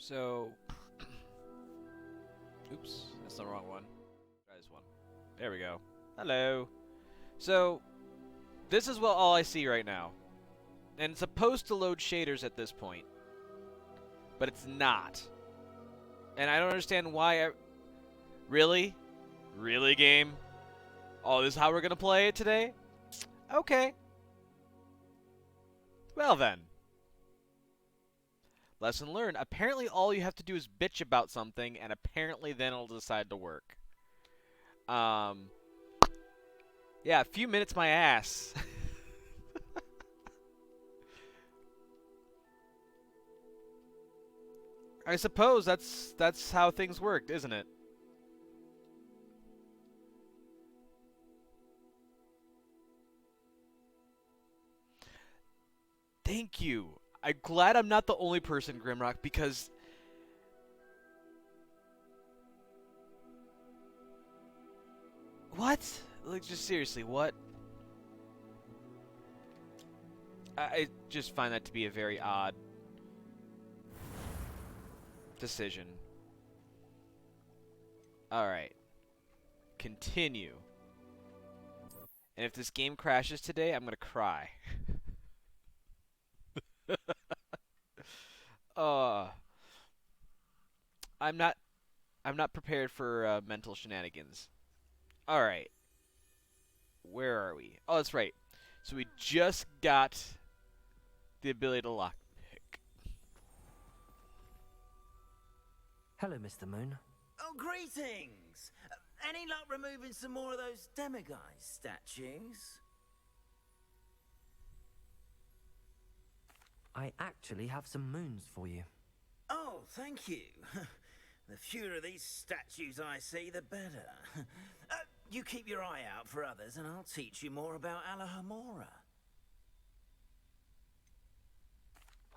So, oops, that's the wrong one. Try this one. There we go. Hello. So, this is all I see right now. And it's supposed to load shaders at this point. But it's not. And I don't understand why Really? Really, game? Oh, this is how we're gonna play it today? Okay. Well then. Lesson learned. Apparently all you have to do is bitch about something, and apparently then it'll decide to work. Yeah, a few minutes my ass. I suppose that's how things worked, isn't it? Thank you. I'm glad I'm not the only person, Grimrock, because... What? Like, just seriously, what? I just find that to be a very odd decision. Alright. Continue. And if this game crashes today, I'm gonna cry. uh, I'm not prepared for mental shenanigans. Alright. Where are we? Oh, that's right. So we just got the ability to lockpick. Hello, Mr. Moon. Oh, greetings! Any luck removing some more of those demiguise statues? I actually have some moons for you. Oh, thank you. The fewer of these statues I see, the better. You keep your eye out for others, and I'll teach you more about Alahamora.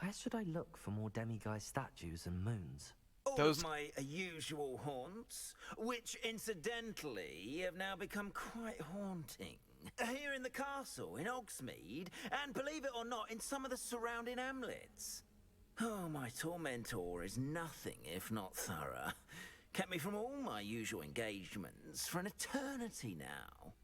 Where should I look for more demiguise statues and moons? All of my usual haunts, which incidentally have now become quite haunting. Here in the castle, in Hogsmeade, and believe it or not, in some of the surrounding hamlets. Oh, my tormentor is nothing if not thorough. Kept me from all my usual engagements for an eternity now.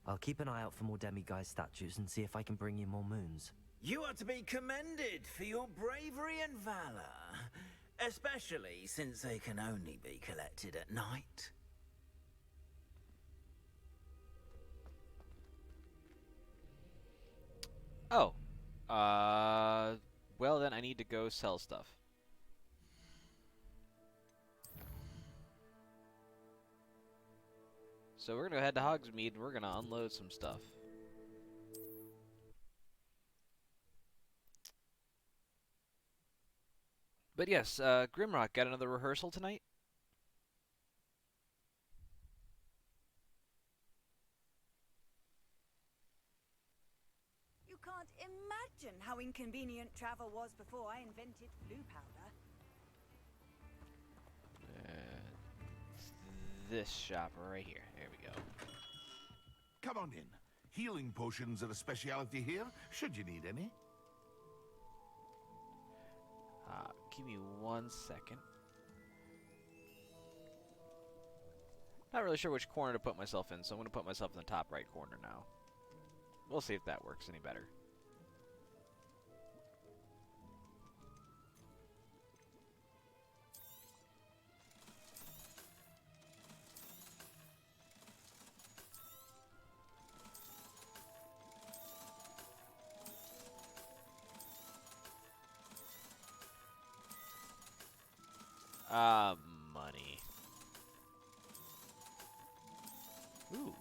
I'll keep an eye out for more demiguise statues and see if I can bring you more moons. You are to be commended for your bravery and valor, especially since they can only be collected at night. Oh. Well then I need to go sell stuff. So we're gonna head to Hogsmeade and we're gonna unload some stuff. But yes, Grimrock, got another rehearsal tonight? You can't imagine how inconvenient travel was before I invented blue powder. This shop right here. There we go. Come on in. Healing potions are a specialty here, should you need any. Give me 1 second. Not really sure which corner to put myself in, so I'm going to put myself in the top right corner now. We'll see if that works any better. Money. Ooh.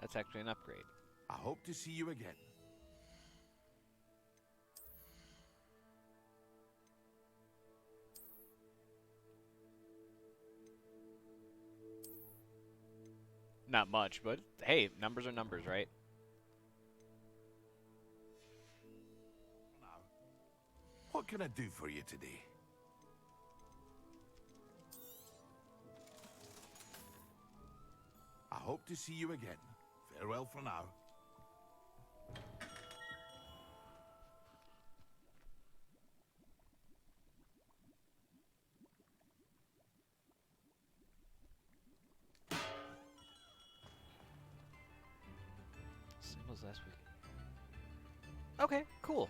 That's actually an upgrade. I hope to see you again. Not much, but hey, numbers are numbers, right? Now, what can I do for you today? I hope to see you again. Farewell for now. last week. Okay, cool.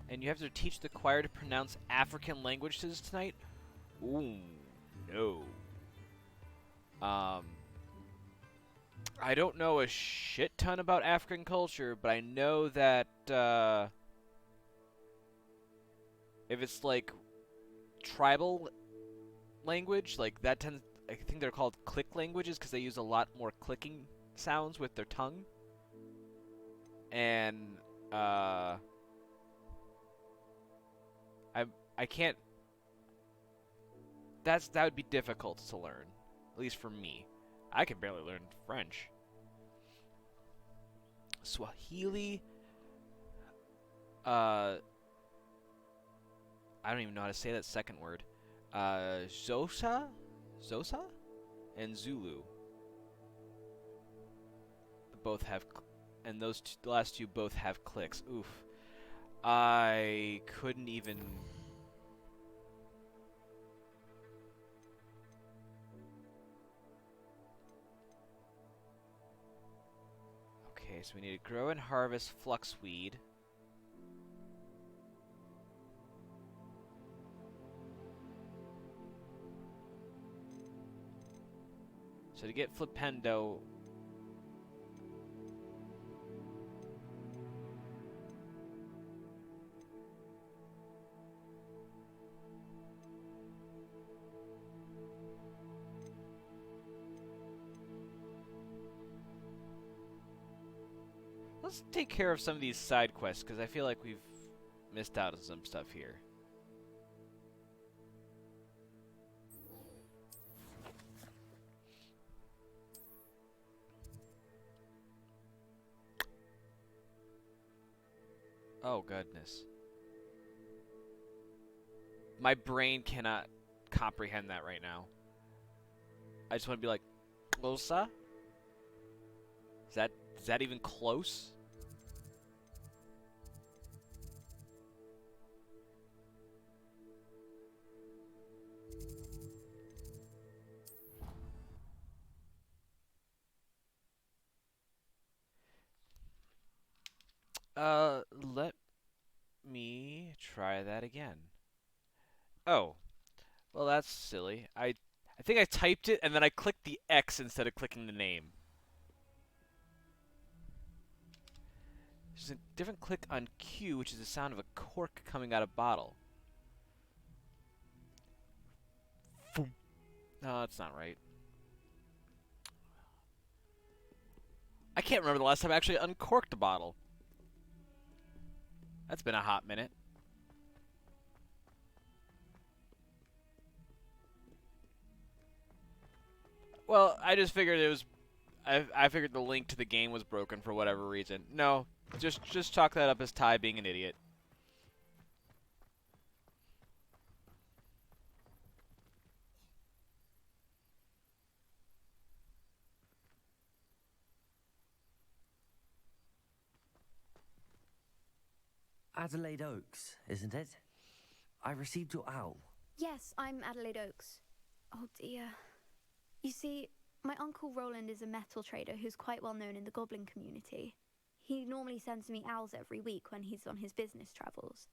And you have to teach the choir to pronounce African languages tonight? Ooh, no. I don't know a shit ton about African culture, but I know that, if it's, like, tribal language, like, that tends... I think they're called click languages because they use a lot more clicking sounds with their tongue. And, I can't... that would be difficult to learn. At least for me. I can barely learn French. Swahili. I don't even know how to say that second word. Xhosa? Xhosa? And Zulu. Both have... and those the last two both have clicks. Oof. I couldn't even... Okay, so we need to grow and harvest fluxweed. So to get flipendo... Let's take care of some of these side quests, because I feel like we've missed out on some stuff here. Oh, goodness. My brain cannot comprehend that right now. I just want to be like, Closa? Is that even close? Let me try that again. Oh, well that's silly. I think I typed it and then I clicked the X instead of clicking the name. There's a different click on Q, which is the sound of a cork coming out of a bottle. No, that's not right. I can't remember the last time I actually uncorked a bottle. That's been a hot minute. Well, I just figured it was... I figured the link to the game was broken for whatever reason. No, just chalk that up as Ty being an idiot. Adelaide Oaks, isn't it? I received your owl. Yes, I'm Adelaide Oaks. Oh dear. You see, my Uncle Roland is a metal trader who's quite well known in the goblin community. He normally sends me owls every week when he's on his business travels.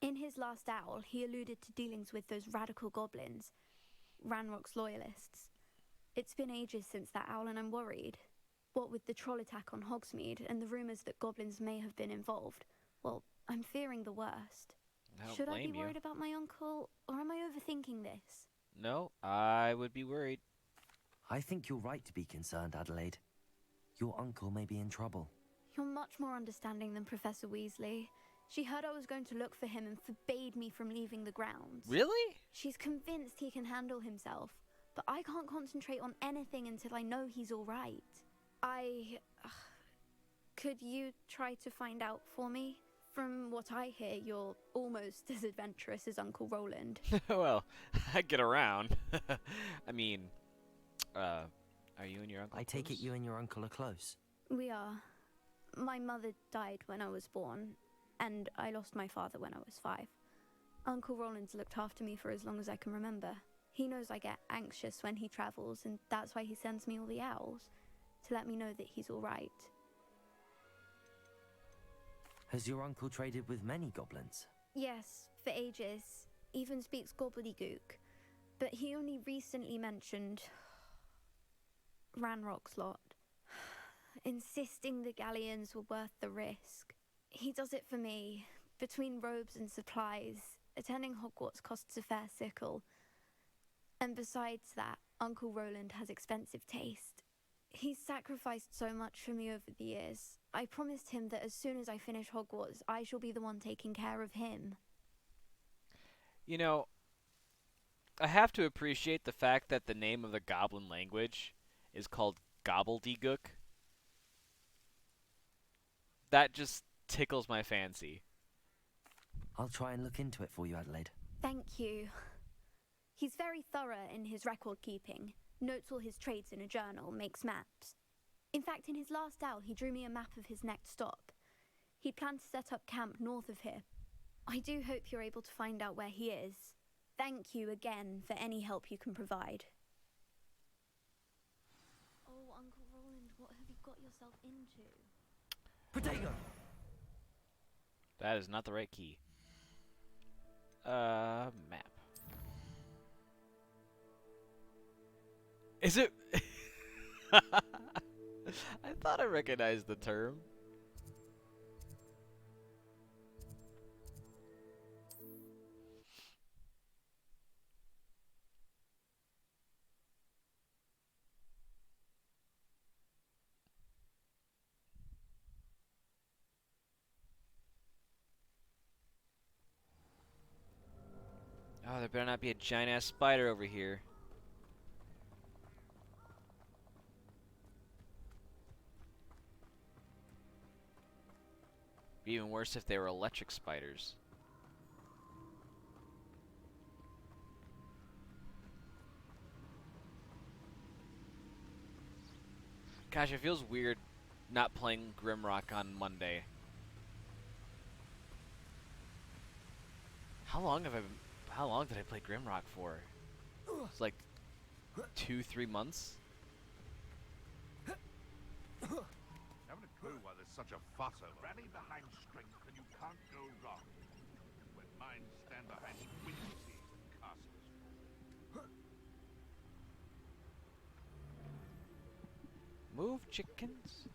In his last owl, he alluded to dealings with those radical goblins, Ranrock's loyalists. It's been ages since that owl and I'm worried. What with the troll attack on Hogsmeade and the rumours that goblins may have been involved, well, I'm fearing the worst. Should I be worried about my uncle, or am I overthinking this? No, I would be worried. I think you're right to be concerned, Adelaide. Your uncle may be in trouble. You're much more understanding than Professor Weasley. She heard I was going to look for him and forbade me from leaving the grounds. Really? She's convinced he can handle himself, but I can't concentrate on anything until I know he's all right. Could you try to find out for me? From what I hear, you're almost as adventurous as Uncle Roland. Well, I get around. I mean, are you and your uncle I take close? it you and your uncle are close. We are. My mother died when I was born, and I lost my father when I was 5. Uncle Roland's looked after me for as long as I can remember. He knows I get anxious when he travels, and that's why he sends me all the owls. to let me know that he's all right. Has your uncle traded with many goblins? Yes, for ages. Even speaks gobbledygook. But he only recently mentioned Ranrock's lot, insisting the galleons were worth the risk. He does it for me. Between robes and supplies, attending Hogwarts costs a fair sickle. And besides that, Uncle Roland has expensive taste. He's sacrificed so much for me over the years. I promised him that as soon as I finish Hogwarts, I shall be the one taking care of him. You know, I have to appreciate the fact that the name of the goblin language is called gobbledygook. That just tickles my fancy. I'll try and look into it for you, Adelaide. Thank you. He's very thorough in his record keeping, notes all his trades in a journal, makes maps. In fact, in his last owl, he drew me a map of his next stop. He planned to set up camp north of here. I do hope you're able to find out where he is. Thank you again for any help you can provide. Oh, Uncle Roland, what have you got yourself into? Protego! That is not the right key. Map. Is it? I thought I recognized the term. Oh, there better not be a giant-ass spider over here. Be even worse if they were electric spiders. Gosh, it feels weird not playing Grimrock on Monday. How long did I play Grimrock for? It's like 2-3 months? Haven't a clue why there's such a fuss over. Rally behind strength and you can't go wrong. When minds stand behind witnesses and castles fall. Move, chickens.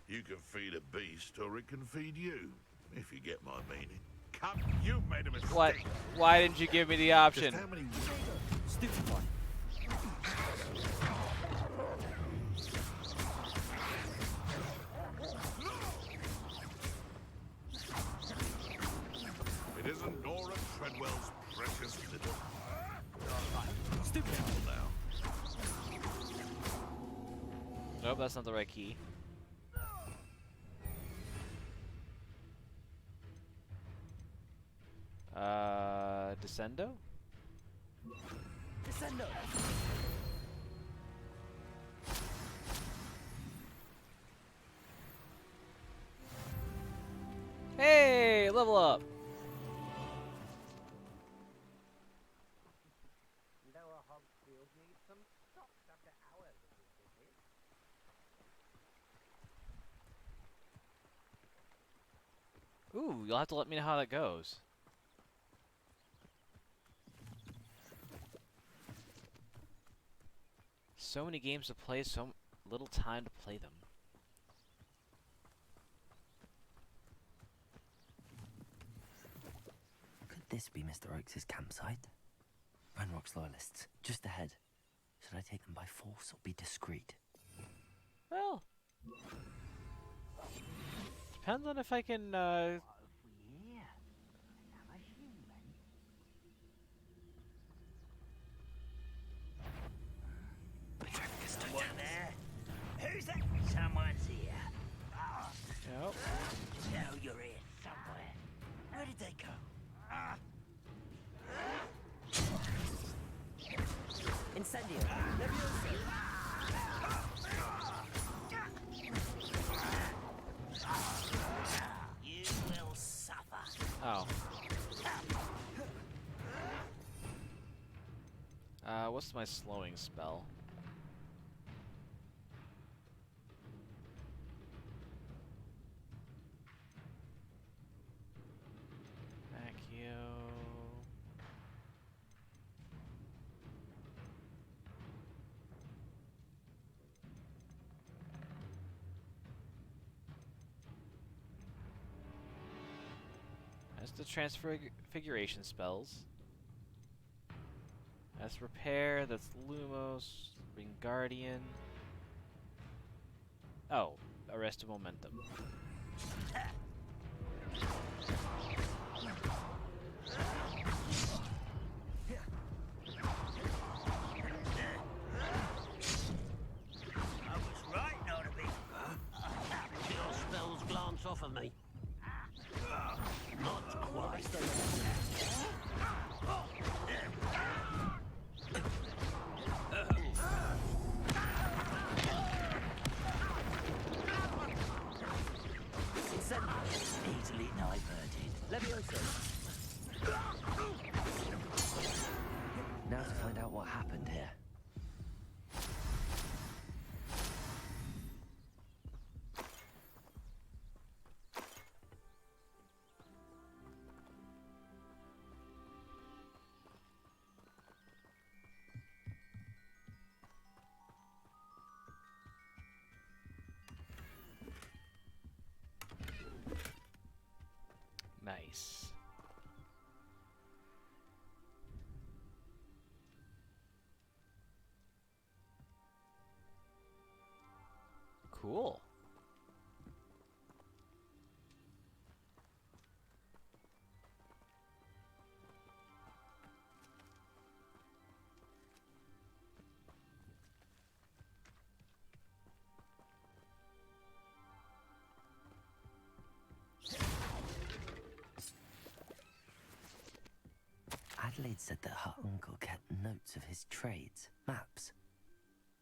You can feed a beast or it can feed you, if you get my meaning. Come, you made a mistake. What? Why didn't you give me the option? Just how many Stupid one. It isn't Nora Treadwell's precious little. Stupid Now. Nope, that's not the right key. Descendo? Descendo! Hey, level up. Ooh, you'll have to let me know how that goes. So many games to play, so little time to play them. Could this be Mr. Oakes' campsite? Ranrock's loyalists, just ahead. Should I take them by force or be discreet? Well, depends on if I can, Someone there? Who's that? Someone's here. Nope. No, you're here somewhere. Where did they go? Incendio! You will suffer. Oh. What's my slowing spell? Vacuum. That's the transfiguration spells. That's repair, that's Lumos, Wingardium. Oh, arrest of momentum. I was right not to be. Chill spells glance off of me. Not quite. Easily diverted. Levioso. Now to find out what happened here. Nice. Cool. Adelaide said that her uncle kept notes of his trades, maps.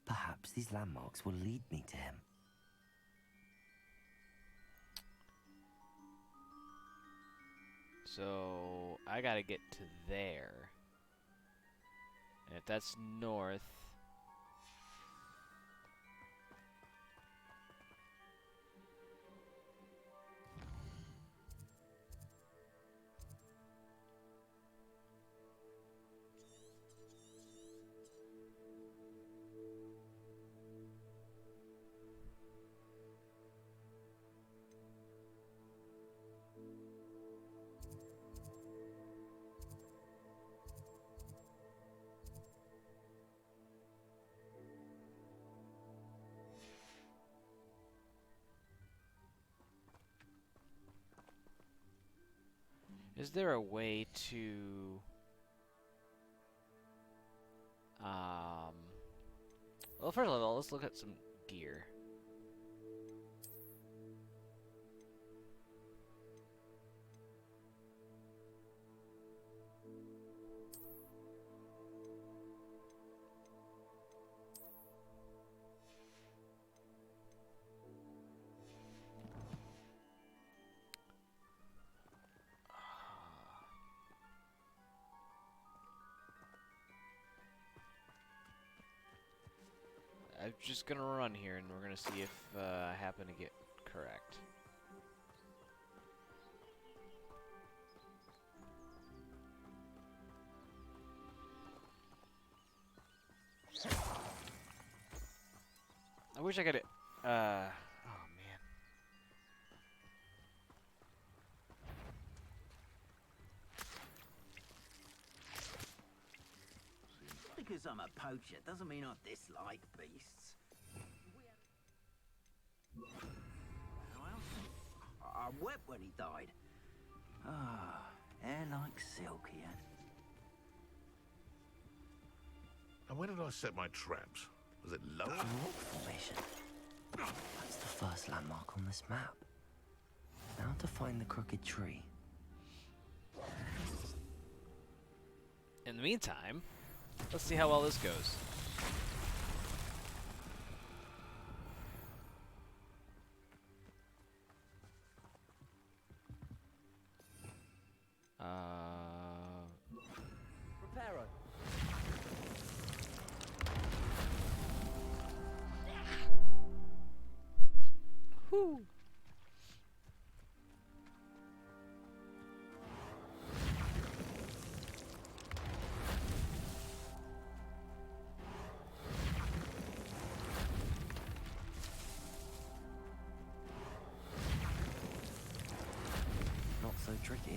Perhaps these landmarks will lead me to him. So I gotta get to there. And if that's north. Is there a way to well, first of all, let's look at some gear. I'm just gonna run here and we're gonna see if I happen to get correct. I wish I could oh man. Because I'm a poacher doesn't mean I dislike beasts. How else? I wept when he died. Ah, hair like silk he had. And where did I set my traps? Was it low? Rock formation. That's the first landmark on this map. Now to find the crooked tree. In the meantime, let's see how well this goes. Reparo.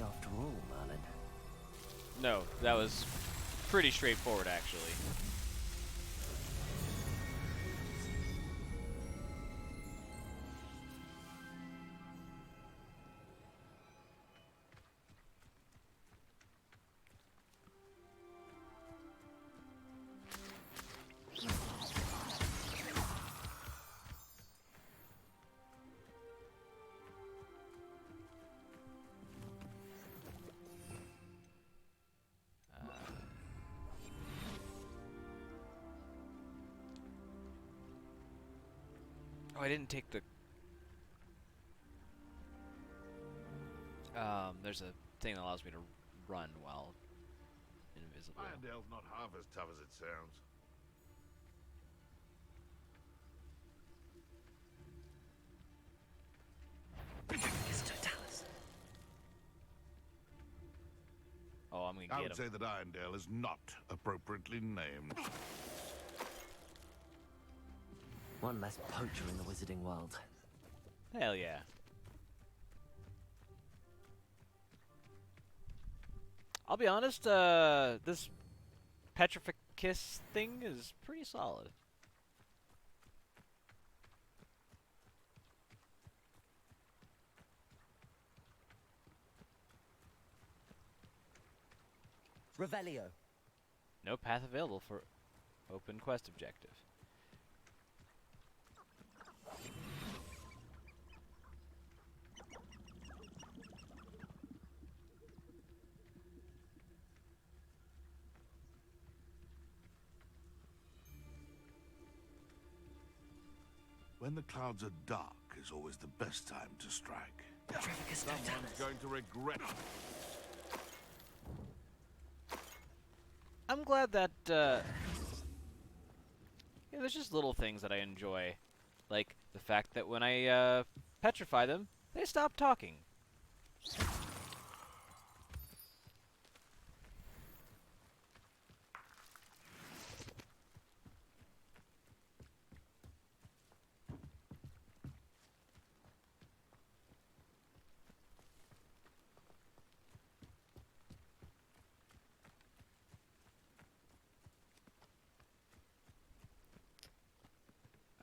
after all, Merlin. No, that was pretty straightforward, actually. Oh, I didn't take the... there's a thing that allows me to run while invisible. Irondale's not half as tough as it sounds. Oh, I'm gonna I get would him. say that Irondale is not appropriately named. One less poacher in the wizarding world. Hell yeah. I'll be honest, this Petrificus thing is pretty solid. Revelio. No path available for open quest objective. When the clouds are dark is always the best time to strike. Someone's going to regret it. I'm glad that, yeah, there's just little things that I enjoy. Like the fact that when I, petrify them, they stop talking.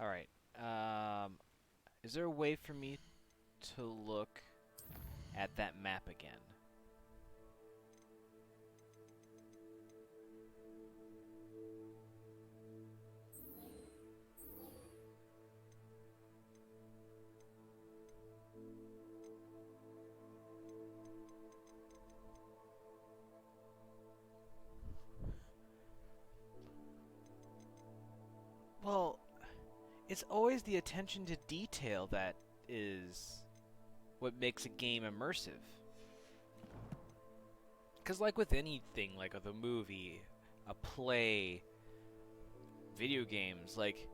Alright, is there a way for me to look at that map again? Well, it's always the attention to detail that is what makes a game immersive. Because like with anything, like with a movie, a play, video games, like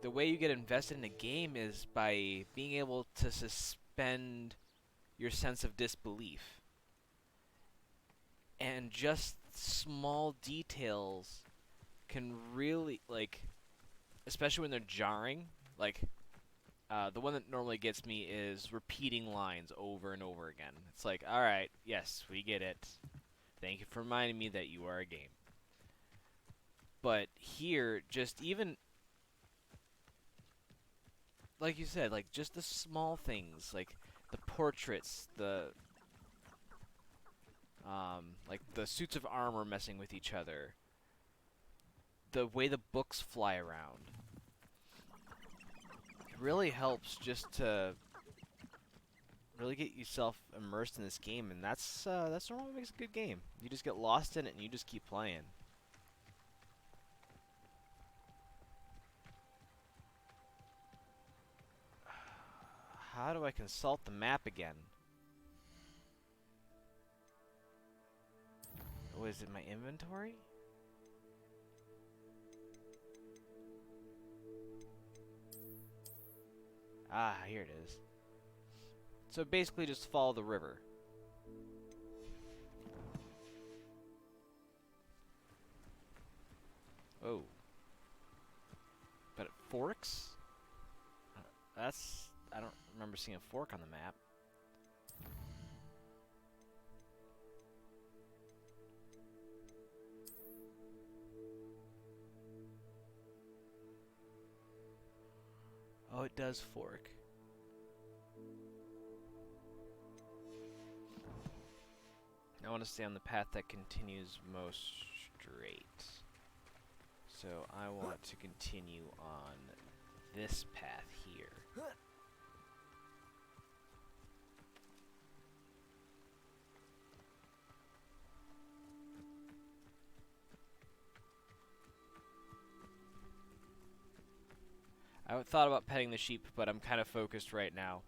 the way you get invested in a game is by being able to suspend your sense of disbelief. And just small details can really, like, especially when they're jarring, like, the one that normally gets me is repeating lines over and over again. It's like, alright, yes, we get it. Thank you for reminding me that you are a game. But here, just even, like you said, like, just the small things, like the portraits, like the suits of armor messing with each other, the way the books fly around. Really helps just to really get yourself immersed in this game, and that's what makes a good game. You just get lost in it and you just keep playing. How do I consult the map again? Oh, is it my inventory? Ah, here it is. So basically just follow the river. Oh. But it forks? I don't remember seeing a fork on the map. Oh, it does fork. I want to stay on the path that continues most straight. So I want to continue on this path here. I thought about petting the sheep, but I'm kind of focused right now.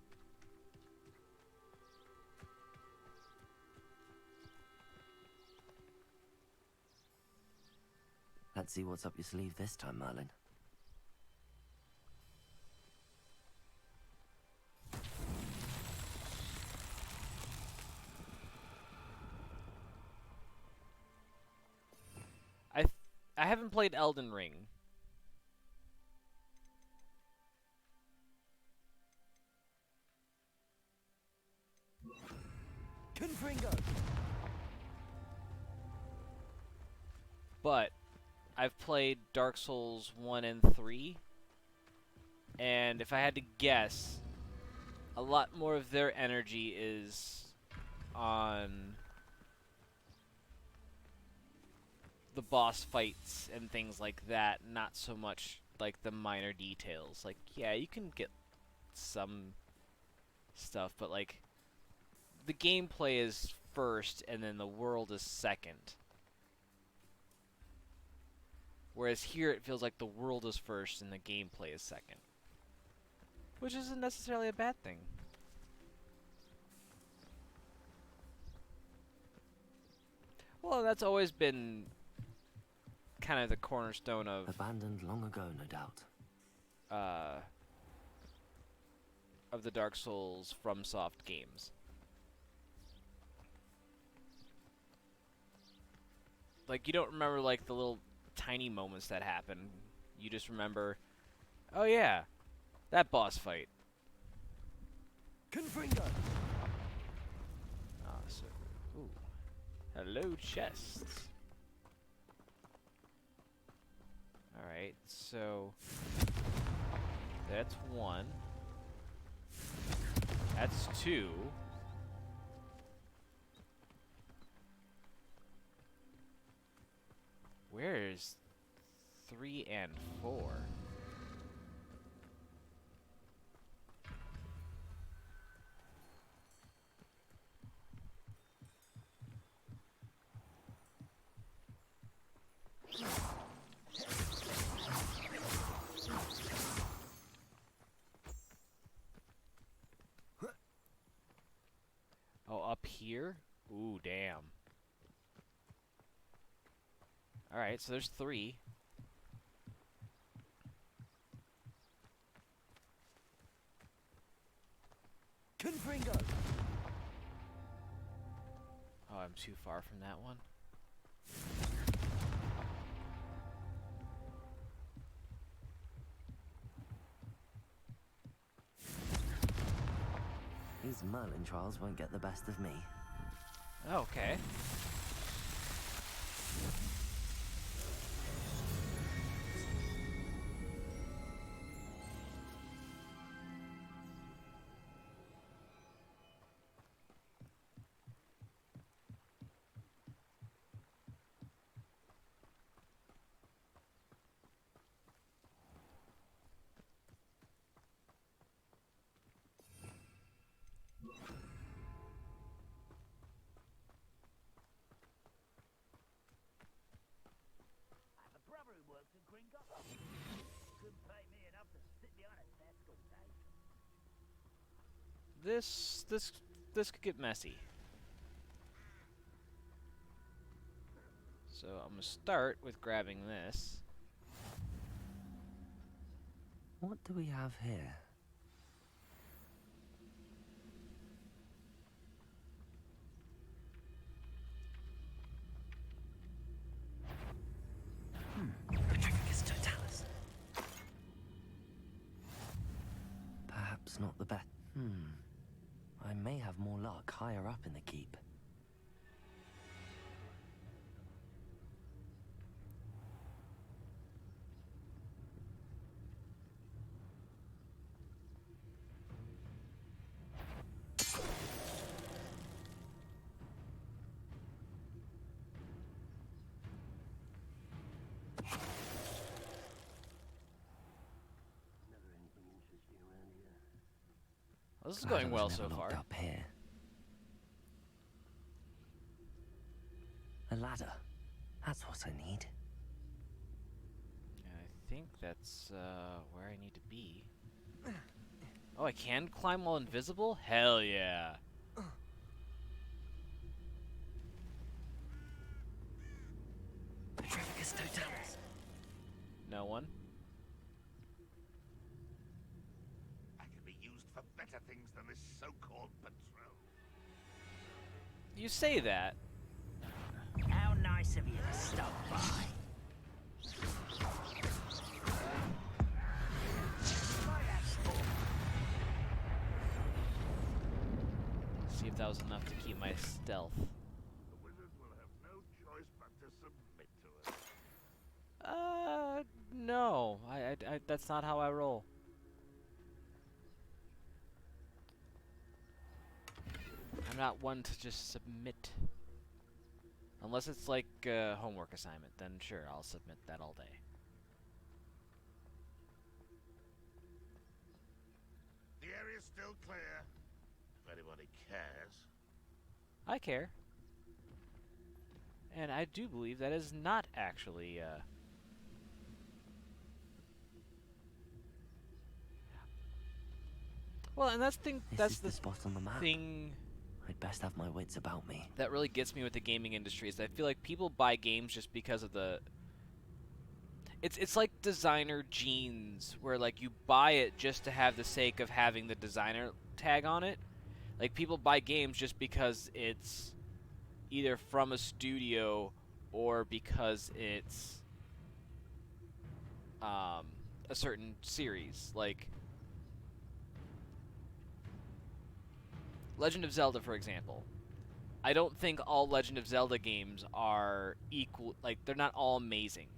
Let's see what's up your sleeve this time, Merlin. I haven't played Elden Ring. Confringo! But I've played Dark Souls 1 and 3, and if I had to guess, a lot more of their energy is on the boss fights and things like that, not so much like the minor details. Like, yeah, you can get some stuff, but like the gameplay is first and then the world is second. Whereas here it feels like the world is first and the gameplay is second. Which isn't necessarily a bad thing. Well, that's always been kind of the cornerstone of Abandoned long ago, no doubt. of the Dark Souls FromSoft games. Like, you don't remember like the little tiny moments that happen. You just remember, oh yeah, that boss fight. Confringo! Ah, so, ooh. Hello, chests. Alright, so that's one. That's two. Where's 3 and 4? Oh, up here? Ooh, damn. Alright, so there's 3. Confringo! Oh, I'm too far from that one. These Merlin trials won't get the best of me. Okay. I have a brother who works in Gringo. Couldn't pay me enough to sit behind a desk all day. This could get messy. So I'm gonna start with grabbing this. What do we have here? Petrificus totalis. Perhaps not the best. I may have more luck higher up in the keep. This is Glad I going was well never so locked far. up here. A ladder. That's what I need. I think that's where I need to be. Oh, I can climb while invisible? Hell yeah. Petrificus totalis. No one? I could be used for better things than this so-called patrol. You say that. How nice of you to stop by. See if that was enough to keep my stealth. The wizards will have no choice but to submit to us. No. I that's not how I roll. I'm not one to just submit. Unless it's like a homework assignment, then sure, I'll submit that all day. The area's still clear. If anybody cares. I care. And I do believe that is not actually, Well, and that's This that's is the spot on the map. thing I'd best have my wits about me. that really gets me with the gaming industry is I feel like people buy games just because of the... It's like designer jeans, where like you buy it just to have the sake of having the designer tag on it. Like people buy games just because it's either from a studio or because it's a certain series. Like Legend of Zelda, for example. I don't think all Legend of Zelda games are equal. Like they're not all amazing.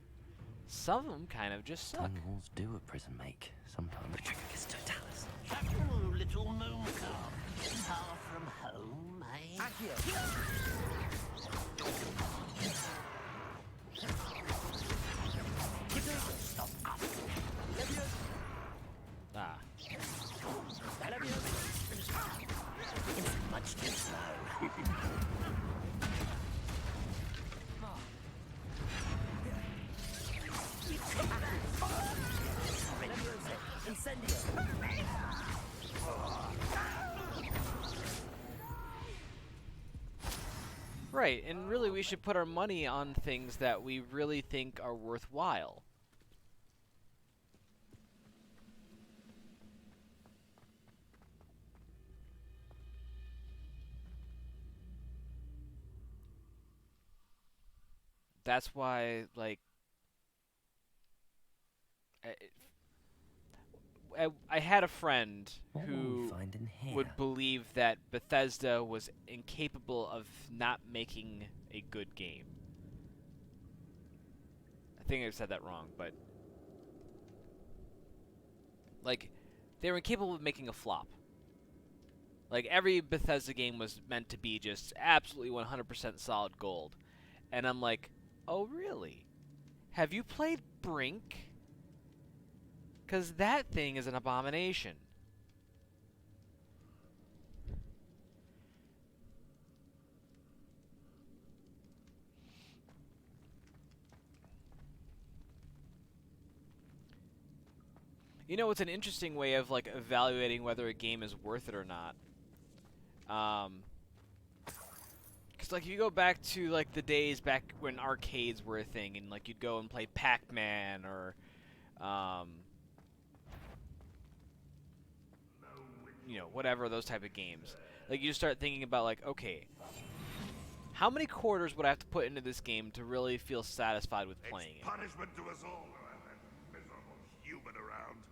Some of them kind of just suck. Tiny walls do a prison make sometimes. Petrificus totalis. Hello, little moon calf. Far from home, eh? Stop up. Ah. It's much too slow. Incendio. Right, and really we should put our money on things that we really think are worthwhile. That's why, like, I had a friend What will we who find in here? would believe that Bethesda was incapable of not making a good game. I think I said that wrong, but like they were incapable of making a flop. Like every Bethesda game was meant to be just absolutely 100% solid gold. And I'm like, "Oh, really? Have you played Brink? 'Cause that thing is an abomination." You know, it's an interesting way of like evaluating whether a game is worth it or not. 'Cause like you go back to like the days back when arcades were a thing, and like you'd go and play Pac-Man or, you know, whatever, those type of games. Like you start thinking about like, okay, how many quarters would I have to put into this game to really feel satisfied with playing It's it? punishment to us all to have that miserable human around.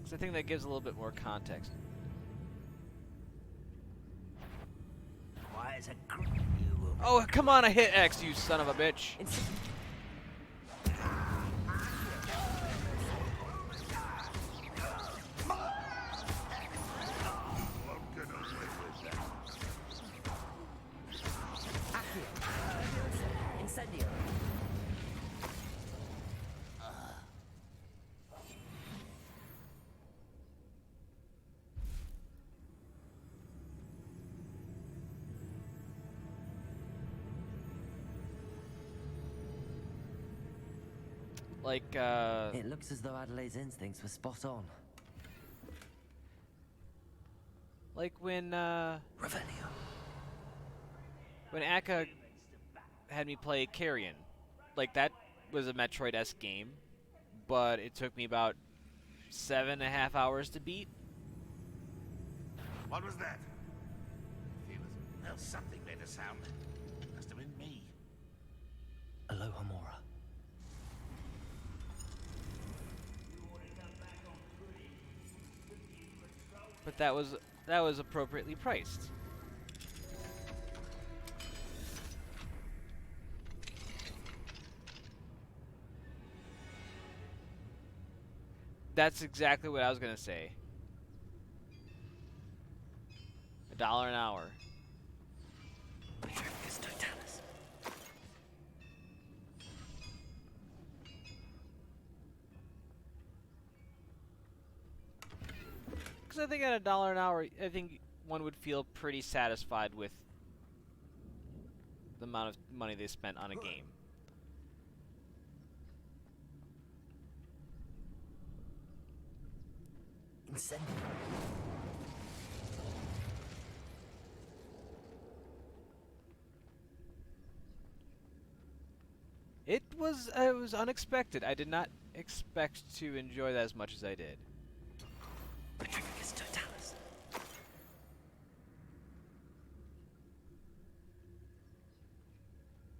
'Cause I think that gives a little bit more context. Why is a you? Oh, come on, I hit X, you son of a bitch. Won't get away with that. Incendio. Like, It looks as though Adelaide's instincts were spot on. like when Revelio. Akka had me play Carrion. Like, that was a Metroid-esque game, but it took me about 7.5 hours to beat. What was that? Feel as well, something made a sound. Must have been me. Aloha Mora. But that was appropriately priced. That's exactly what I was gonna say. $1 an hour. Because I think at $1 an hour, I think one would feel pretty satisfied with the amount of money they spent on a game. Incendio. It was unexpected. I did not expect to enjoy that as much as I did. Petrificus totalis.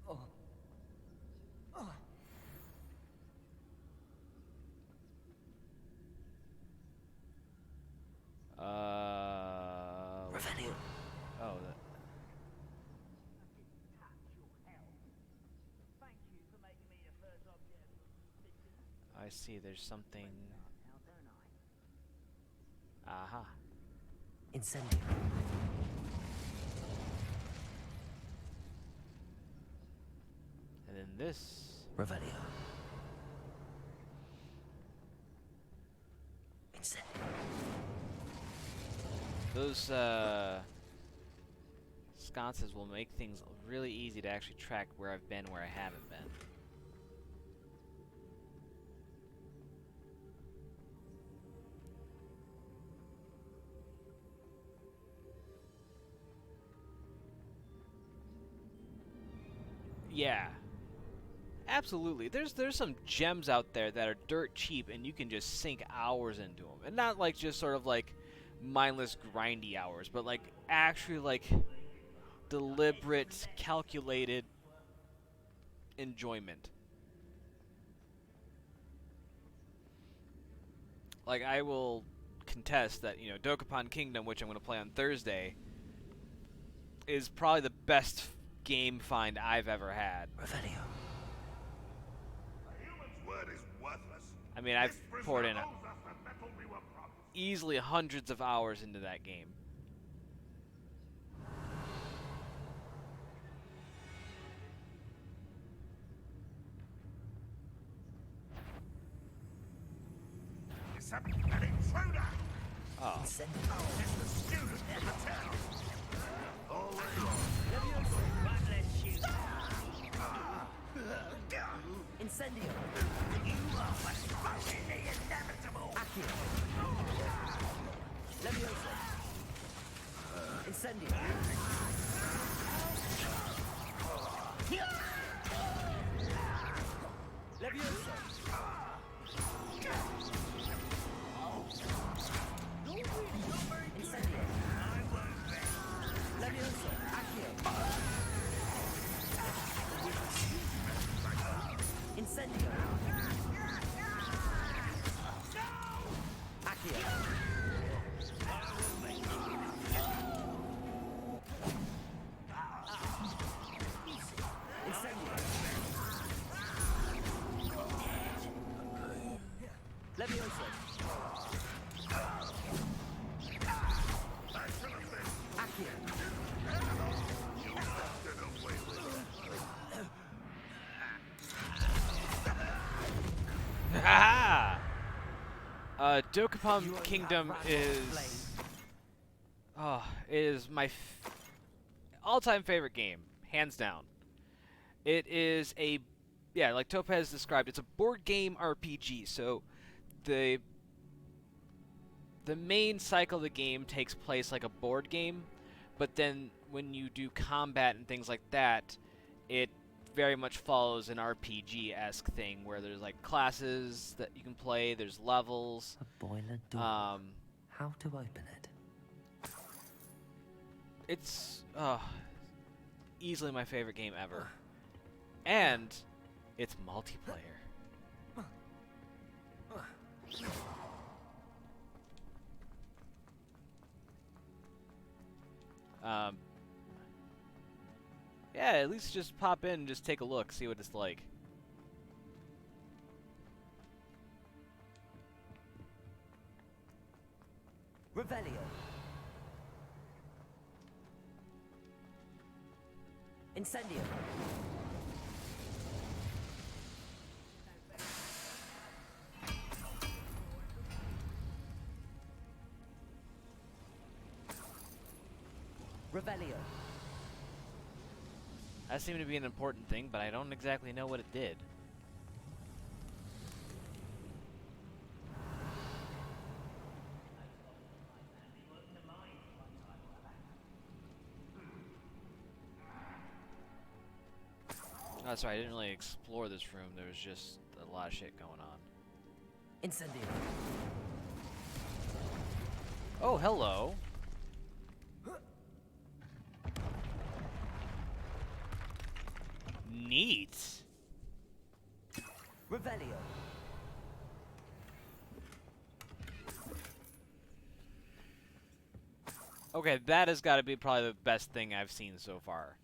Oh. Oh. Revelio. Oh, that. Thank you for making me the first object of suspicion. I see. There's something. Now, don't I? Aha. Incendio. And then this. Revelio. Incendio. Those sconces will make things really easy to actually track where I've been, where I haven't been. Yeah. Absolutely. There's some gems out there that are dirt cheap and you can just sink hours into them. And not like just sort of like mindless grindy hours, but like actually like deliberate, calculated enjoyment. Like, I will contest that, you know, Dokapon Kingdom, which I'm going to play on Thursday, is probably the best game find I've ever had. Revelio. A human's word is worthless. I mean, I've This prisoner poured in owes us the metal we were promised. easily hundreds of hours into that game. It's an intruder. Oh. Incendio. It's the student in the town. Already on. Right, let's shoot. Incendio. You are postponing the inevitable. Accio. Levioso. Incendio. Levioso. Incendio. Levioso. Accio. Incendio. Accio. Incendio. Levioso. Accio. Ha! Dokapon Kingdom is... Oh, it is my all-time favorite game, hands down. It is a yeah, like Topaz described, it's a board game RPG. So the main cycle of the game takes place like a board game, but then when you do combat and things like that, it very much follows an RPG-esque thing where there's like classes that you can play, there's levels. A boiler door. How to open it? It's easily my favorite game ever. And it's multiplayer. Yeah, at least just pop in and just take a look, see what it's like. Revelio. Incendio. Revelio. That seemed to be an important thing, but I don't exactly know what it did. Oh, sorry, I didn't really explore this room. There was just a lot of shit going on. Incendio. Oh, hello. Neat. Revelio. Okay, that has got to be probably the best thing I've seen so far.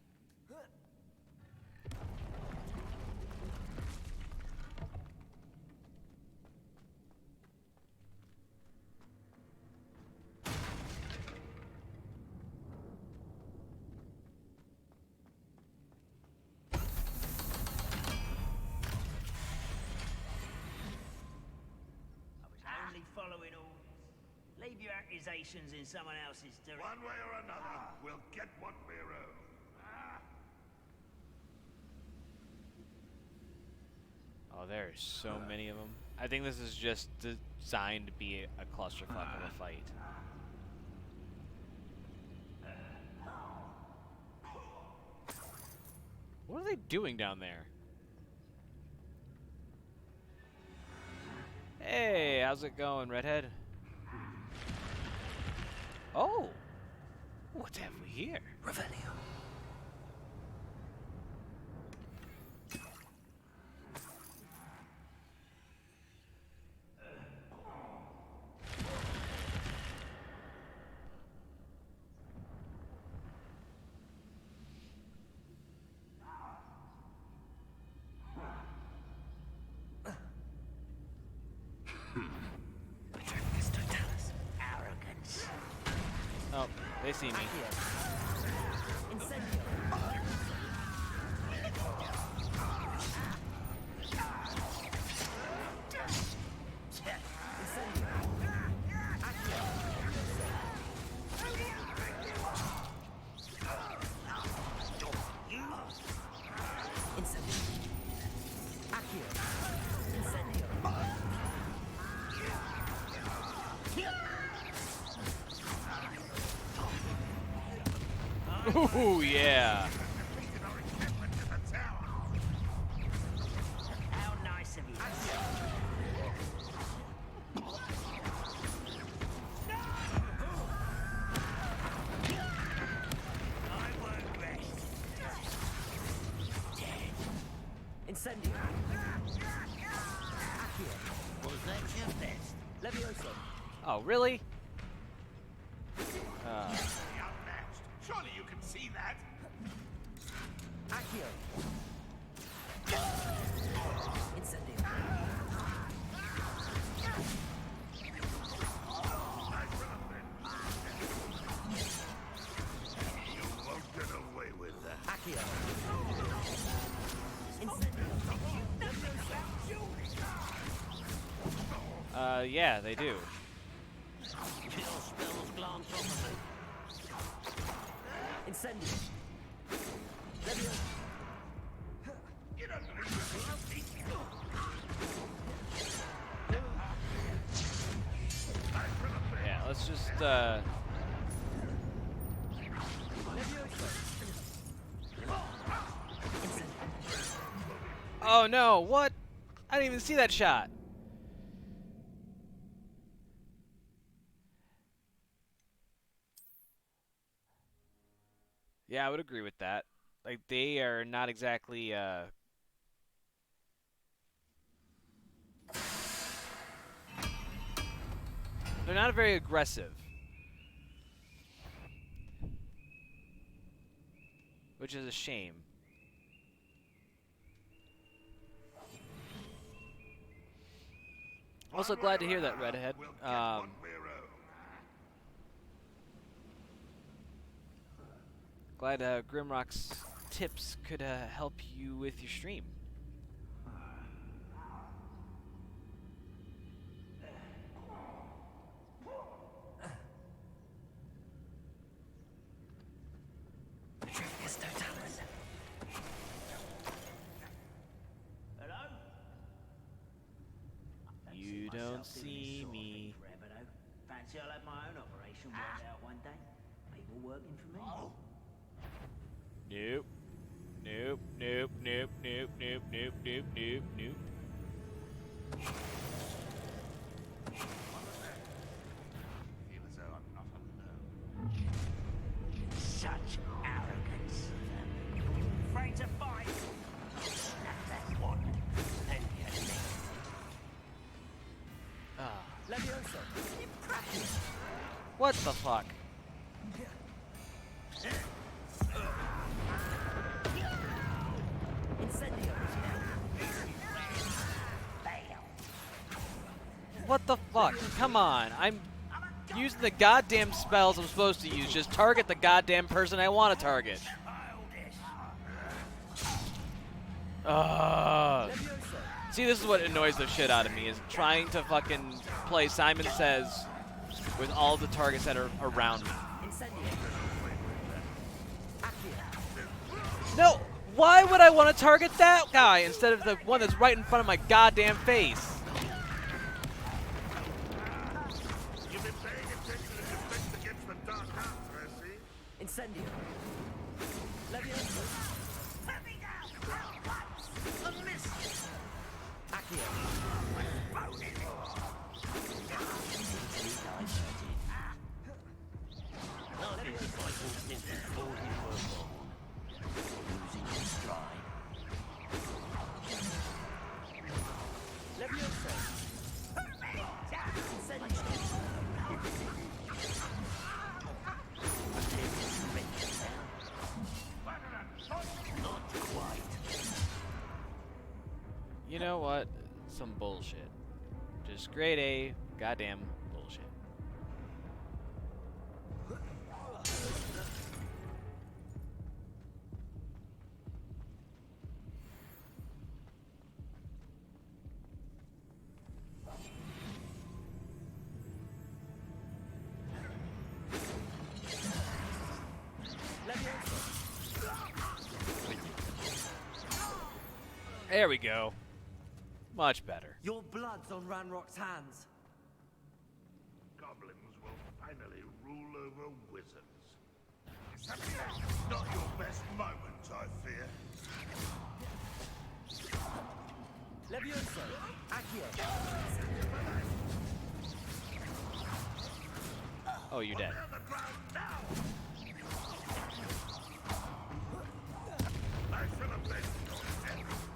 Only following orders. Leave your accusations in someone else's direction. One way or another, we'll get what we're owed. Oh, there's so many of them. I think this is just designed to be a clusterfuck of a fight. What are they doing down there? Hey, how's it going, Redhead? Oh! What have we here? Revelio. Arrogance. Oh, they see me. Incendio. Ooh, yeah. How nice of you. I won't rest. Incendio. Was that your best? Levioso. Oh, really? Outmatched. Surely you can see that. Accio. Incendio. You won't get away with that. Accio. Incendio. Yeah, they do. Chill spells glance off of me. Incendio. Levioso. You don't believe this? Oh no, what? I didn't even see that shot. Yeah, I would agree with that. Like, they are not exactly, they're not very aggressive. Which is a shame. Also glad to hear that, Redhead. Glad Grimrock's tips could help you with your stream. Hello? You don't see me. Forever, though. Fancy I'll have my own operation worked out one day. People working for me. Nope. Nope, nope, nope, nope, nope, nope, nope, nope, nope. Feel as though I'm not alone. Such arrogance. Afraid to fight. Snap that wand, and you're next. Ah. Levioso, impressive. What the fuck? Incendio. What the fuck? Come on, I'm using the goddamn spells I'm supposed to use. Just target the goddamn person I want to target. See, this is what annoys the shit out of me, is trying to fucking play Simon Says with all the targets that are around me. No! Why would I want to target that guy instead of the one that's right in front of my goddamn face? You've been paying attention to defense against the dark arts, I see. Incendio. Levioso. A miss. Accio. Losing his stride. Levioso. Not quite. You know what? Some bullshit. Just grade A, goddamn bullshit. There we go. Much better. Your blood's on Ranrock's hands. Goblins will finally rule over wizards. Not your best moment, I fear. Levioso. Accio. Oh, you're dead. On the ground now! I shall avenge your death.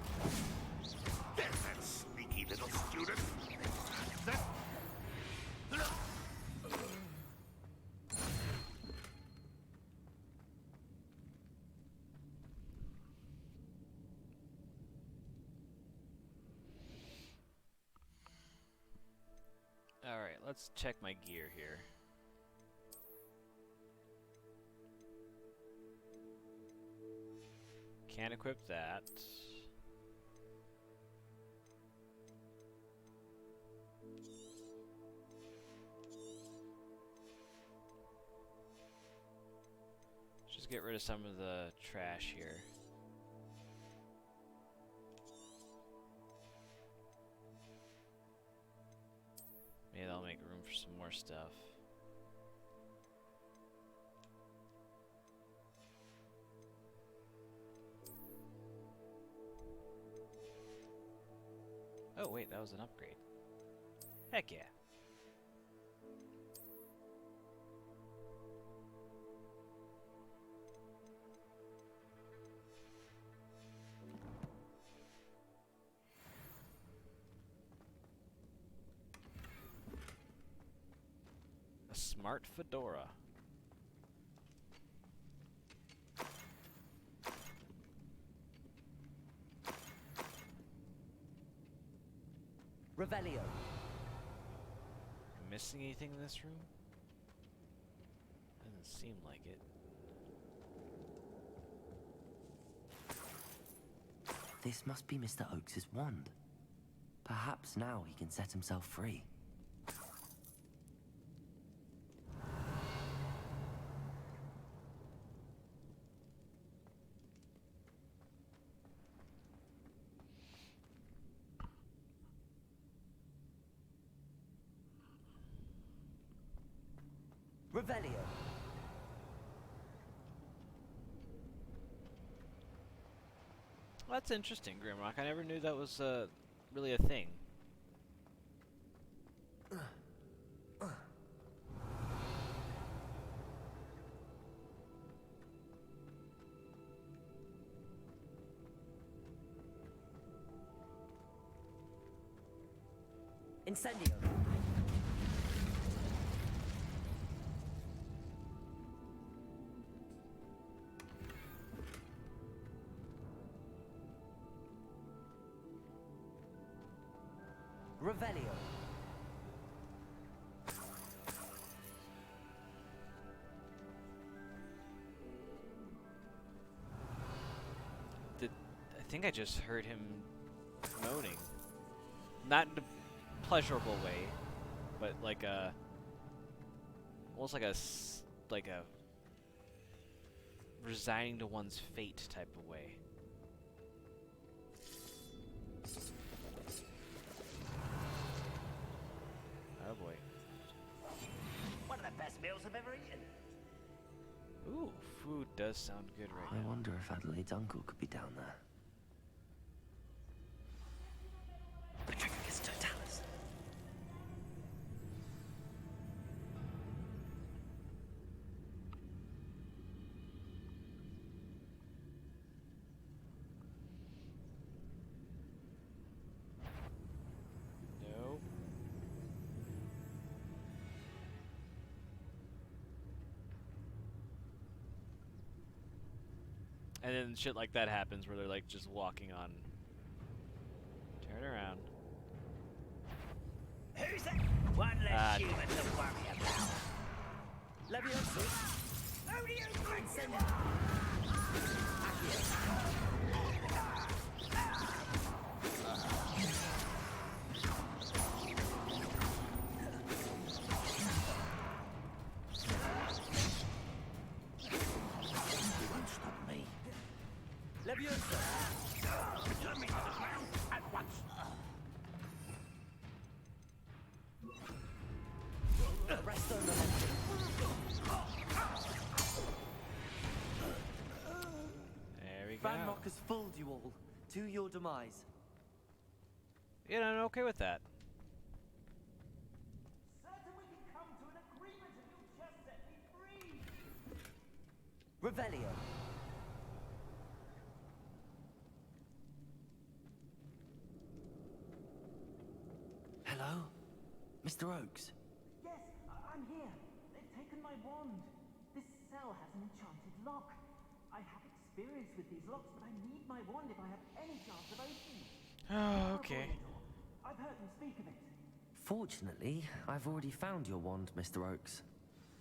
There's that sneaky little student. That... Alright, let's check my gear here. Can't equip that. Let's just get rid of some of the trash here. Maybe that'll make room for some more stuff. Oh wait, that was an upgrade. Heck yeah. A smart fedora. Revelio. Missing anything in this room? Doesn't seem like it. This must be Mr. Oakes's wand. Perhaps now he can set himself free. Revelio. Well, that's interesting, Grimrock. I never knew that was really a thing. Incendio. Revelio. I think I just heard him moaning. Not in a pleasurable way, but like a... almost like a resigning to one's fate type of way. Oh boy. One of the best meals I've ever eaten. Ooh, food does sound good right I now. wonder if Adelaide's uncle could be down there. Petrificus totalis. No. And then shit like that happens where they're like just walking on. Turn around. Who's that? One less human to worry about. Leviosa. Who do you think you You won't stop me. Leviosa. Return me to the ground at once. Resto momentum. There we go. Ranrock has fooled you all. To your demise. Yeah, I'm okay with that. certain we can come to an agreement if you'll just set me free? Revelio. Hello? Mr. Oakes? Yes, I'm here. They've taken my wand. This cell has an enchanted lock. I have experience with these locks, but I need my wand if I have any chance of opening it. Oh, okay. I've heard them speak of it. Fortunately, I've already found your wand, Mr. Oakes.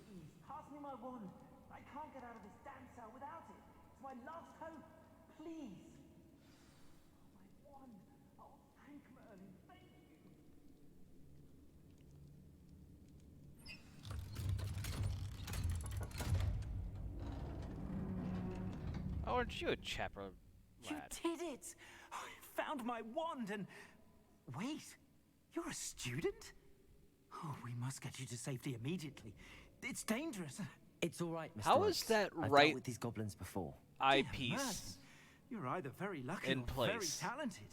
Please, pass me my wand. I can't get out of this damn cell without it. It's my last hope. Please. Oh, my wand. Oh, thank Merlin. Thank you. Oh, aren't you a chapper You lad? did it! I found my wand and... Wait, you're a student? Oh, we must get you to safety immediately. It's dangerous. It's all right, Mr. How Oakes. is that I've right dealt with these goblins before. Dear Eyepiece. Merlin, you're either very lucky In or very place. talented.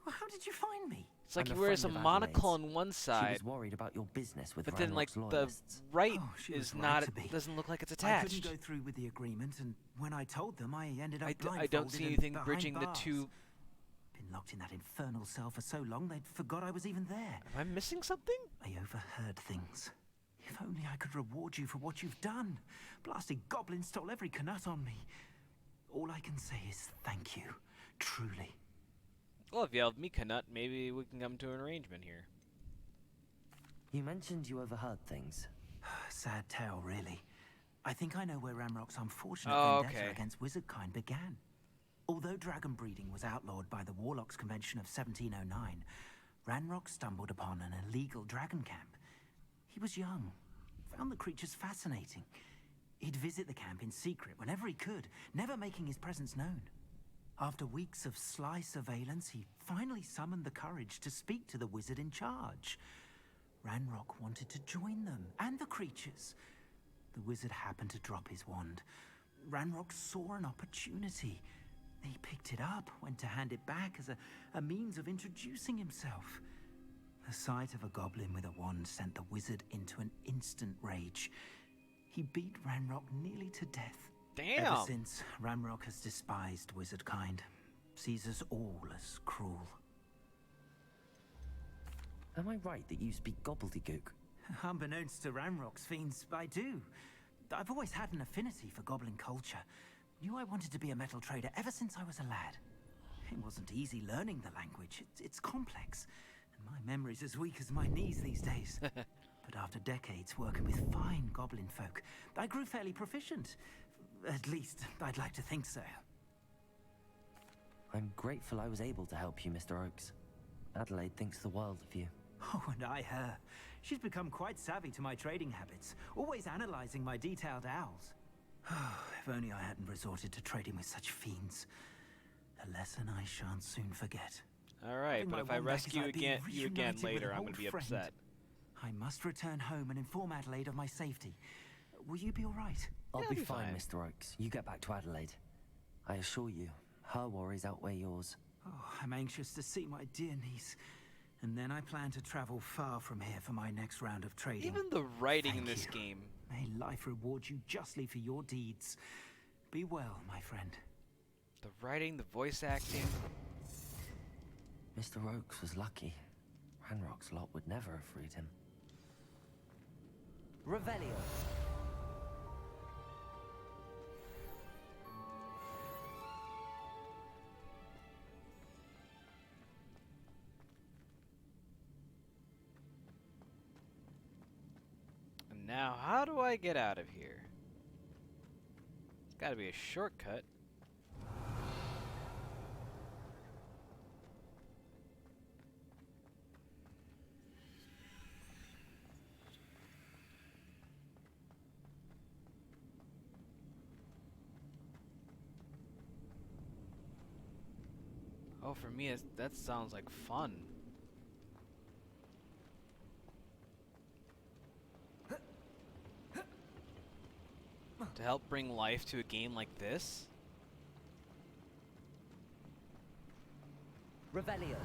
Well, how did you find me? It's like I'm he a wears a friend of monocle Adelaide's. on one She side, was worried about your business with but then like Ranrock's the loyalists. right Oh, she is was right not. to be. Doesn't look like it's I attached. couldn't go through with the agreement, and when I told them, I ended up I blindfolded don't see and anything behind bridging the bars. two. Been locked in that infernal cell for so long, they'd forgot I was even there. Am I missing something? I overheard things. If only I could reward you for what you've done. Blasted goblins stole every Knut on me. All I can say is thank you. Truly. Well, if you help me, Knut, maybe we can come to an arrangement here. You mentioned you overheard things. Sad tale, really. I think I know where Ramrock's unfortunate Oh, vendetta okay. against wizardkind began. Although dragon breeding was outlawed by the Warlocks Convention of 1709, Ranrock stumbled upon an illegal dragon camp. He was young, found the creatures fascinating. He'd visit the camp in secret whenever he could, never making his presence known. After weeks of sly surveillance, he finally summoned the courage to speak to the wizard in charge. Ranrock wanted to join them, and the creatures. The wizard happened to drop his wand. Ranrock saw an opportunity. He picked it up, went to hand it back as a means of introducing himself. The sight of a goblin with a wand sent the wizard into an instant rage. He beat Ranrock nearly to death. Damn. Ever since, Ranrock has despised wizardkind, sees us all as cruel. Am I right that you speak gobbledygook? Unbeknownst to Ranrock's fiends, I do. I've always had an affinity for goblin culture. Knew I wanted to be a metal trader ever since I was a lad. It wasn't easy learning the language. It's complex, and my memory's as weak as my knees these days. But after decades working with fine goblin folk, I grew fairly proficient. At least, I'd like to think so. I'm grateful I was able to help you, Mr. Oakes. Adelaide thinks the world of you. Oh, and I her. She's become quite savvy to my trading habits, always analyzing my detailed owls. If only I hadn't resorted to trading with such fiends. A lesson I shan't soon forget. Alright, Having but my if I wand back is rescue like being you again reunited with later, an I'm old gonna be friend. upset. I must return home and inform Adelaide of my safety. Will you be all right? I'll Yeah, be I'll be fine, fine. Mr. Oakes. You get back to Adelaide. I assure you, her worries outweigh yours. Oh, I'm anxious to see my dear niece. And then I plan to travel far from here for my next round of trading. Even the writing in Thank this you. game. May life reward you justly for your deeds. Be well, my friend. The writing, the voice acting. Mr. Oakes was lucky. Ranrock's lot would never have freed him. Revelio. And now, how do I get out of here? It's gotta be a shortcut. Oh, for me, that sounds like fun. To help bring life to a game like this? Revelio.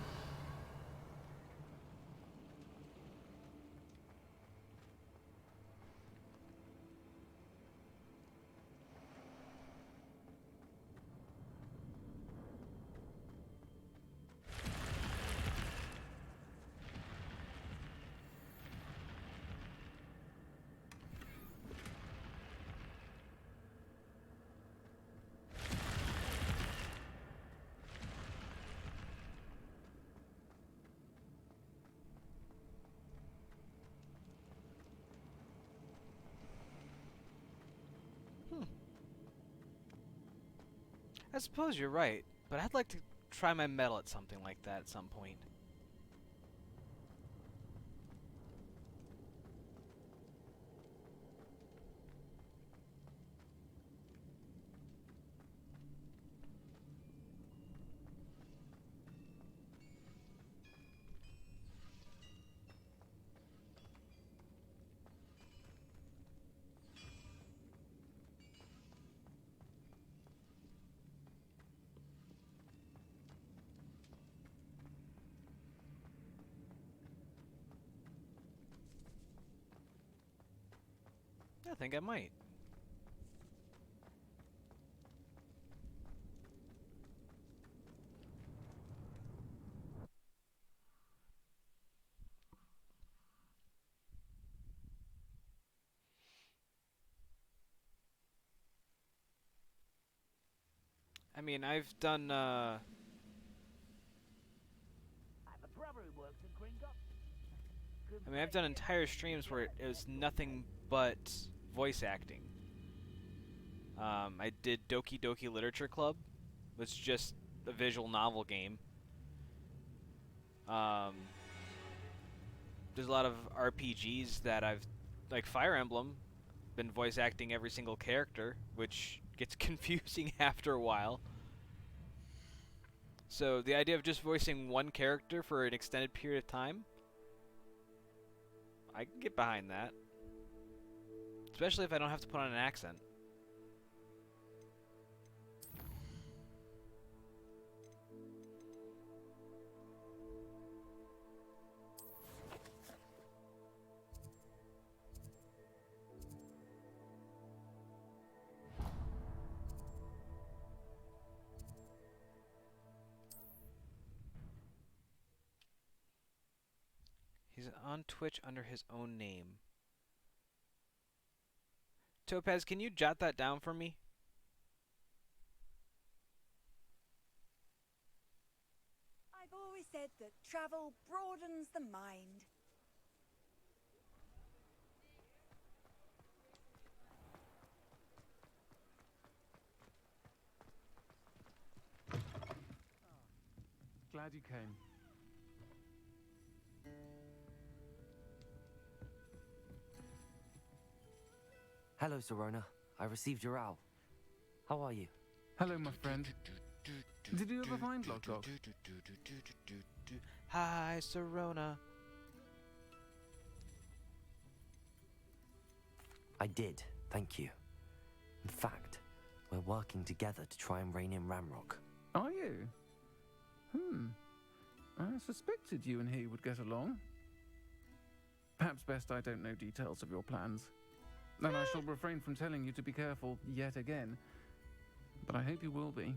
I suppose you're right, but I'd like to try my metal at something like that at some point. I think I might. I mean, I've done, I have a brother who works in Gringotts. I mean, I've done entire streams where it was nothing but voice acting. I did Doki Doki Literature Club, which is just a visual novel game. There's a lot of RPGs that I've, like Fire Emblem, been voice acting every single character, which gets confusing after a while. So the idea of just voicing one character for an extended period of time, I can get behind that. Especially if I don't have to put on an accent. He's on Twitch under his own name. Topaz, can you jot that down for me? I've always said that travel broadens the mind. Glad you came. Hello, Serona. I received your owl. How are you? Hello, my friend. Did you ever find Lockdock? Hi, Serona. I did, thank you. In fact, we're working together to try and rein in Ramrock. Are you? I suspected you and he would get along. Perhaps best I don't know details of your plans. And I shall refrain from telling you to be careful yet again. But I hope you will be.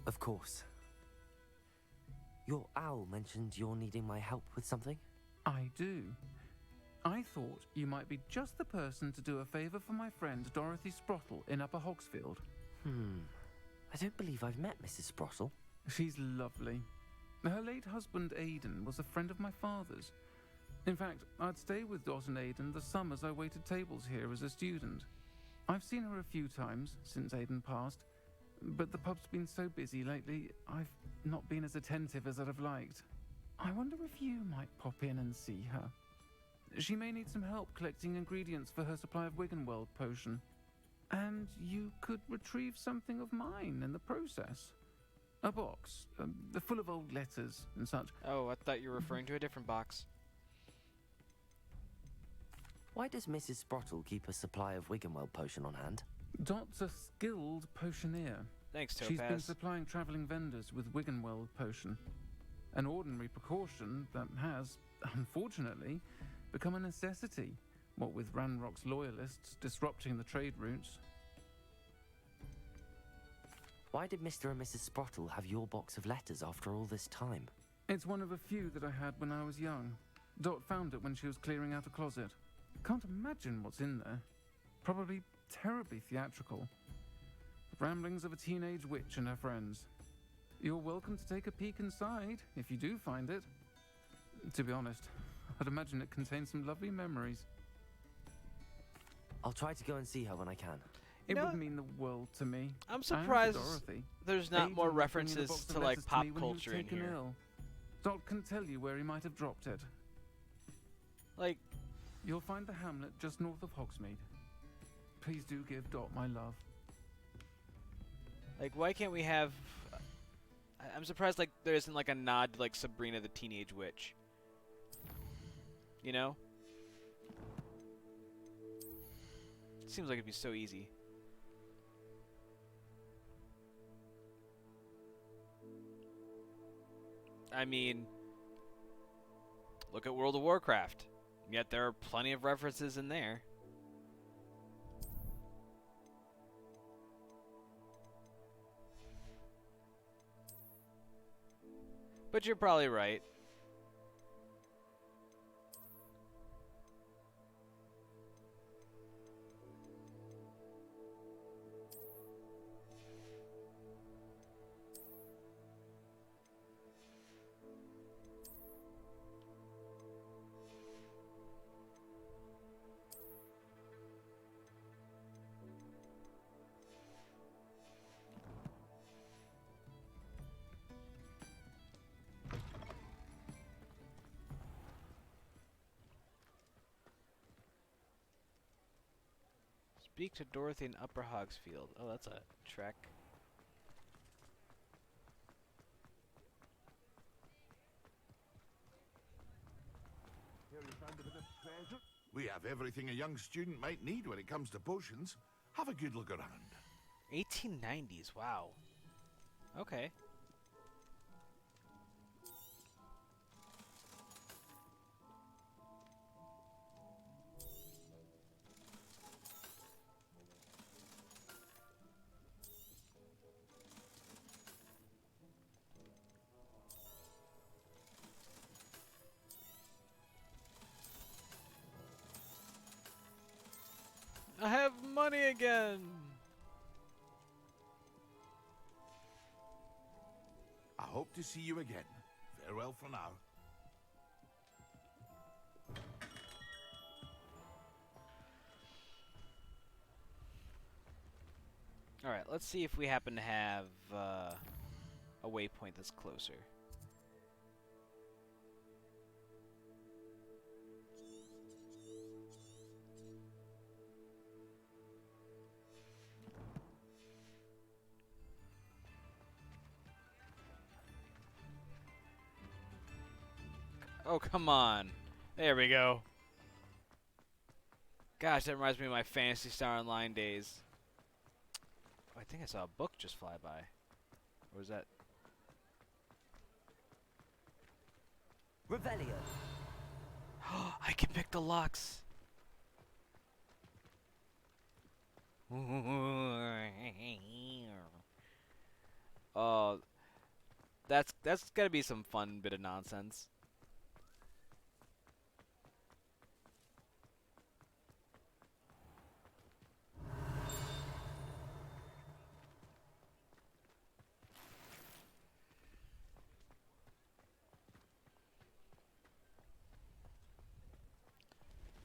Of course. Your owl mentioned you're needing my help with something? I do. I thought you might be just the person to do a favour for my friend Dorothy Sprottle in Upper Hogsfield. I don't believe I've met Mrs. Sprottle. She's lovely. Her late husband Aidan was a friend of my father's. In fact, I'd stay with Dot and Aidan the summers I waited tables here as a student. I've seen her a few times since Aidan passed, but the pub's been so busy lately, I've not been as attentive as I'd have liked. I wonder if you might pop in and see her. She may need some help collecting ingredients for her supply of Wiggenweld potion. And you could retrieve something of mine in the process. A box, full of old letters and such. Oh, I thought you were referring to a different box. Why does Mrs. Sprottle keep a supply of Wiggenweld potion on hand? Dot's a skilled potioneer. Thanks, Topaz. She's been supplying travelling vendors with Wiggenweld potion. An ordinary precaution that has, unfortunately, become a necessity, what with Ranrock's loyalists disrupting the trade routes. Why did Mr. and Mrs. Sprottle have your box of letters after all this time? It's one of a few that I had when I was young. Dot found it when she was clearing out a closet. Can't imagine what's in there. Probably terribly theatrical. The ramblings of a teenage witch and her friends. You're welcome to take a peek inside, if you do find it. To be honest, I'd imagine it contains some lovely memories. I'll try to go and see her when I can. It know would what? mean the world to me. I'm And to surprised Dorothy. there's not Aidan more was bringing a references box of to, like, letters pop me when he was culture in taken here. ill. Dot can tell you where he might have dropped it. Like, You'll find the hamlet just north of Hogsmeade. Please do give Dot my love. why can't we have... I'm surprised, like, there isn't, like, a nod to, like, Sabrina the Teenage Witch. You know? Seems like it'd be so easy. I mean, look at World of Warcraft. Yet there are plenty of references in there. But you're probably right. Speak to Dorothy in Upper Hogsfield. Oh, that's a trek. We have everything a young student might need when it comes to potions. Have a good look around. 1890s, wow. Okay. I have money again! I hope to see you again. Farewell for now. Alright, let's see if we happen to have a waypoint that's closer. Oh, come on. There we go. Gosh, that reminds me of my Phantasy Star Online days. Oh, I think I saw a book just fly by. Or was that... Revelio. I can pick the locks! Oh, that's gotta be some fun bit of nonsense.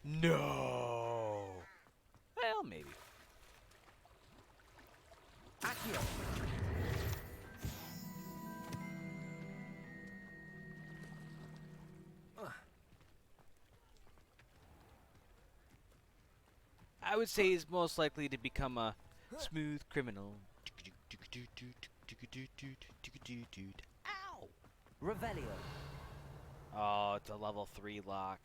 No. Well, maybe. Accio. I would say he's most likely to become a smooth criminal. Ow! Revelio. Oh, it's a level 3 lock.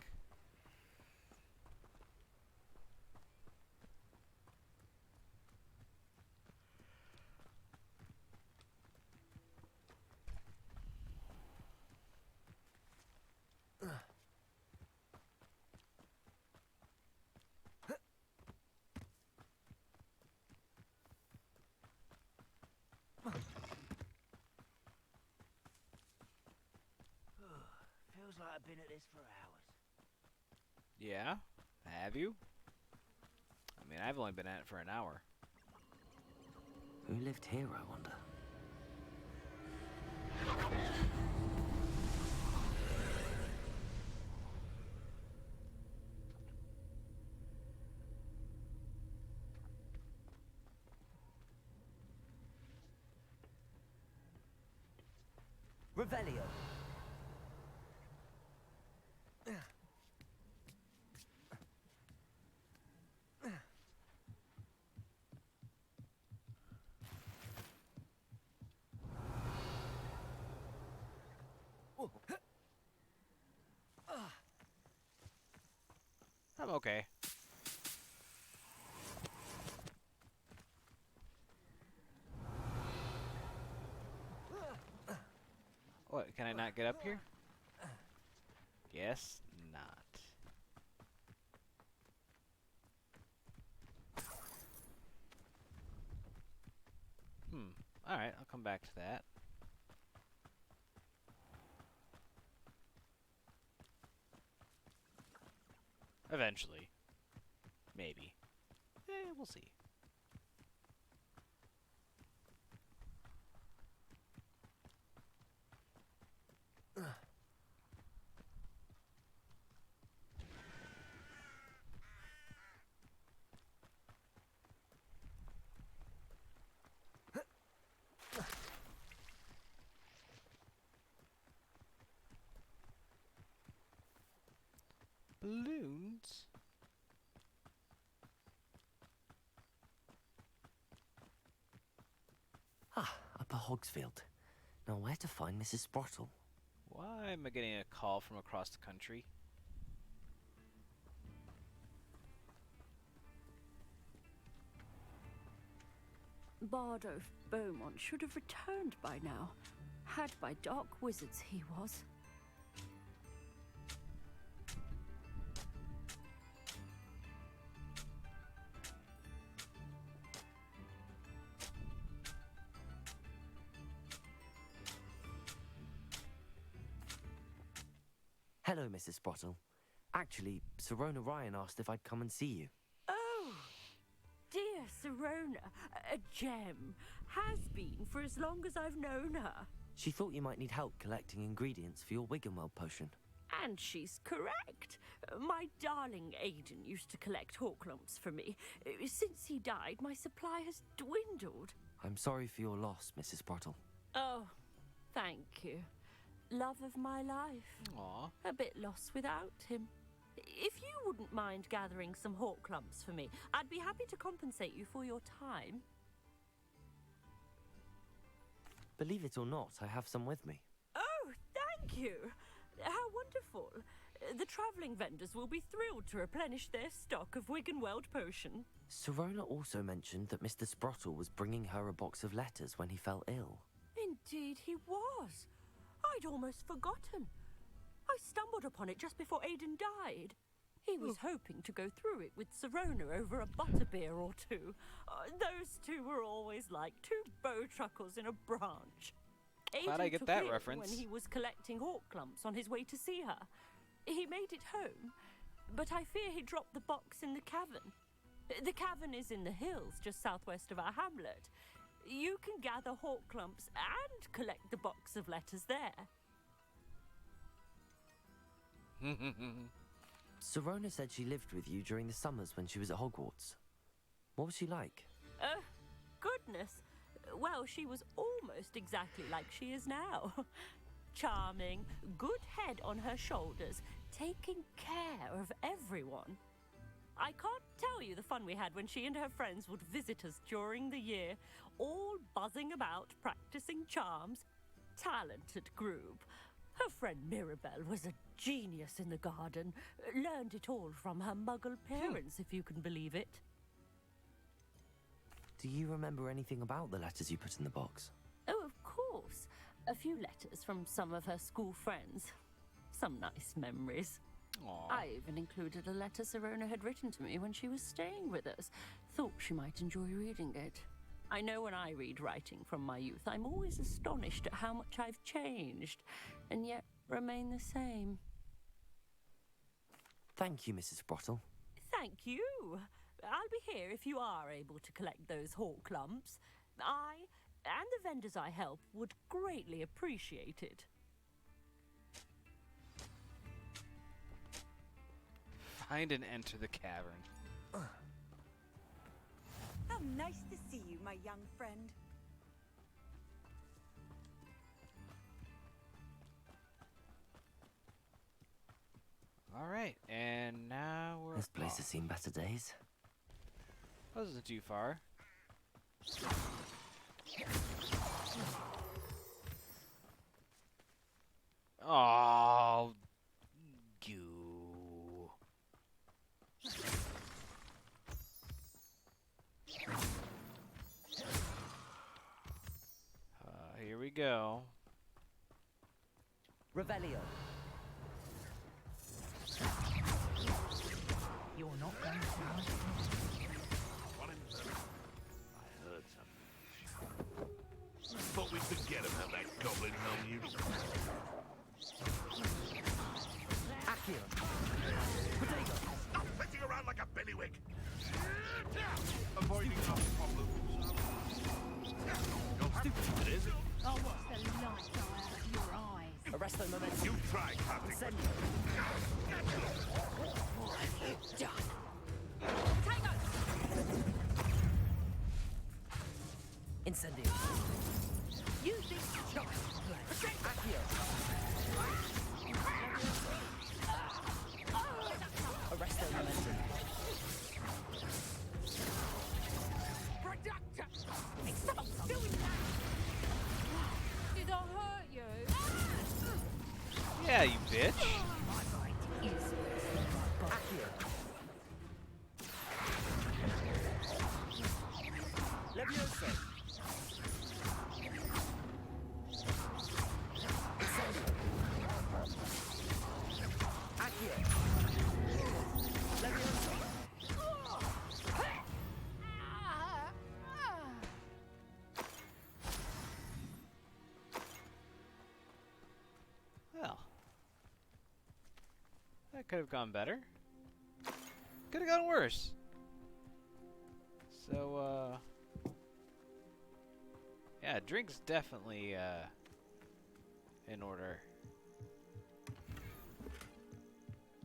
Feels like I've been at this for hours. Yeah? Have you? I mean, I've only been at it for an hour. Who lived here, I wonder? Revelio. I'm okay. What, can I not get up here? Guess not. Alright, I'll come back to that. Eventually. Maybe. We'll see. Balloons? Ah, Upper Hogsfield. Now where to find Mrs. Sprottle? Why am I getting a call from across the country? Bardo Beaumont should have returned by now. Had by dark wizards he was. Hello, Mrs. Sprottle. Actually, Sirona Ryan asked if I'd come and see you. Oh, dear Sirona, a gem. Has been for as long as I've known her. She thought you might need help collecting ingredients for your Wiggenweld potion. And she's correct. My darling Aidan used to collect Horklumps for me. Since he died, my supply has dwindled. I'm sorry for your loss, Mrs. Sprottle. Oh, thank you. Love of my life. Aw. A bit lost without him. If you wouldn't mind gathering some Horklumps for me, I'd be happy to compensate you for your time. Believe it or not, I have some with me. Oh, thank you. How wonderful. The travelling vendors will be thrilled to replenish their stock of Wiggenweld potion. Sirona also mentioned that Mr. Sprottle was bringing her a box of letters when he fell ill. Indeed he was. I'd almost forgotten. I stumbled upon it just before Aidan died. He was hoping to go through it with Sirona over a butterbeer or two. Those two were always like two bowtruckles in a branch. Glad I Aidan get took that it reference. when he was collecting Horklumps on his way to see her. He made it home, but I fear he dropped the box in the cavern. The cavern is in the hills just southwest of our hamlet. You can gather Horklumps and collect the box of letters there. Sirona said she lived with you during the summers when she was at Hogwarts. What was she like? Goodness. Well, she was almost exactly like she is now. Charming, good head on her shoulders, taking care of everyone. I can't tell you the fun we had when she and her friends would visit us during the year, all buzzing about, practicing charms. Talented group. Her friend Mirabelle was a genius in the garden. Learned it all from her muggle parents, if you can believe it. Do you remember anything about the letters you put in the box? Oh, of course. A few letters from some of her school friends. Some nice memories. Aww. I even included a letter Sirona had written to me when she was staying with us. Thought she might enjoy reading it. I know when I read writing from my youth, I'm always astonished at how much I've changed, and yet remain the same. Thank you, Mrs. Sprottle. Thank you. I'll be here if you are able to collect those Horklumps. I and the vendors I help would greatly appreciate it. Find and enter the cavern. How nice to see you, my young friend. Alright, and now we're This place off. has seen better days. Wasn't too far. Oh, goo. Here we go. Revelio. You're not going to. What in the... I heard something. Thought we'd forget about that goblin helm you... Accio. Potato. Bailiwick! Avoiding our problems. You'll have Stupid it is. Oh, what's the light go out of your eyes? Arresto momentum. You try, Captain. Incendio. What have you done? Incendio. You think child's play? Accio. Arresto momentum. Productor! Stop doing that! Did I hurt you? Yeah, you bitch. My mind is Accio. Levioso. Incendio. Accio. Levioso. Well, that could have gone better. Could have gone worse. So, yeah, drink's definitely, in order.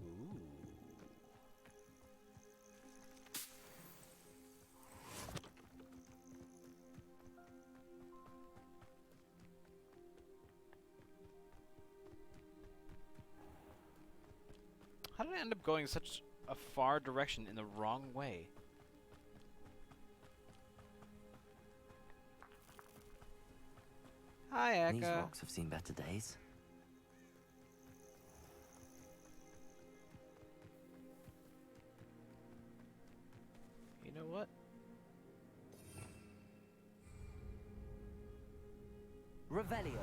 Ooh. How did I end up going such a far direction in the wrong way? Hi, These Eka. rocks have seen better days. You know what? Revelio.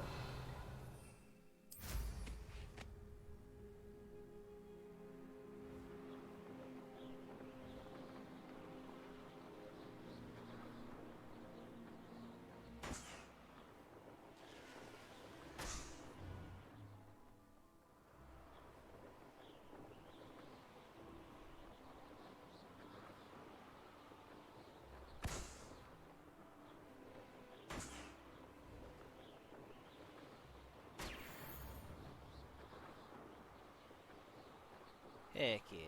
Heck yeah.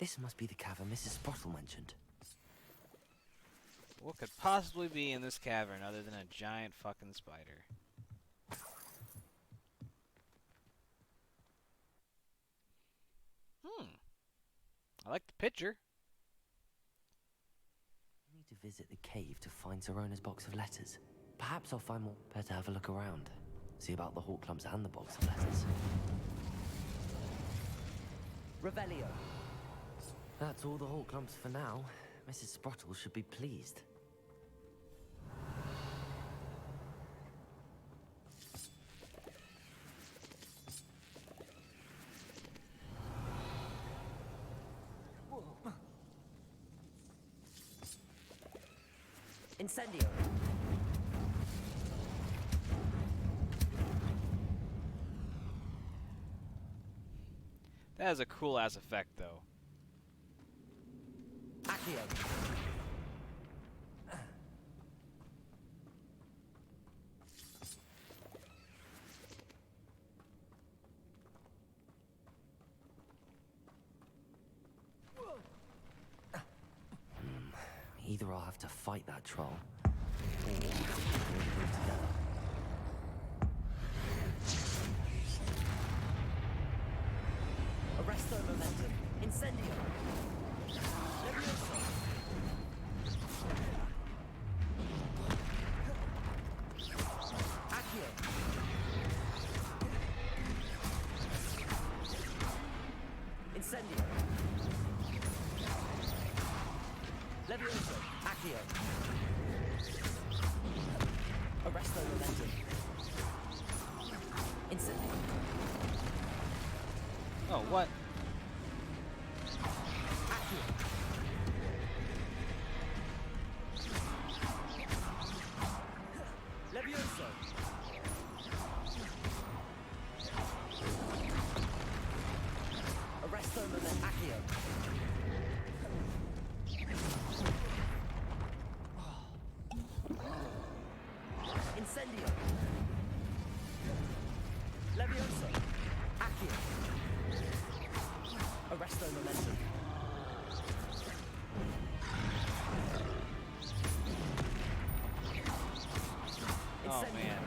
This must be the cavern Mrs. Sprottle mentioned. What could possibly be in this cavern other than a giant fucking spider? I like the picture. I need to visit the cave to find Zerona's box of letters. Perhaps I'll find more. Better have a look around. See about the hawk clumps and the box of letters. Revelio. That's all the hawk clumps for now. Mrs. Sprottle should be pleased. Incendio. That is a cool ass effect, though. Accio. Either I'll have to fight that troll, or we'll do it together. Arresto momentum. Incendio. Levioso. Accio. Incendio. Levioso. Accio. Arresto momentum. Incendio. Oh, what? Accio. Arresto momentum. Oh man.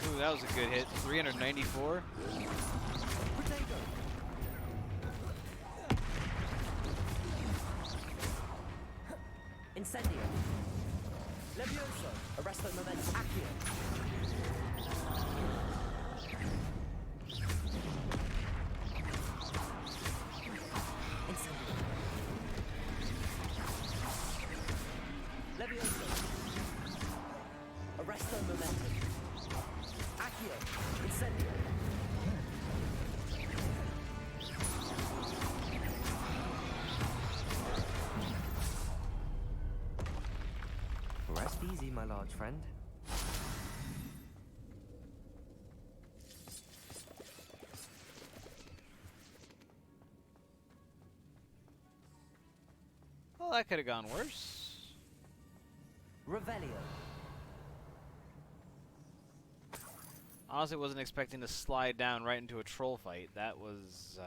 Ooh, that was a good hit. 394. Incendio. Levioso. Arresto momentum. Accio. Incendio. Levioso. Arresto momentum. Accio. Incendio. Rest easy, my large friend. Well, that could have gone worse. Revelio. Honestly, wasn't expecting to slide down right into a troll fight. That was,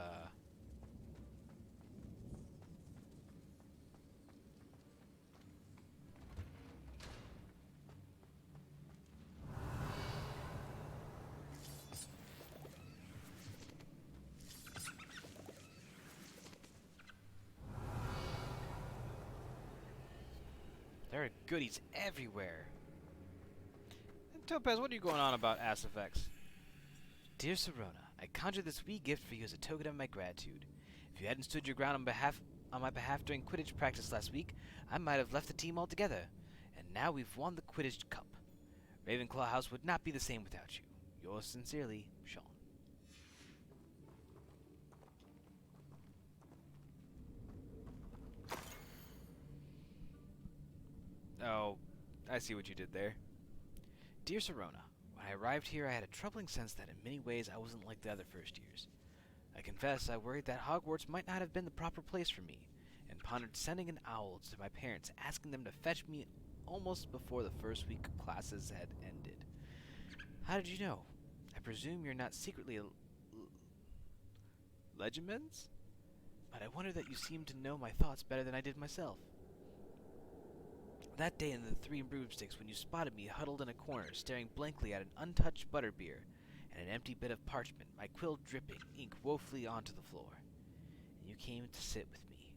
there are goodies everywhere. And Topaz, what are you going on about Ass Effects? Dear Serona, I conjured this wee gift for you as a token of my gratitude. If you hadn't stood your ground on my behalf during Quidditch practice last week, I might have left the team altogether. And now we've won the Quidditch Cup. Ravenclaw House would not be the same without you. Yours sincerely, Sean. Oh, I see what you did there. Dear Serona, when I arrived here, I had a troubling sense that in many ways I wasn't like the other first years. I confess I worried that Hogwarts might not have been the proper place for me, and pondered sending an owl to my parents, asking them to fetch me almost before the first week of classes had ended. How did you know? I presume you're not secretly a Legimens? But I wonder that you seem to know my thoughts better than I did myself. That day in the Three Broomsticks, when you spotted me huddled in a corner, staring blankly at an untouched butterbeer and an empty bit of parchment, my quill dripping ink woefully onto the floor, and you came to sit with me.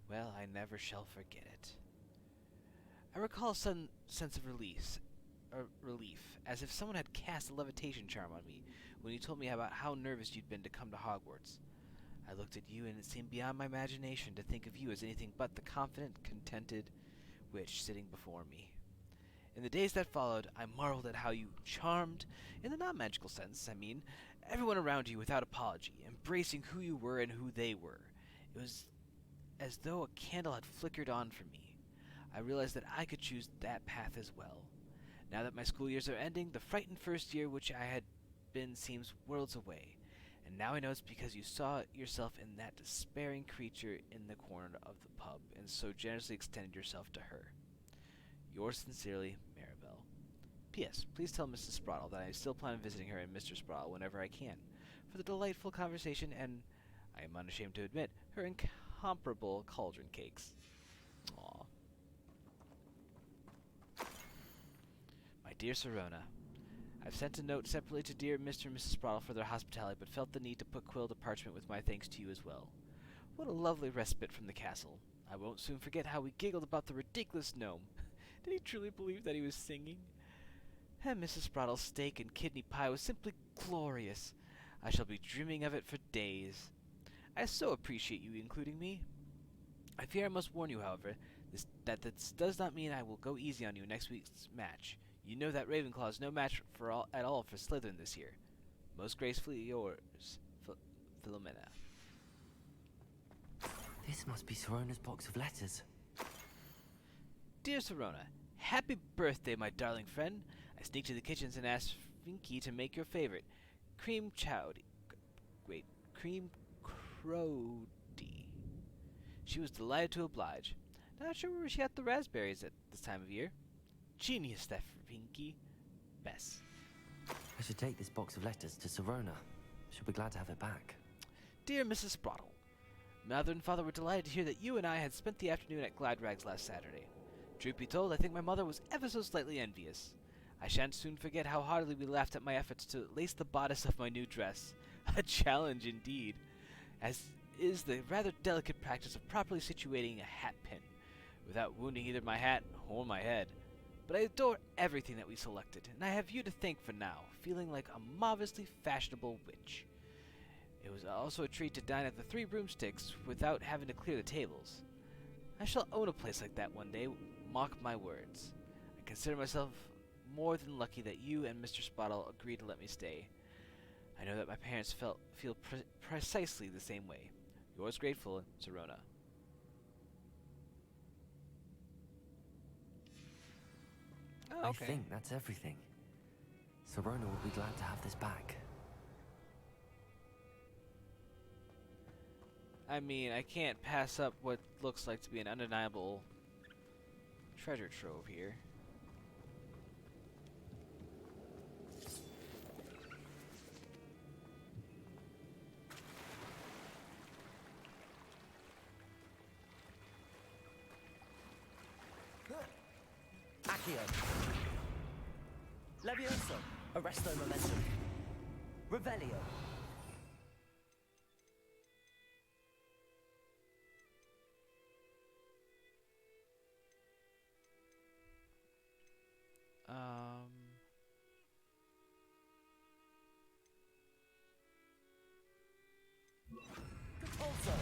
Well, I never shall forget it. I recall a sudden sense of relief, as if someone had cast a levitation charm on me when you told me about how nervous you'd been to come to Hogwarts. I looked at you, and it seemed beyond my imagination to think of you as anything but the confident, contented witch sitting before me. In the days that followed, I marveled at how you charmed, in the non-magical sense, I mean, everyone around you without apology, embracing who you were and who they were. It was as though a candle had flickered on for me. I realized that I could choose that path as well. Now that my school years are ending, the frightened first year which I had been seems worlds away. And now I know it's because you saw yourself in that despairing creature in the corner of the pub, and so generously extended yourself to her. Yours sincerely, Maribel. P.S. Please tell Mrs. Sprottle that I still plan on visiting her and Mr. Sprottle whenever I can, for the delightful conversation and, I am unashamed to admit, her incomparable cauldron cakes. Aww. My dear Serona, I've sent a note separately to dear Mr. and Mrs. Sprottle for their hospitality, but felt the need to put quill to parchment with my thanks to you as well. What a lovely respite from the castle. I won't soon forget how we giggled about the ridiculous gnome. Did he truly believe that he was singing? And Mrs. Sprottle's steak and kidney pie was simply glorious. I shall be dreaming of it for days. I so appreciate you including me. I fear I must warn you, however, that this does not mean I will go easy on you next week's match. You know that Ravenclaw is no match at all for Slytherin this year. Most gracefully yours, Philomena. This must be Serona's box of letters. Dear Serona, happy birthday, my darling friend. I sneaked to the kitchens and asked Finky to make your favorite, Cream Chowdy. Wait, Cream Crody. She was delighted to oblige. Not sure where she got the raspberries at this time of year. Genius, that Pinky. Bess. I should take this box of letters to Serona. She'll be glad to have it back. Dear Mrs. Sprottle, Mother and Father were delighted to hear that you and I had spent the afternoon at Gladrags last Saturday. Truth be told, I think my mother was ever so slightly envious. I shan't soon forget how heartily we laughed at my efforts to lace the bodice of my new dress. A challenge indeed, as is the rather delicate practice of properly situating a hat pin, without wounding either my hat or my head. But I adore everything that we selected, and I have you to thank for now, feeling like a marvelously fashionable witch. It was also a treat to dine at the Three Broomsticks without having to clear the tables. I shall own a place like that one day, mark my words. I consider myself more than lucky that you and Mr. Spottle agreed to let me stay. I know that my parents feel precisely the same way. Yours grateful, Serona. Oh, okay. I think that's everything. Serona will be glad to have this back. I mean, I can't pass up what looks like to be an undeniable treasure trove here. Accio. Levioso. Arresto momentum. Revelio. Also.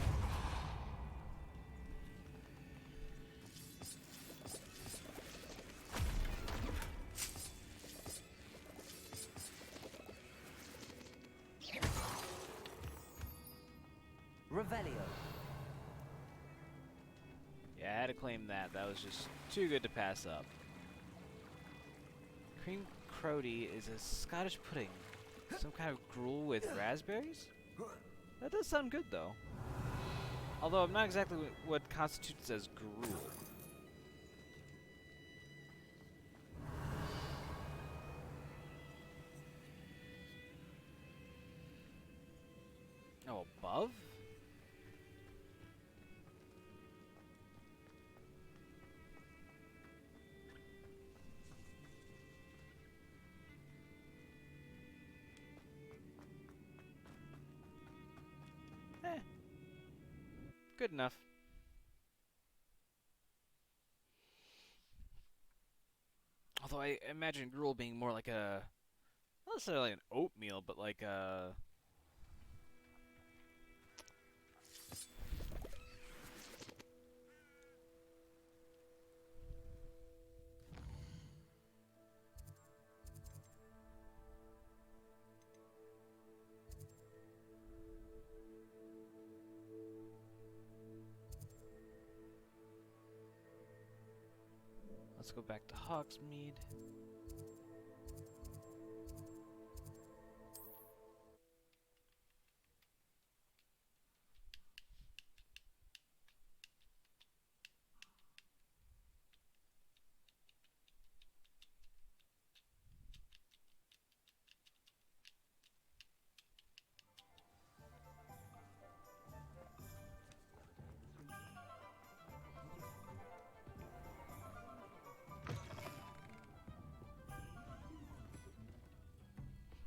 Revelio. Yeah, I had to claim that. That was just too good to pass up. Cream Crody is a Scottish pudding. Some kind of gruel with raspberries? That does sound good, though. Although I'm not exactly what constitutes as gruel. Oh, above? Good enough. Although I imagine gruel being more like a, not necessarily an oatmeal, but like a... Let's go back to Hogsmeade.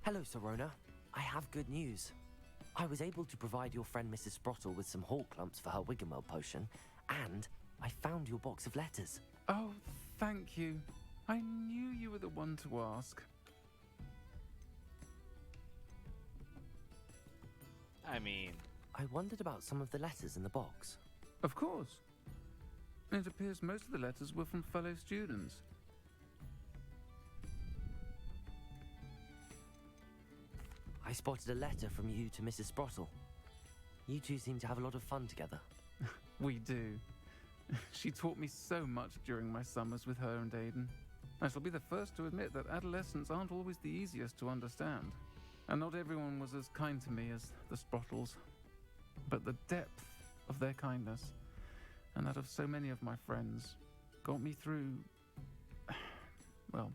Hello, Serona. I have good news. I was able to provide your friend Mrs. Sprottle with some hawk clumps for her Wiggenweld potion, and I found your box of letters. Oh, thank you. I knew you were the one to ask. I mean... I wondered about some of the letters in the box. Of course. It appears most of the letters were from fellow students. I spotted a letter from you to Mrs. Sprottle. You two seem to have a lot of fun together. We do. She taught me so much during my summers with her and Aiden. I shall be the first to admit that adolescents aren't always the easiest to understand. and not everyone was as kind to me as the Sprottles. But the depth of their kindness, and that of so many of my friends, got me through, well,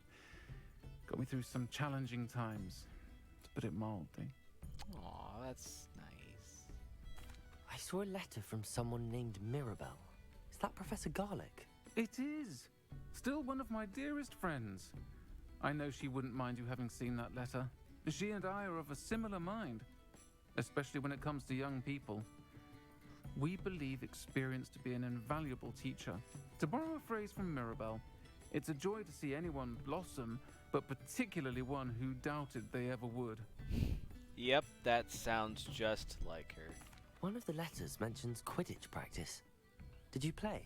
got me through some challenging times, to put it mildly. Aw, that's nice. I saw a letter from someone named Mirabelle. Is that Professor Garlic? It is! Still one of my dearest friends. I know she wouldn't mind you having seen that letter. She and I are of a similar mind, especially when it comes to young people. We believe experience to be an invaluable teacher. To borrow a phrase from Mirabelle, it's a joy to see anyone blossom, but particularly one who doubted they ever would. Yep, that sounds just like her. One of the letters mentions Quidditch practice. Did you play?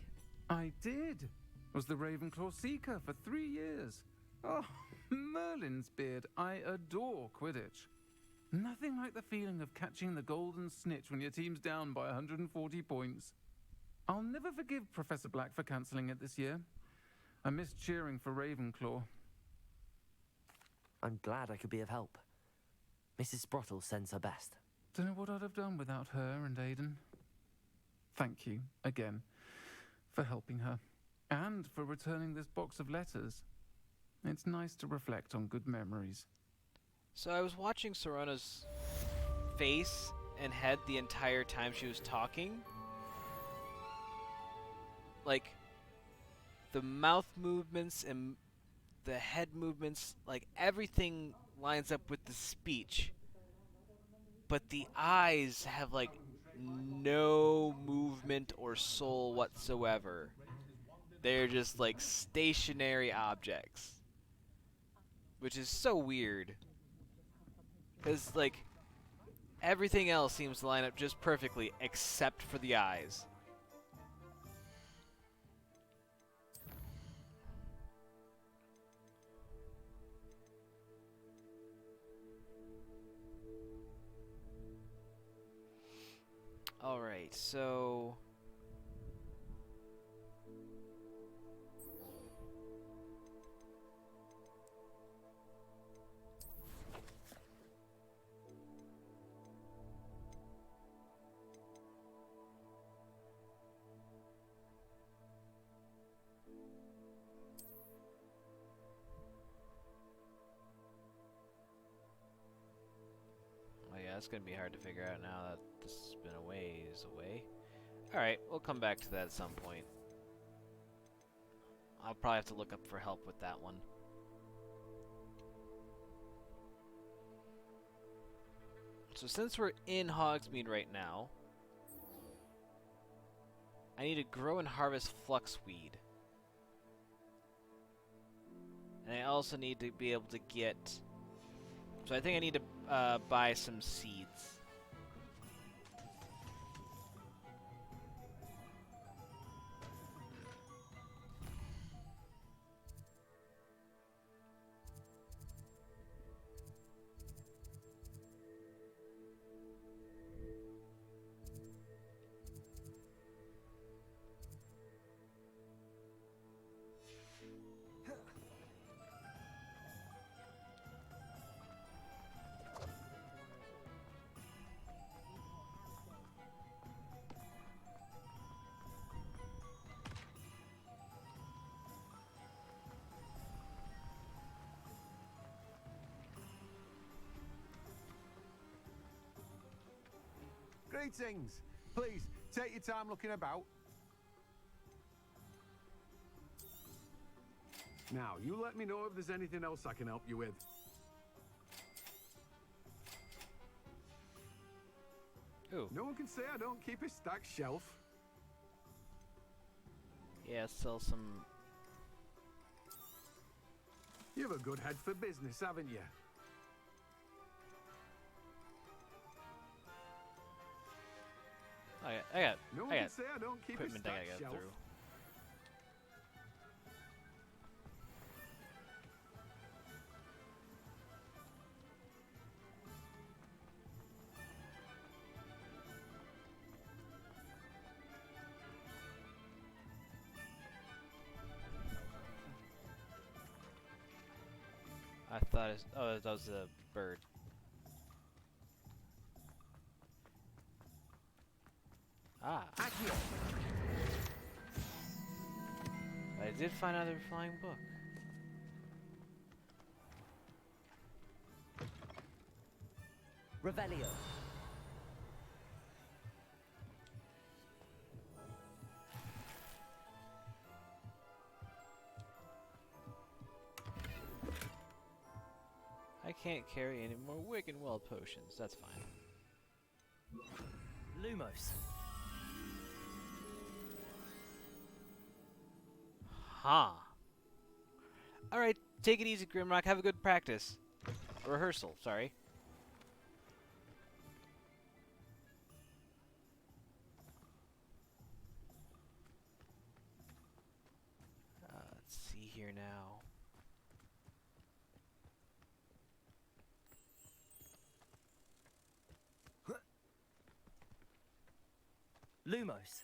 I did. Was the Ravenclaw Seeker for 3 years. Oh, Merlin's beard. I adore Quidditch. Nothing like the feeling of catching the golden snitch when your team's down by 140 points. I'll never forgive Professor Black for cancelling it this year. I missed cheering for Ravenclaw. I'm glad I could be of help. Mrs. Sprottle sends her best. Don't know what I'd have done without her and Aidan. Thank you, again, for helping her. And for returning this box of letters. It's nice to reflect on good memories. So I was watching Sorona's face and head the entire time she was talking. Like, the mouth movements and the head movements, like, everything lines up with the speech. But the eyes have, like, no movement or soul whatsoever. They're just, like, stationary objects. Which is so weird. Because, like, everything else seems to line up just perfectly except for the eyes. Alright, so... That's gonna be hard to figure out now that this has been a ways away. Alright, we'll come back to that at some point. I'll probably have to look up for help with that one. So since we're in Hogsmeade right now, I need to grow and harvest fluxweed. And I also need to be able to get... So I think I need to buy some seeds. Greetings. Please, take your time looking about. Now, you let me know if there's anything else I can help you with. Ooh. No one can say I don't keep a stacked shelf. Yeah, sell some... You have a good head for business, haven't you? I got No one can say I don't keep a equipment I stacked gotta go shelf. through. I thought it's... Oh, that was a bird. Ah. Accio. I did find another flying book. Revelio. I can't carry any more Wiggenweld potions. That's fine. Lumos. Huh. Alright, take it easy, Grimrock. Have a good practice. Rehearsal, sorry. Let's see here now. Lumos.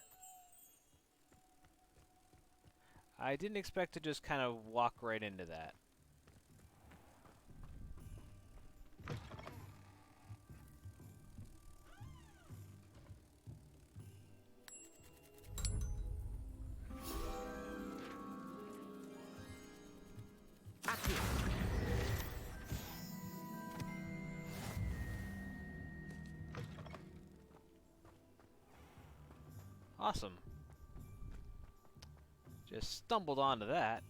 I didn't expect to just kind of walk right into that. Accio. Awesome. Just stumbled onto that.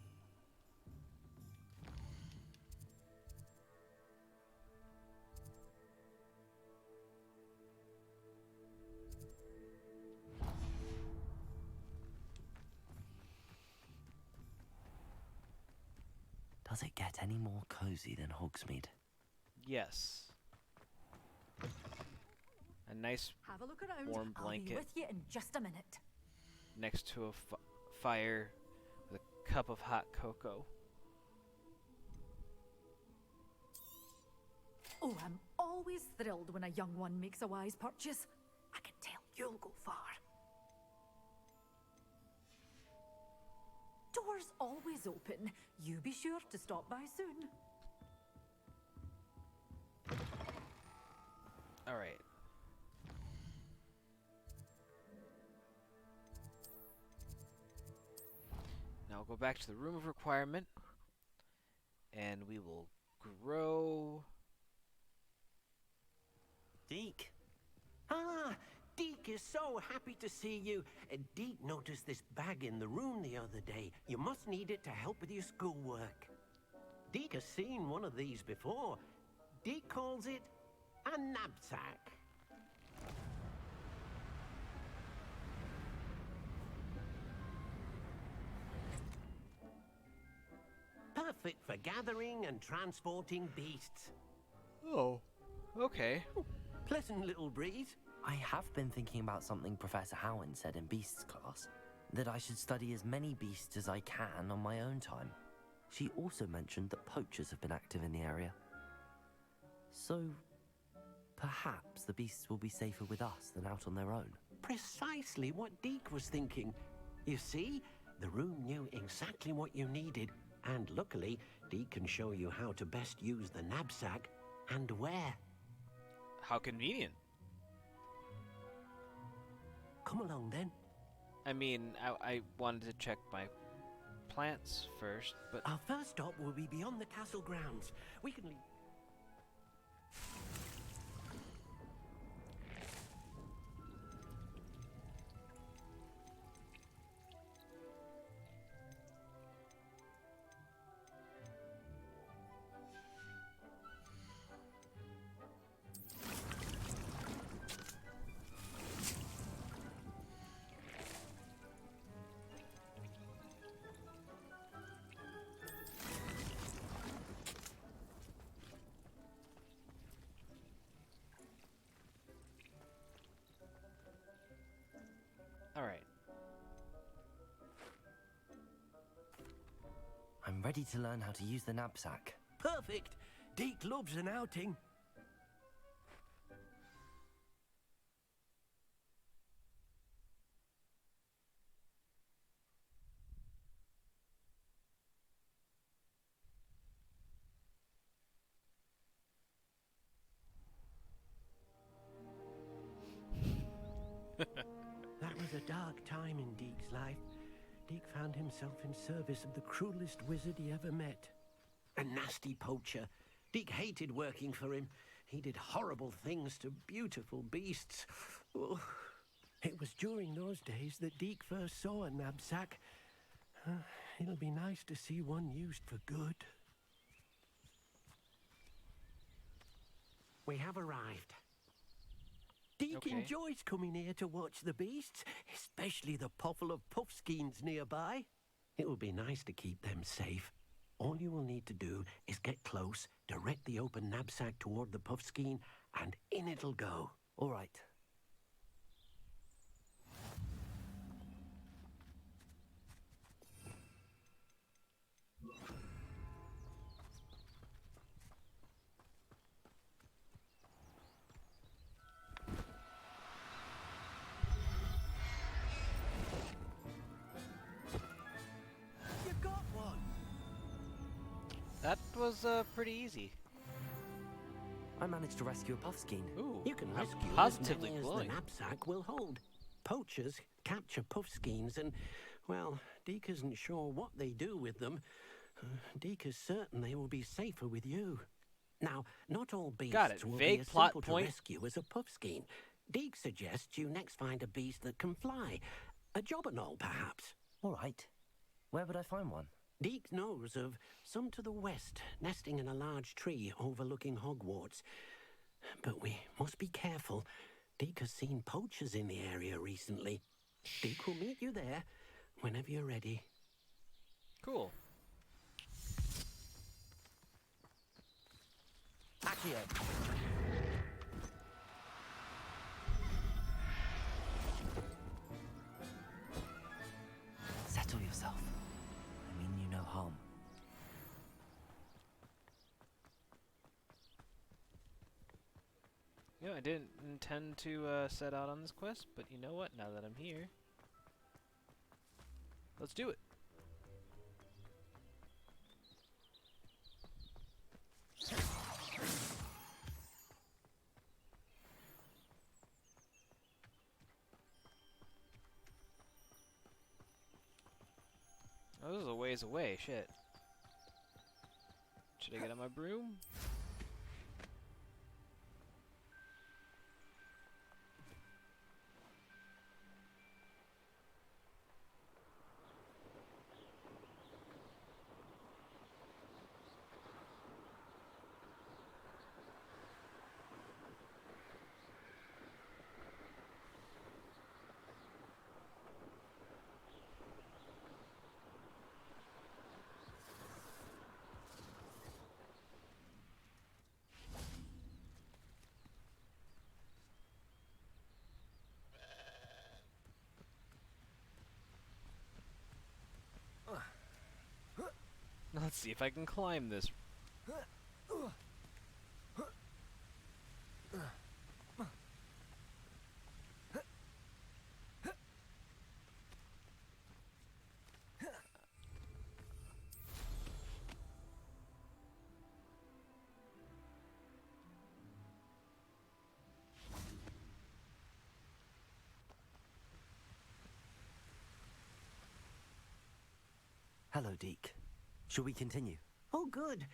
Does it get any more cozy than Hogsmeade? Yes. A nice Have a look around. warm I'll blanket be with you in just a minute. next to a fire with a cup of hot cocoa. Oh, I'm always thrilled when a young one makes a wise purchase. I can tell you'll go far. Doors always open. You be sure to stop by soon. Alright. Now we'll go back to the room of requirement. And we will grow... Deke. Ah, Deke is so happy to see you. Deke noticed this bag in the room the other day. You must need it to help with your schoolwork. Deke has seen one of these before. Deke calls it a knapsack. Perfect for gathering and transporting beasts. Oh, okay. Pleasant little breeze. I have been thinking about something Professor Howin said in Beasts class, that I should study as many beasts as I can on my own time. She also mentioned that poachers have been active in the area. So, perhaps the beasts will be safer with us than out on their own. Precisely what Deke was thinking. You see, the room knew exactly what you needed, and luckily, Deke can show you how to best use the knapsack and where. How convenient. Come along then. I mean, I wanted to check my plants first, but... Our first stop will be beyond the castle grounds. We can leave. Alright. I'm ready to learn how to use the knapsack. Perfect. Deke loves an outing. was a dark time in Deke's life. Deke found himself in service of the cruelest wizard he ever met. A nasty poacher. Deke hated working for him. He did horrible things to beautiful beasts. Oh. It was during those days that Deke first saw a knapsack. It'll be nice to see one used for good. We have arrived. Deke enjoys coming here to watch the beasts, especially the potful of puffskeins nearby. It will be nice to keep them safe. All you will need to do is get close, direct the open knapsack toward the puffskein, and in it'll go. All right. You got one! That was pretty easy. I managed to rescue a puffskein. Ooh, You can I'm rescue positively as many as glowing. the knapsack will hold. Poachers capture puffskeins and, well, Deke isn't sure what they do with them. Deke is certain they will be safer with you. Now, not all beasts Got it. will Vague be as plot simple point. to rescue as a puffskein. Deke suggests you next find a beast that can fly. A jobberknoll, perhaps. All right. Where would I find one? Deke knows of some to the west, nesting in a large tree overlooking Hogwarts. But we must be careful. Deke has seen poachers in the area recently. Deke will meet you there whenever you're ready. Cool. Accio. Settle yourself. I mean you no harm. You know, I didn't intend to set out on this quest, but you know what? Now that I'm here, let's do it. Oh, this is a ways away. Shit. Should I get on my broom? Let's see if I can climb this. Hello, Deke. Shall we continue? Oh, good.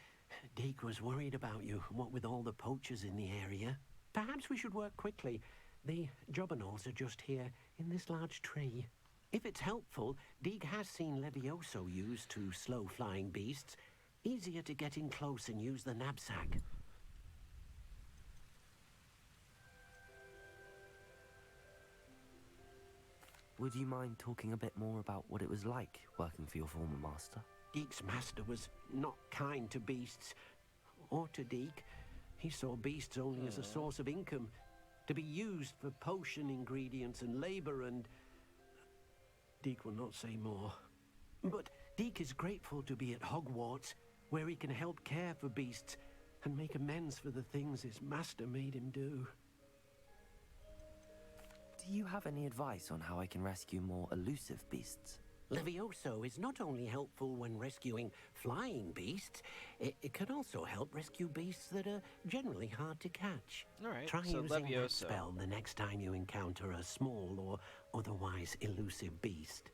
Deke was worried about you, what with all the poachers in the area. Perhaps we should work quickly. The jobberknolls are just here, in this large tree. If it's helpful, Deke has seen Levioso used to slow flying beasts. Easier to get in close and use the knapsack. Would you mind talking a bit more about what it was like working for your former master? Deke's master was not kind to beasts. Or to Deke. He saw beasts only as a source of income, to be used for potion ingredients and labor, and Deke will not say more. But Deke is grateful to be at Hogwarts, where he can help care for beasts and make amends for the things his master made him do. Do you have any advice on how I can rescue more elusive beasts? Levioso is not only helpful when rescuing flying beasts, it can also help rescue beasts that are generally hard to catch. Alright, Try so using that Levioso. spell the next time you encounter a small or otherwise elusive beast.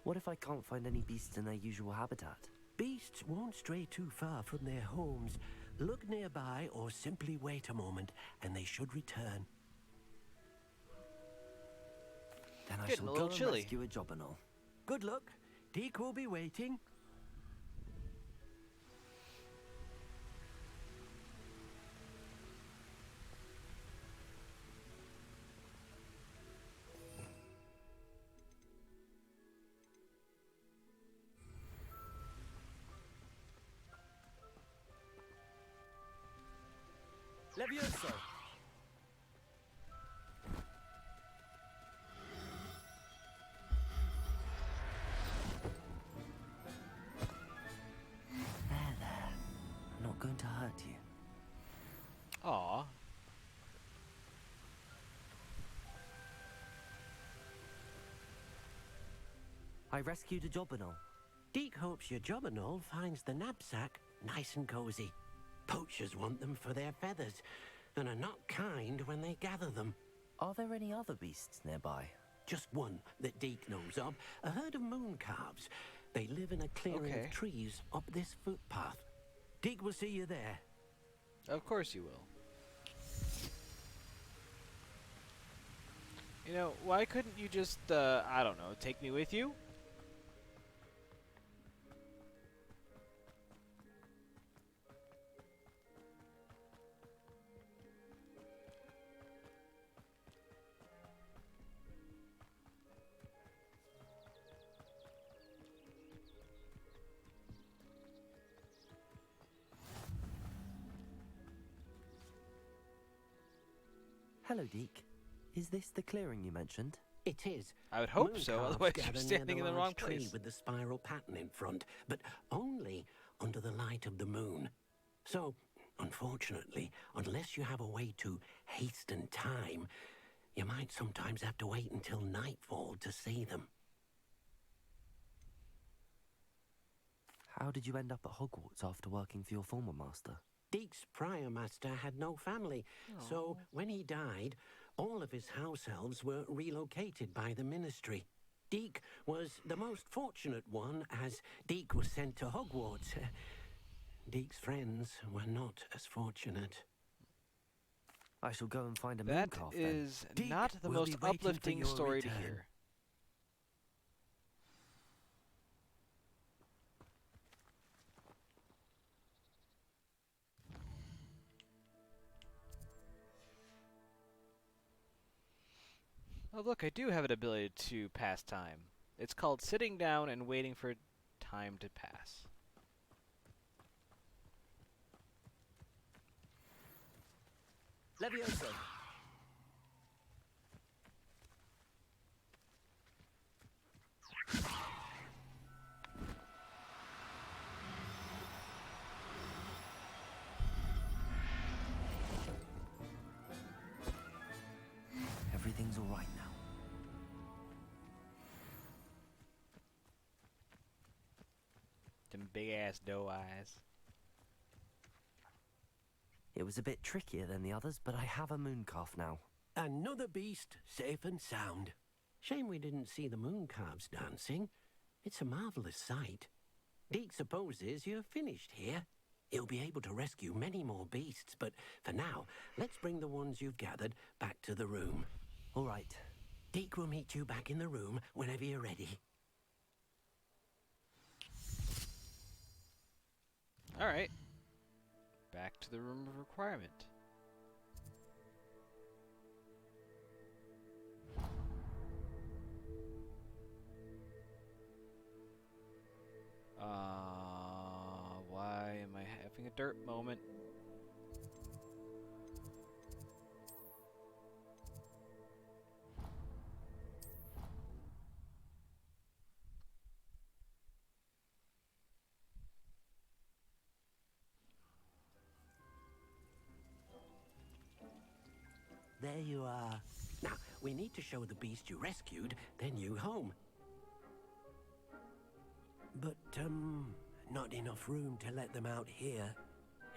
What if I can't find any beasts in their usual habitat? Beasts won't stray too far from their homes. Look nearby or simply wait a moment, and they should return. Then I Getting shall a go little and chilly. rescue a Jobberknoll. Good luck. Deke will be waiting. Levioso! There. I'm not going to hurt you. Aw. I rescued a Jobberknoll. Deke hopes your Jobberknoll finds the knapsack nice and cozy. Poachers want them for their feathers, and are not kind when they gather them. Are there any other beasts nearby? Just one that Deke knows of, a herd of moon calves. They live in a clearing Okay. of trees up this footpath. Deke will see you there. Of course you will. You know, why couldn't you just, I don't know, take me with you? Hello, Deke. Is this the clearing you mentioned? It is. I would hope Moon so, calves otherwise you're gather near standing in the large wrong tree place. with the spiral pattern in front, but only under the light of the moon. So, unfortunately, unless you have a way to hasten time, you might sometimes have to wait until nightfall to see them. How did you end up at Hogwarts after working for your former master? Deke's prior master had no family, so when he died, all of his house elves were relocated by the ministry. Deke was the most fortunate one, as Deke was sent to Hogwarts. Deke's friends were not as fortunate. I shall go and find a That mooncalf then. is Deke not the will most be waiting for uplifting your story to return. hear. Oh look, I do have an ability to pass time. It's called sitting down and waiting for time to pass. Levioso! Everything's all right now. Them big ass doe eyes. It was a bit trickier than the others, but I have a mooncalf now. Another beast, safe and sound. Shame we didn't see the moon calves dancing. It's a marvelous sight. Deke supposes you're finished here. He'll be able to rescue many more beasts, but for now, let's bring the ones you've gathered back to the room. All right. Deke will meet you back in the room whenever you're ready. Alright. Back to the room of requirement. Why am I having a dirt moment? There you are. Now, we need to show the beast you rescued their new home. but, not enough room to let them out here.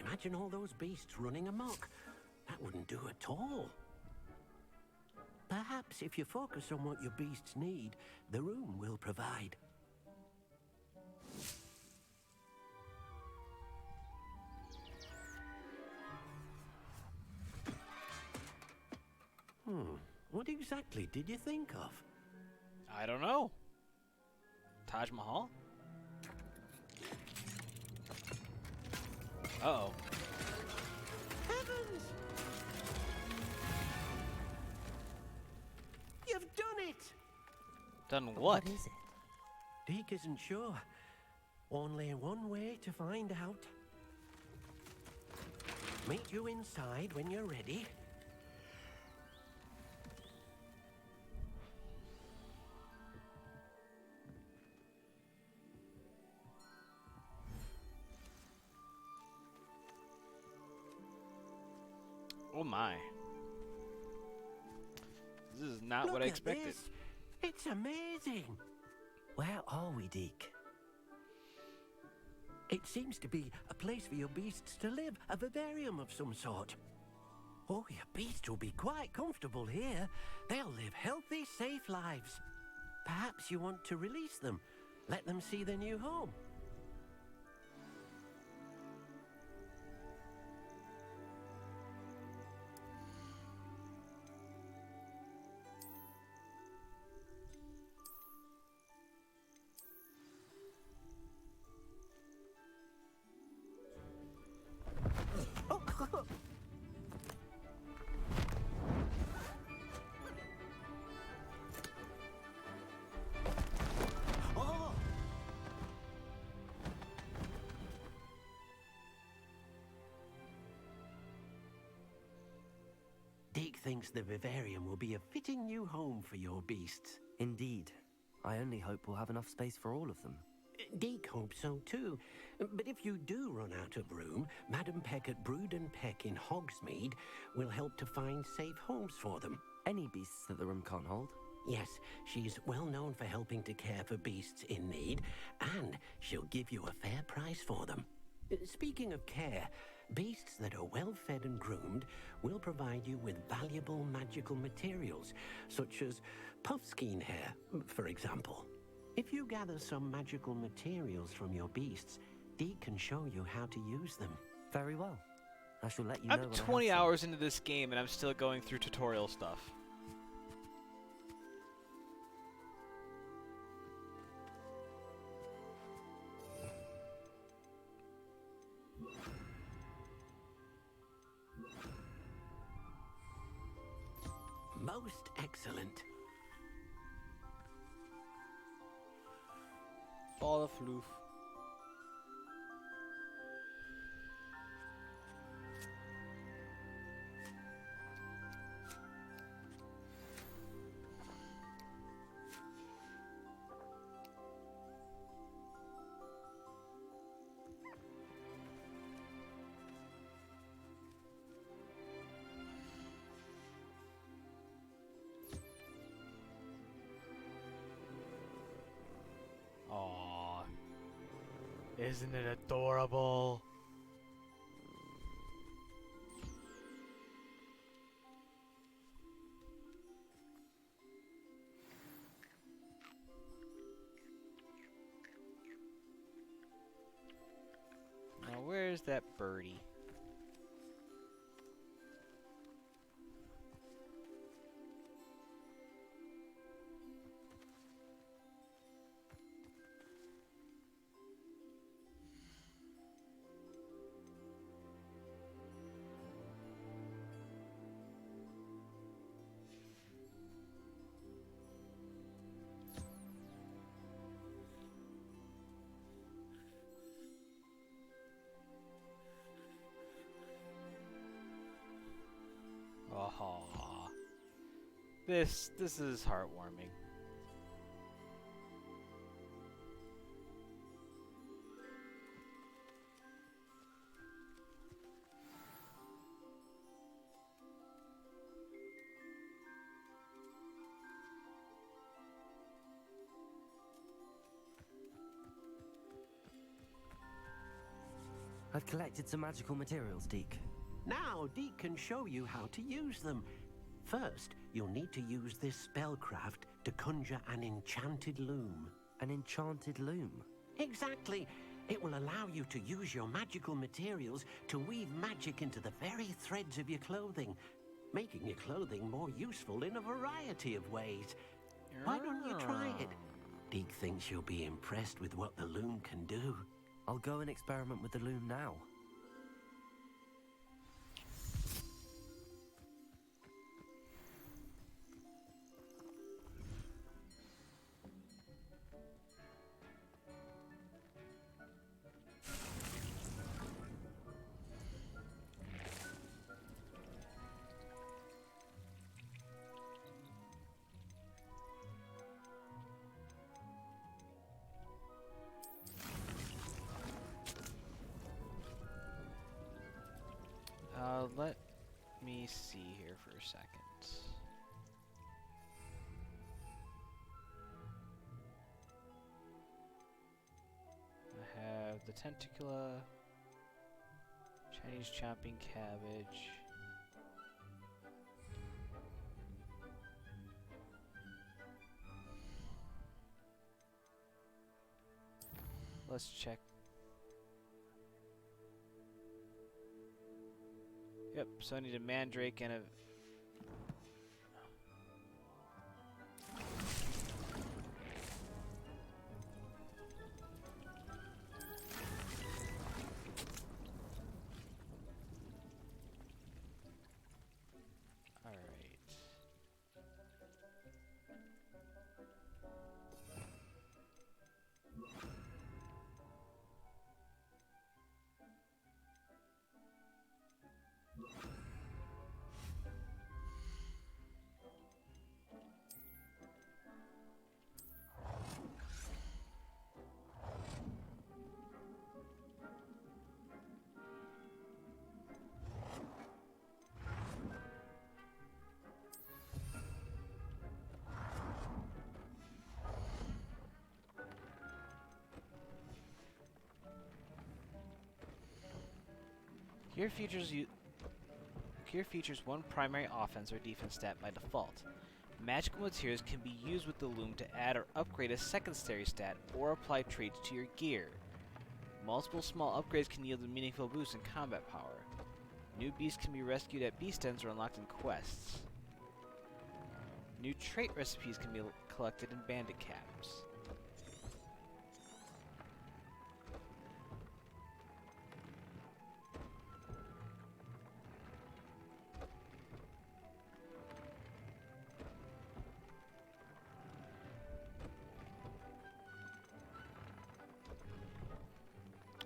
Imagine all those beasts running amok. That wouldn't do at all. Perhaps if you focus on what your beasts need, the room will provide. What exactly did you think of? I don't know. Taj Mahal? Uh-oh. Heavens! You've done it! Done what? What is it? Deke isn't sure. Only one way to find out. Meet you inside when you're ready. Oh my. This is not Look what I at expected. this. It's amazing. Where are we, Deke? It seems to be a place for your beasts to live, a vivarium of some sort. Oh, your beasts will be quite comfortable here. They'll live healthy, safe lives. Perhaps you want to release them, let them see their new home. Deke thinks the vivarium will be a fitting new home for your beasts. Indeed. I only hope we'll have enough space for all of them. Deke hopes so too. But if you do run out of room, Madam Peck at Brood and Peck in Hogsmeade will help to find safe homes for them. Any beasts that the room can't hold? Yes, she's well known for helping to care for beasts in need, and she'll give you a fair price for them. Speaking of care, beasts that are well fed and groomed will provide you with valuable magical materials, such as puffskein hair, for example. If you gather some magical materials from your beasts, Deke can show you how to use them. Very well. I shall let you know I'm when I have 20 some. hours into this game and I'm still going through tutorial stuff. Most excellent. Ball of floof. Aww. Isn't it adorable? Now where's that birdie? Aww. This is heartwarming. I've collected some magical materials, Deke. Now, Deke can show you how to use them. First, you'll need to use this spellcraft to conjure an enchanted loom. An enchanted loom? Exactly. It will allow you to use your magical materials to weave magic into the very threads of your clothing, making your clothing more useful in a variety of ways. Why don't you try it? Deke thinks you'll be impressed with what the loom can do. I'll go and experiment with the loom now. Let me see here for a second. I have the tentacula, Chinese chopping cabbage. Let's check. Yep, so I need a mandrake and a... Alright. Gear features one primary offense or defense stat by default. Magical materials can be used with the loom to add or upgrade a secondary stat or apply traits to your gear. Multiple small upgrades can yield a meaningful boost in combat power. New beasts can be rescued at beast dens or unlocked in quests. New trait recipes can be collected in bandit camps.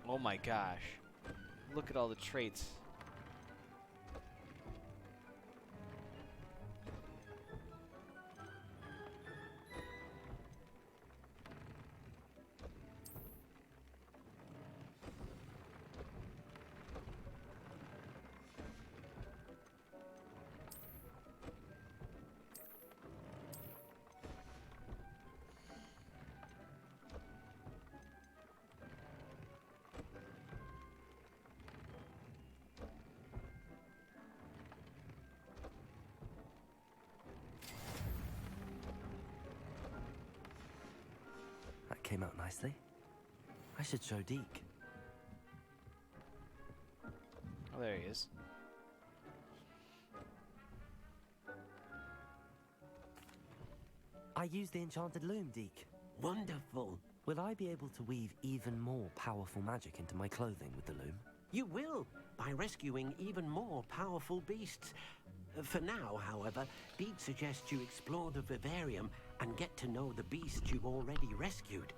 Oh my gosh. Look at all the traits. Came out nicely. I should show Deke. Oh, there he is. I use the enchanted loom, Deke. Wonderful. Will I be able to weave even more powerful magic into my clothing with the loom? You will, by rescuing even more powerful beasts. For now, however, Deke suggests you explore the vivarium and get to know the beasts you've already rescued.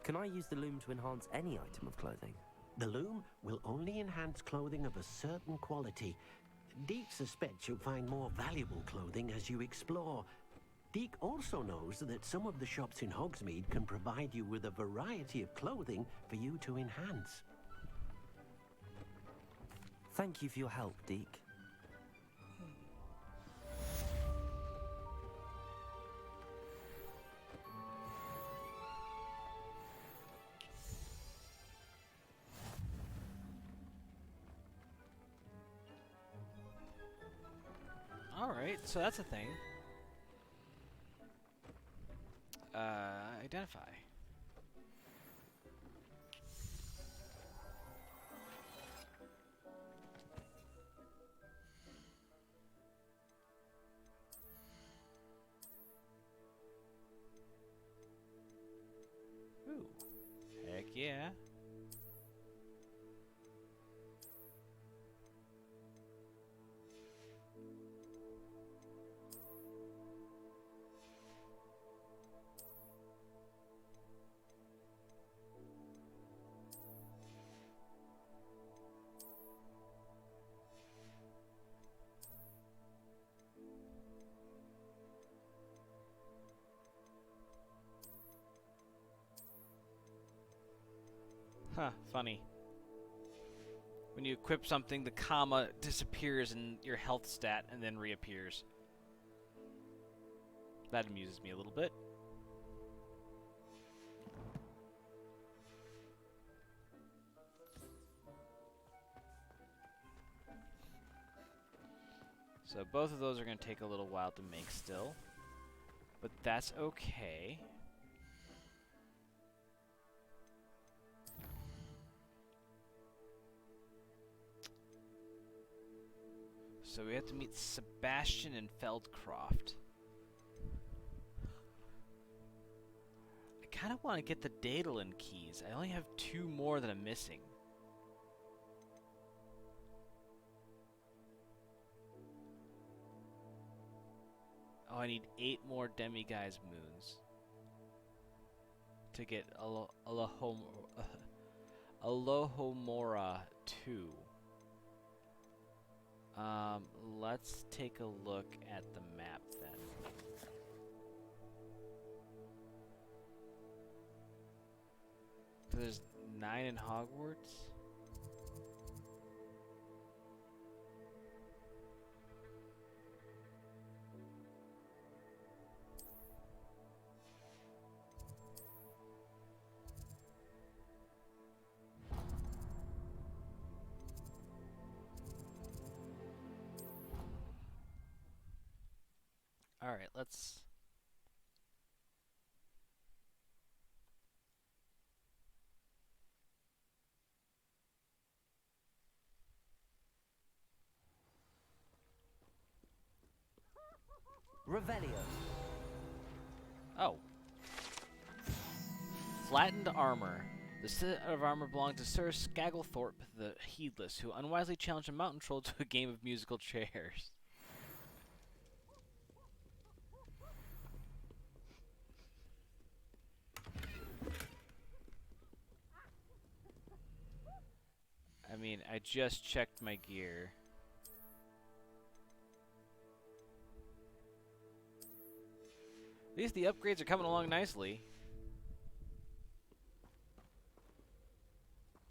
Can I use the loom to enhance any item of clothing? The loom will only enhance clothing of a certain quality. Deke suspects you'll find more valuable clothing as you explore. Deke also knows that some of the shops in Hogsmeade can provide you with a variety of clothing for you to enhance. Thank you for your help, Deke. so that's a thing. Identify. Ooh. Heck yeah. Huh, funny. When you equip something, the comma disappears in your health stat and then reappears. That amuses me a little bit. So both of those are going to take a little while to make still. But that's okay. So we have to meet Sebastian and Feldcroft. I kind of want to get the Daedalin keys. I only have 2 more that I'm missing. Oh, I need 8 more Demiguise moons to get Alohomora 2. Let's take a look at the map then. So there's 9 in Hogwarts. All right, let's... Revelio. Oh. Flattened armor. The set of armor belonged to Sir Skagglethorpe the Heedless, who unwisely challenged a mountain troll to a game of musical chairs. I mean, I just checked my gear. At least the upgrades are coming along nicely.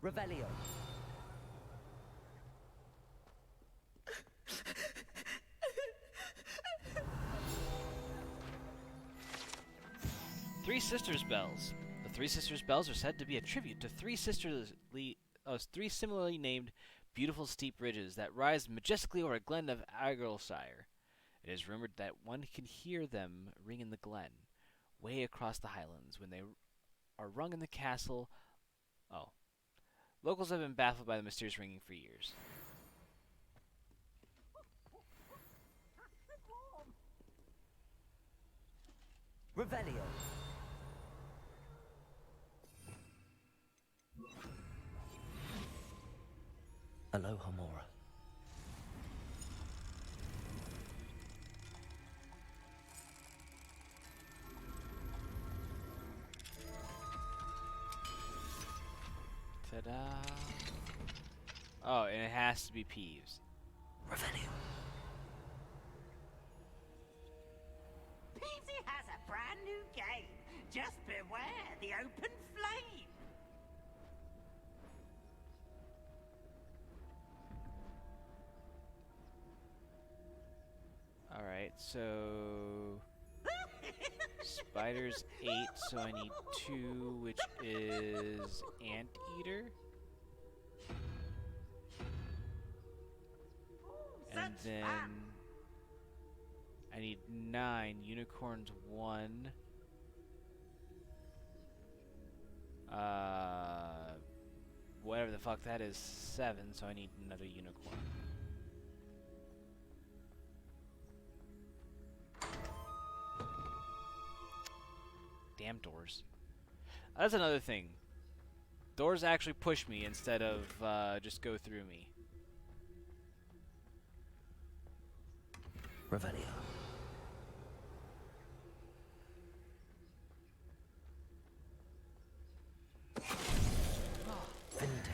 Revelio. Three Sisters Bells. The Three Sisters Bells are said to be a tribute to three similarly named beautiful steep ridges that rise majestically over a glen of Argyleshire. It is rumored that one can hear them ring in the glen, way across the highlands, when they are rung in the castle. Oh. Locals have been baffled by the mysterious ringing for years. Revelio. Alohomora. Ta-da! Oh, and it has to be Peeves. Revelio. Peavesy has a brand new game. Just beware the open flame. Alright, so... Spider's 8, so I need 2, which is Anteater. And then... I need 9. Unicorns 1. Whatever the fuck that is, 7, so I need another unicorn. Damn doors. That's another thing. Doors actually push me instead of just go through me. Revelio. Finite.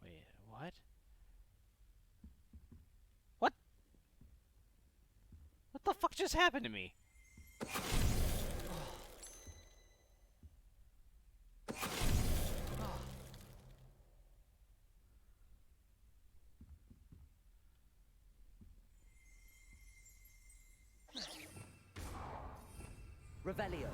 Wait, what? What? What the fuck just happened to me? Revelio.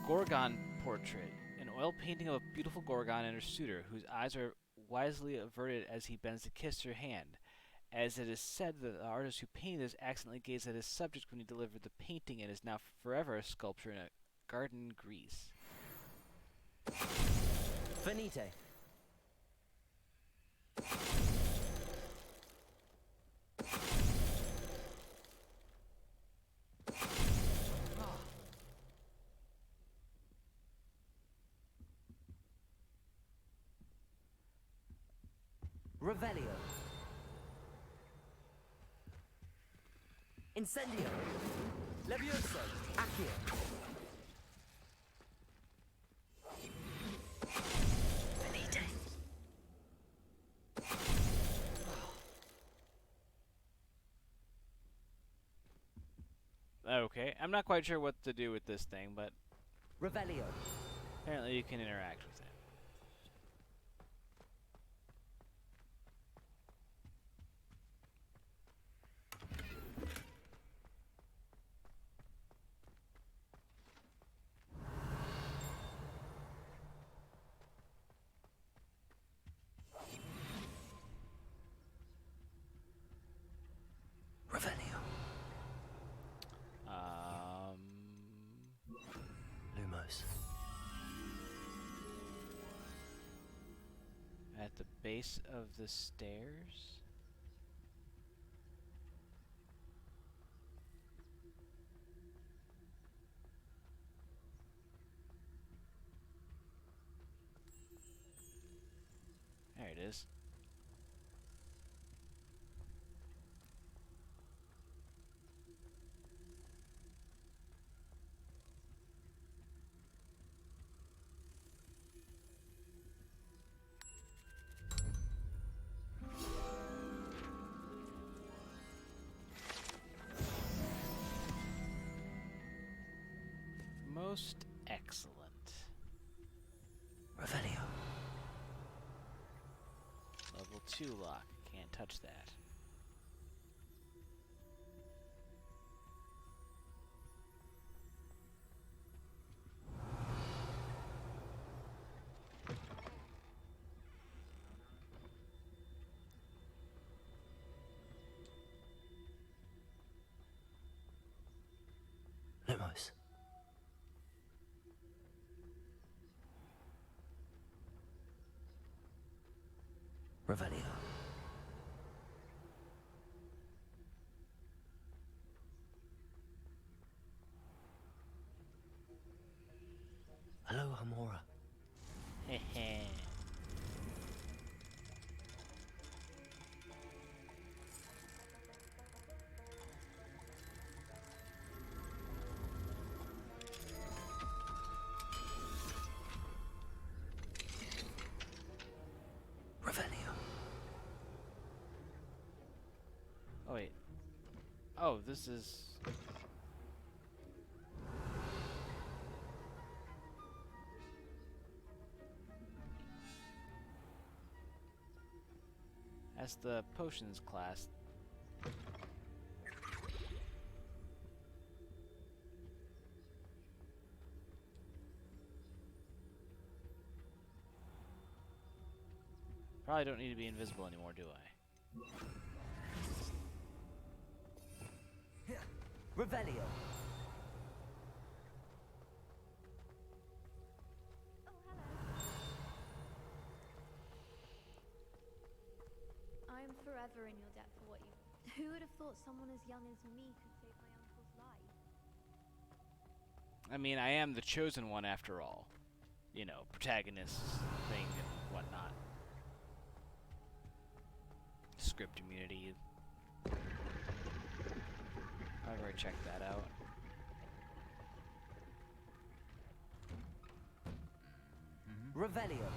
Gorgon portrait. An oil painting of a beautiful Gorgon and her suitor, whose eyes are wisely averted as he bends to kiss her hand. As it is said that the artist who painted this accidentally gazed at his subject when he delivered the painting and is now forever a sculpture in a garden in Greece. Finite. Revelio. Incendio. Levioso. Accio. Finite. Okay, I'm not quite sure what to do with this thing, but Revelio. apparently you can interact with it. Revelio. Lumos. At the base of the stairs? There it is. Most excellent. Revelio. Level 2 lock. Can't touch that. Lumos. Revelio. Hello, Hamora. Hehe. Revelio. Oh wait. Oh, this is... That's the potions class. Probably don't need to be invisible anymore, do I? Revelio. I'm forever in your debt for what you... Who would have thought someone as young as me could save my uncle's life? I mean, I am the chosen one after all. You know, protagonist thing and whatnot. Script immunity. I've already checked that out. Revelio.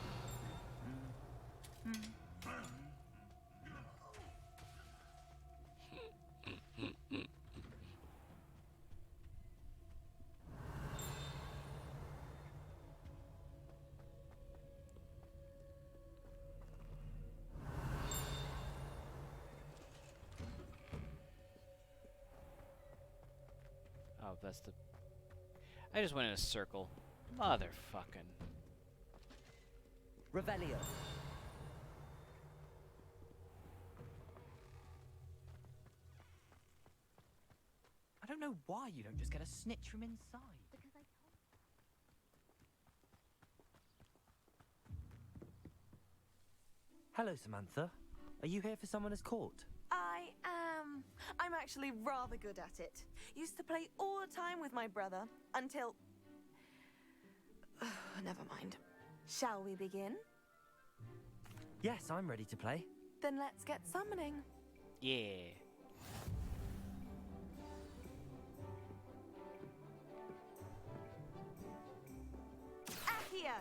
Oh, that's the... I just went in a circle. Motherfucking... Revelio. I don't know why you don't just get a snitch from inside. Because I told... Hello, Samantha. Are you here for someone as caught? I am. I'm actually rather good at it. Used to play all the time with my brother until... Never mind. Shall we begin? Yes, I'm ready to play. Then let's get summoning. Yeah. Accio!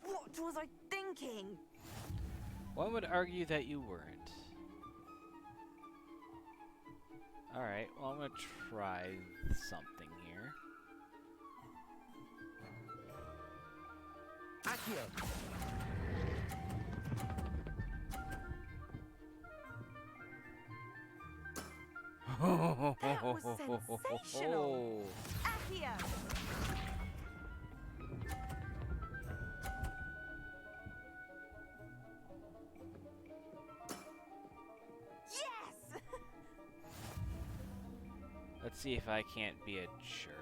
What was I thinking? One would argue that you weren't. Alright, well, I'm gonna try something here. Accio. That was sensational. Accio! Yes! Let's see if I can't be a jerk.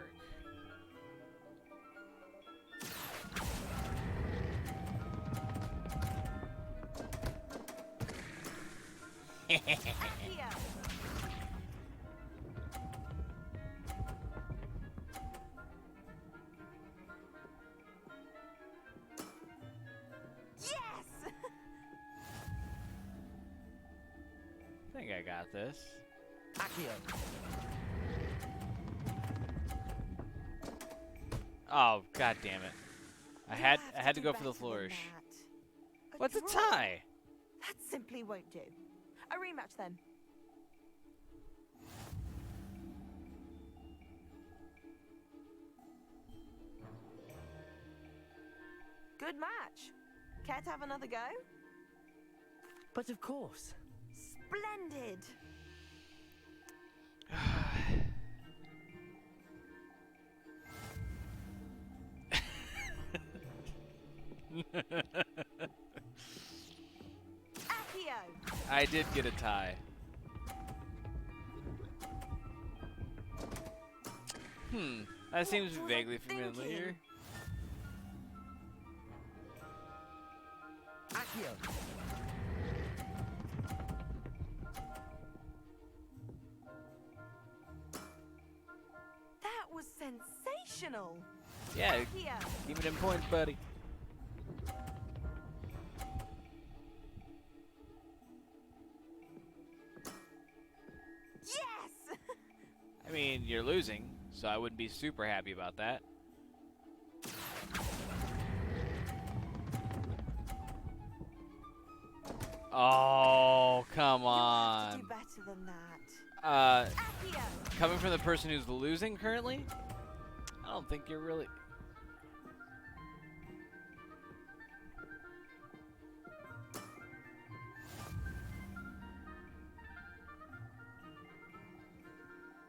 Accio! Yes! I think I got this. Accio. Oh, god damn it. I had to go for the flourish. What's a tie? That simply won't do. A rematch then. Good match. Care to have another go? But of course. Splendid. Accio! I did get a tie. That seems vaguely familiar. Accio. That was sensational. Yeah, Accio. give me them points, buddy. Yes! I mean, you're losing, so I wouldn't be super happy about that. Oh, come on. Do better than that. Accio. Coming from the person who's losing currently, I don't think you're really...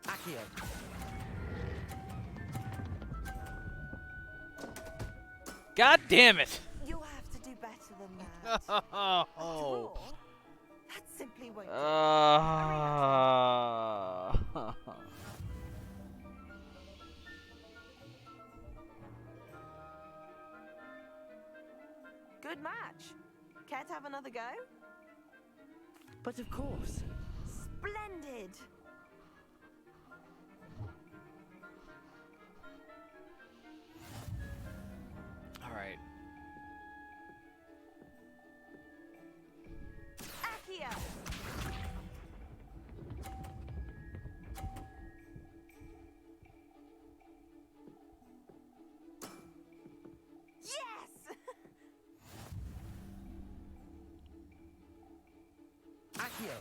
Accio. God damn it! You'll have to do better than that. Oh. Draw? That simply won't do. Good match. Care to have another go? But of course. Splendid. All right. Accio. Yes. Accio.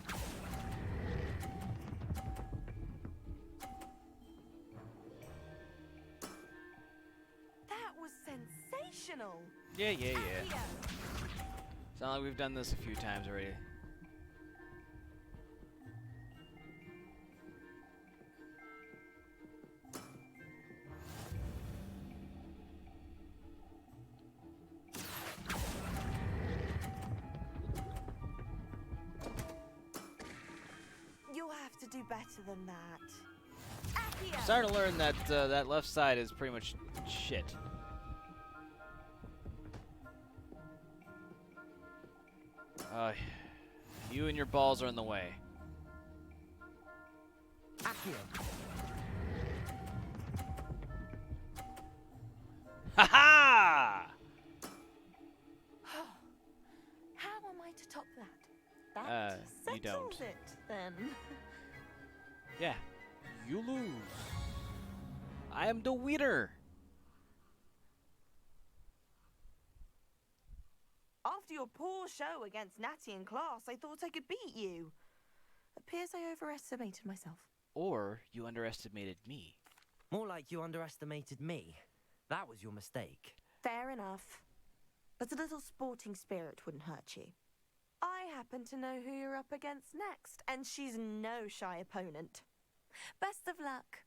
That was sensational. Yeah. Accio. Sound like we've done this a few times already. You'll have to do better than that. Accio. Starting to learn that that left side is pretty much shit. You and your balls are in the way. Accio. Ha ha! How am I to top that? That you don't. settles it, then. Yeah, you lose. I am the winner. After your poor show against Natty in class, I thought I could beat you. Appears I overestimated myself. Or you underestimated me. More like you underestimated me. That was your mistake. Fair enough. But a little sporting spirit wouldn't hurt you. I happen to know who you're up against next, and she's no shy opponent. Best of luck.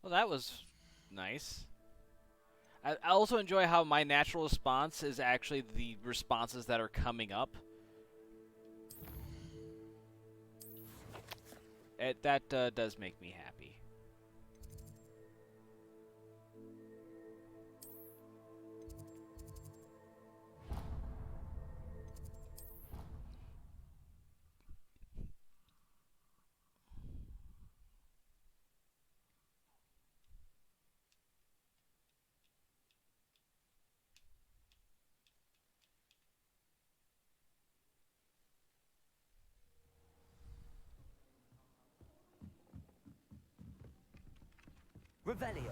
Well, that was nice. I also enjoy how my natural response is actually the responses that are coming up. That does make me happy. Revelio.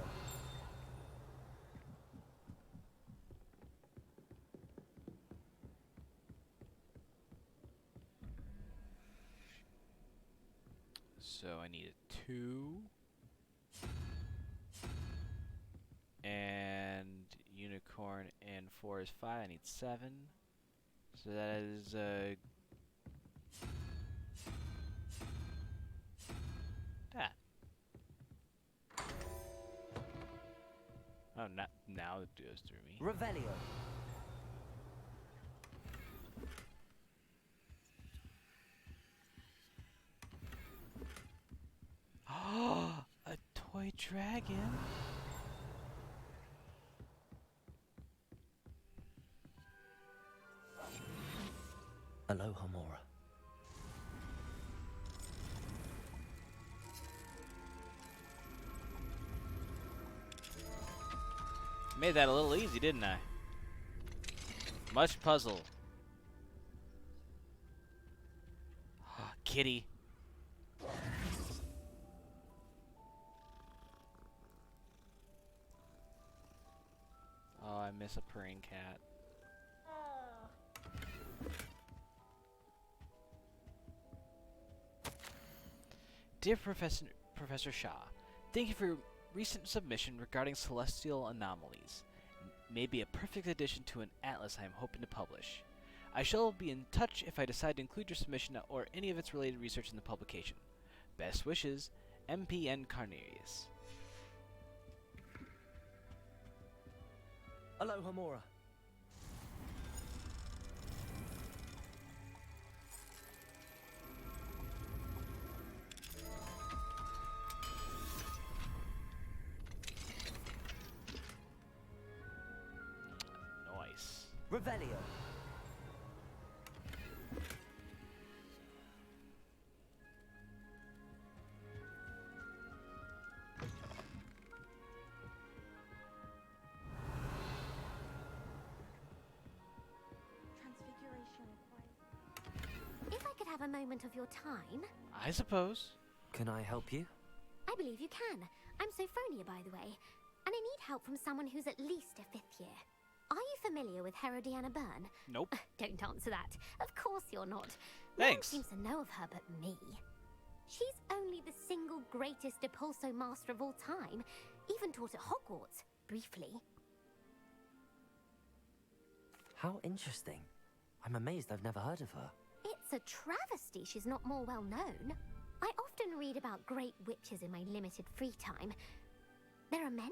So I need a 2. And unicorn and 4 is 5. I need 7. So that is that. Oh, now it goes through me. Revelio. A toy dragon. Aloha Mora. Made that a little easy, didn't I? Much puzzle. Kitty. Oh, I miss a purring cat. Dear Professor Shaw, thank you for recent submission regarding celestial anomalies. May be a perfect addition to an atlas I am hoping to publish. I shall be in touch if I decide to include your submission or any of its related research in the publication. Best wishes, MPN Carnarius. Aloha, Mora. Nice. Revelio. If I could have a moment of your time. I suppose. Can I help you? I believe you can. I'm Sophronia, by the way, and I need help from someone who's at least a 5th year. Are you familiar with Herodiana Byrne? Nope. Don't answer that. Of course you're not. Thanks. No one seems to know of her but me. She's only the single greatest Depulso master of all time. Even taught at Hogwarts, briefly. How interesting. I'm amazed I've never heard of her. It's a travesty she's not more well known. I often read about great witches in my limited free time. There are many.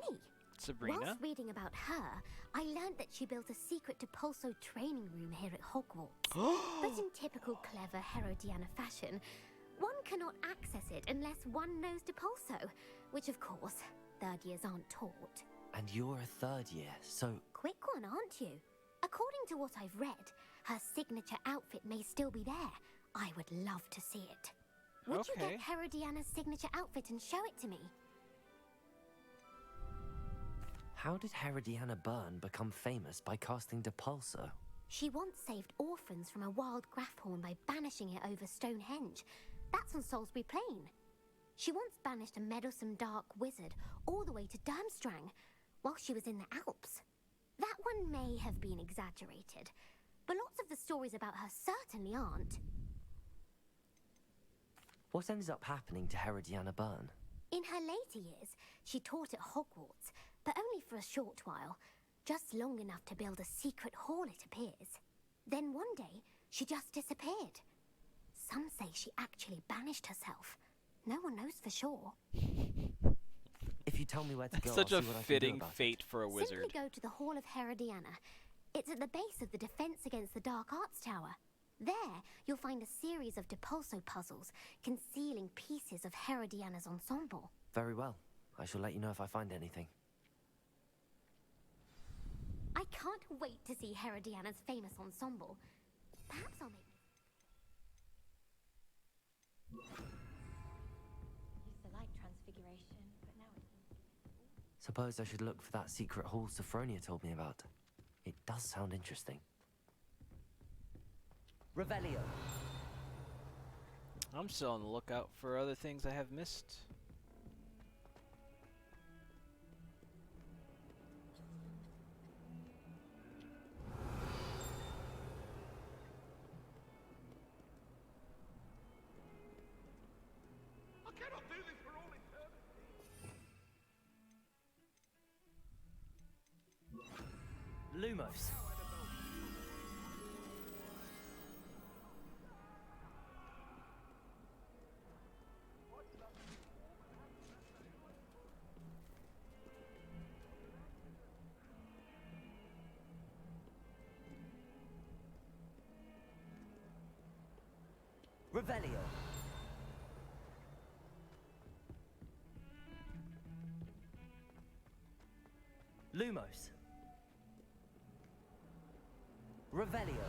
Sabrina? Whilst reading about her, I learned that she built a secret Depulso training room here at Hogwarts. But in typical clever Herodiana fashion, one cannot access it unless one knows Depulso, which of course, 3rd years aren't taught. And you're a 3rd year, so... Quick one, aren't you? According to what I've read, her signature outfit may still be there. I would love to see it. Would you get Herodiana's signature outfit and show it to me? How did Herodiana Byrne become famous by casting Depulso? She once saved orphans from a wild Graphorn by banishing it over Stonehenge. That's on Salisbury Plain. She once banished a meddlesome dark wizard all the way to Durmstrang while she was in the Alps. That one may have been exaggerated, but lots of the stories about her certainly aren't. What ended up happening to Herodiana Byrne? In her later years, she taught at Hogwarts, but only for a short while, just long enough to build a secret hall, it appears. Then one day, she just disappeared. Some say she actually banished herself. No one knows for sure. If you tell me where to go, Such I'll a see what I can do fitting about fate for a wizard. Simply go to the Hall of Herodiana. It's at the base of the Defense Against the Dark Arts Tower. There, you'll find a series of Depulso puzzles concealing pieces of Herodiana's ensemble. Very well. I shall let you know if I find anything. I can't wait to see Herodiana's famous ensemble. Perhaps I'll make... Used to like Transfiguration, but now it's... Suppose I should look for that secret hall Sophronia told me about. It does sound interesting. Revelio. I'm still on the lookout for other things I have missed. I cannot do this for all eternity. Lumos. Revelio. Lumos. Revelio.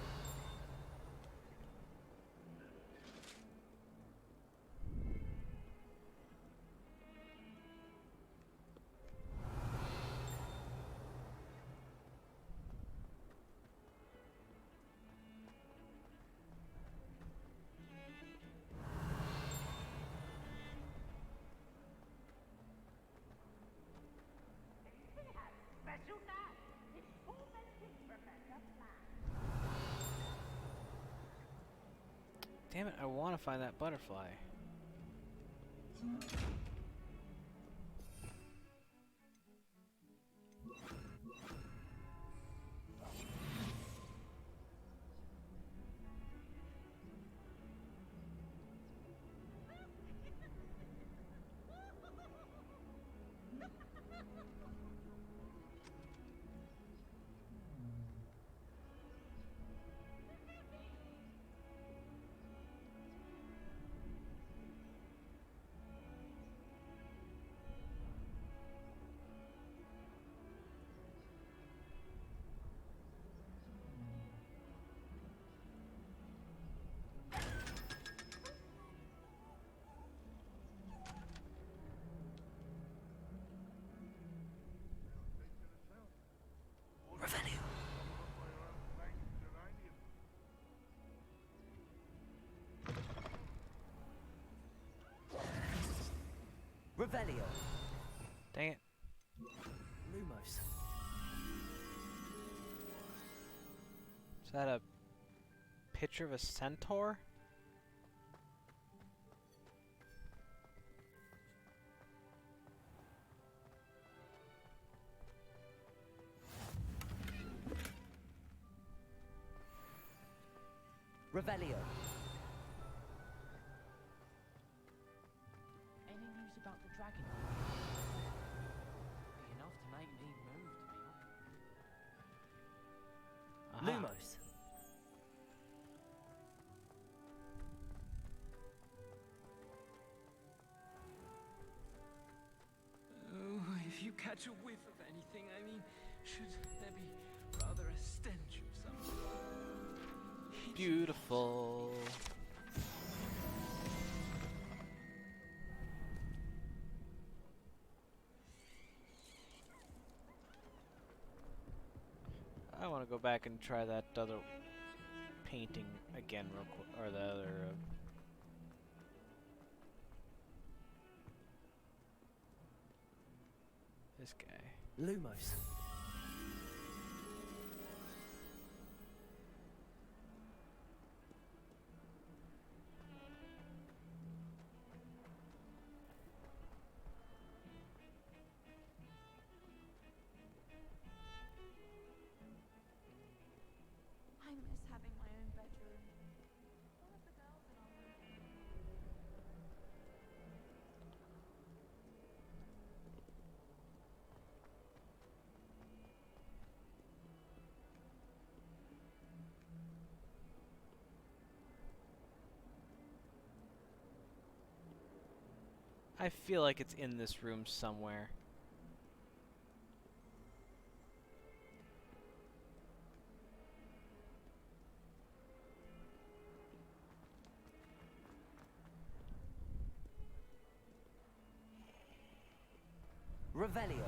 Special night. It's full benefit, Professor Plan. Damn it, I want to find that butterfly. Revelio. Dang it. Lumos. Is that a picture of a centaur? Revelio. Any news about the dragon? Be enough to make me move, to be honest. Lumos. Oh, if you catch a whiff of anything, I mean, should there be rather a stench of some sort? Beautiful. I want to go back and try that other painting again real quick, or the other this guy. Lumos. I miss having my own bedroom. One of the girls in our room. I feel like it's in this room somewhere. Revelio.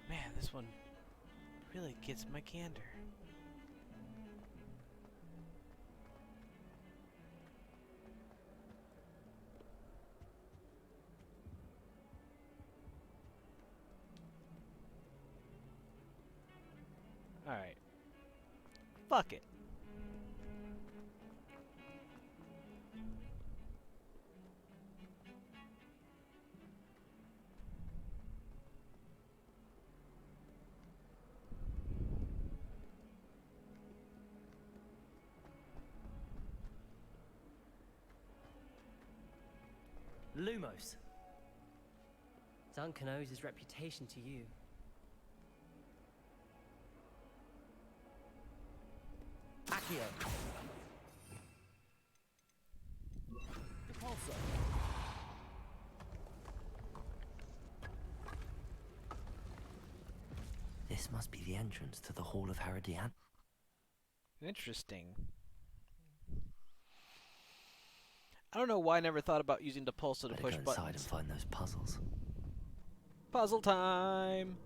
Man, this one really gets my gander. Alright. Fuck it. Lumos. Duncan owes his reputation to you. Accio. Repulsor. This must be the entrance to the Hall of Herodian. Interesting. I don't know why I never thought about using the pulsar to push go buttons. inside and find those puzzles. Puzzle time!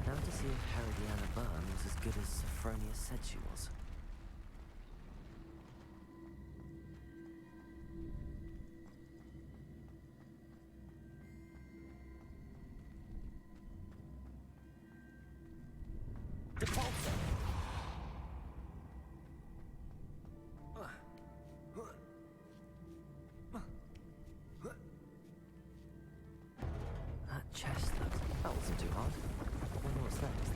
Now to see if Herodiana Byrne was as good as Sophronia said she was. That chest that wasn't too hard. I wonder what's next.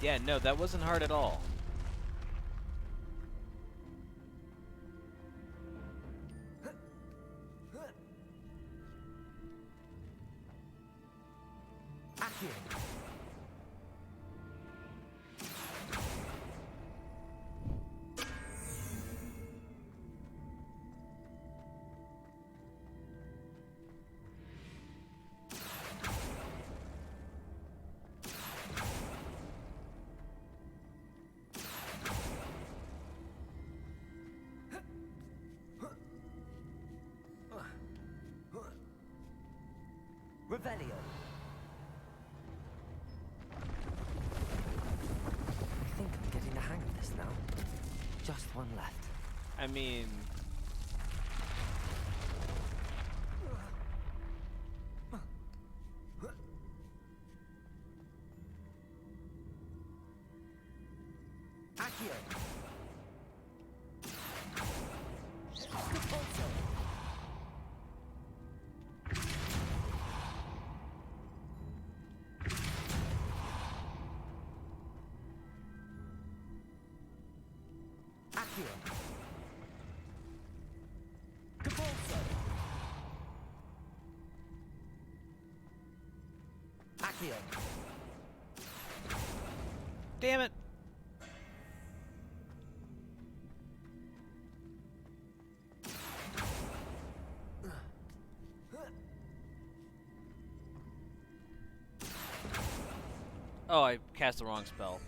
Yeah, no, that wasn't hard at all. Revelio. I think I'm getting the hang of this now. Just one left. I mean... Accio. Accio. Damn it! Oh, I cast the wrong spell.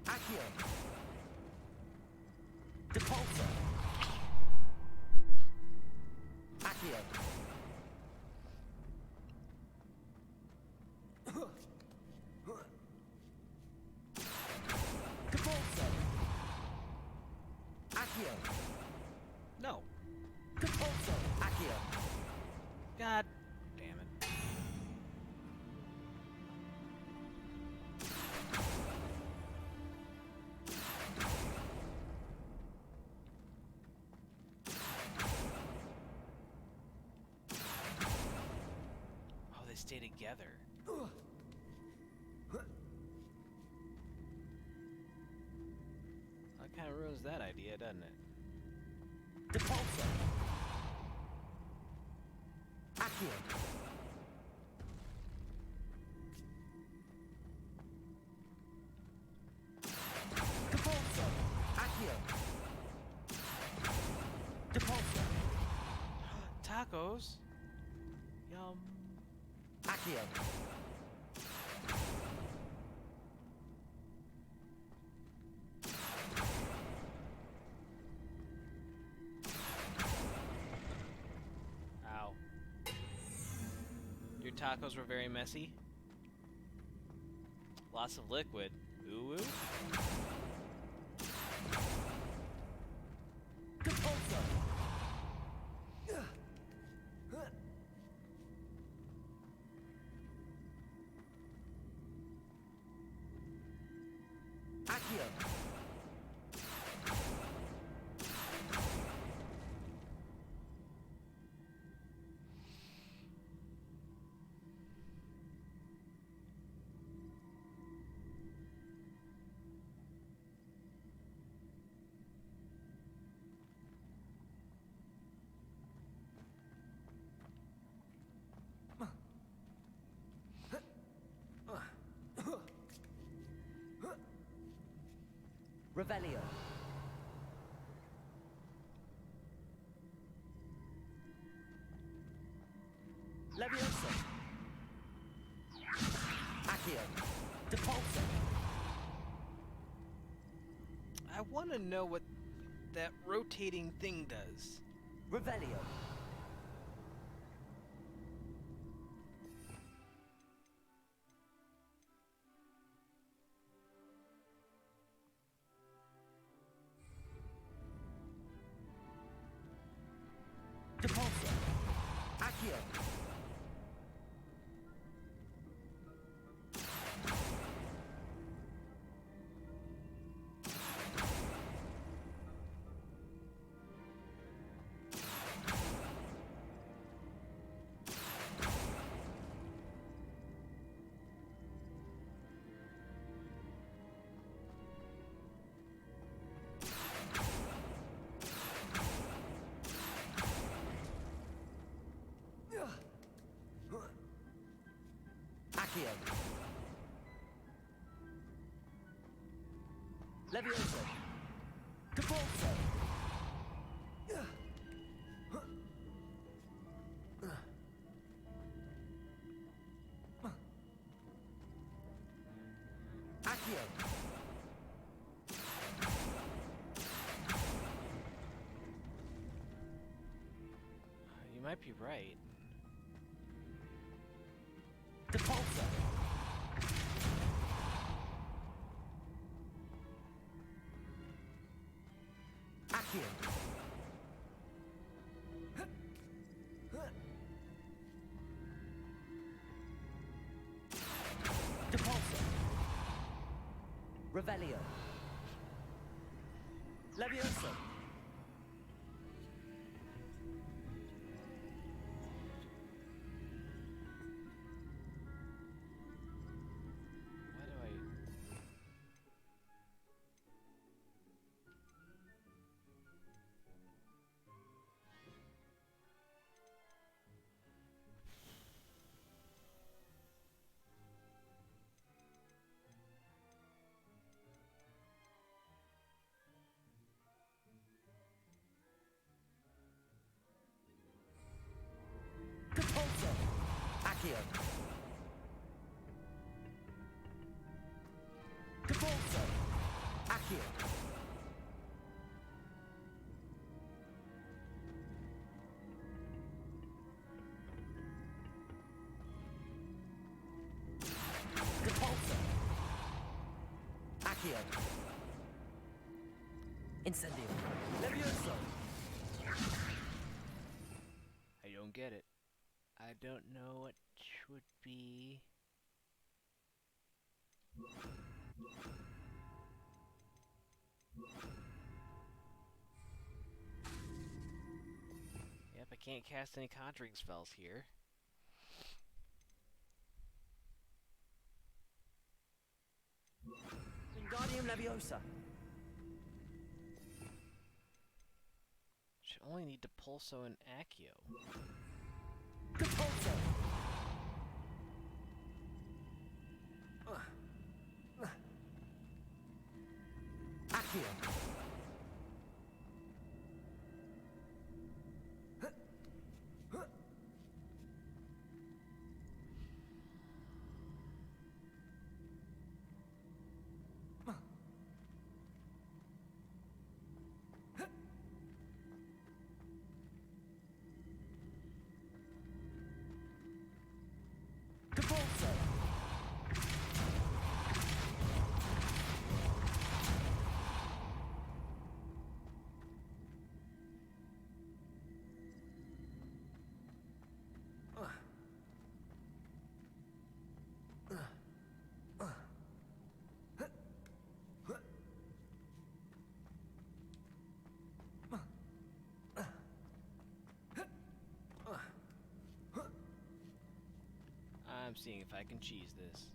Accio. Depulsor. Accio. Depulsor. Accio. No. Depulsor. Accio. God damn it. Oh, they stay together. That kind of ruins that idea, doesn't it? Depulsor. Accio. Depulsor. Accio. Depulsor. Tacos? Yum. Accio. Ow. Your tacos were very messy? Lots of liquid. Ooh ooh. Depulsor. Accio. Revelio. Leviosa. Accio. Depulsor. I want to know what that rotating thing does. Revelio. Accio. Levioso. Depulso. Accio. You might be right. Depulso. Accio. Depulso. Revelio. Levioso. Why do I... Depulso. Accio. Depulso. Accio. Depulso. Accio. Incendio. Levioso. I don't get it. I don't know what would be... Yep, I can't cast any conjuring spells here. Wingardium Leviosa. Should only need Depulso and Accio. Depulso. Accio. Depulso. I'm seeing if I can cheese this.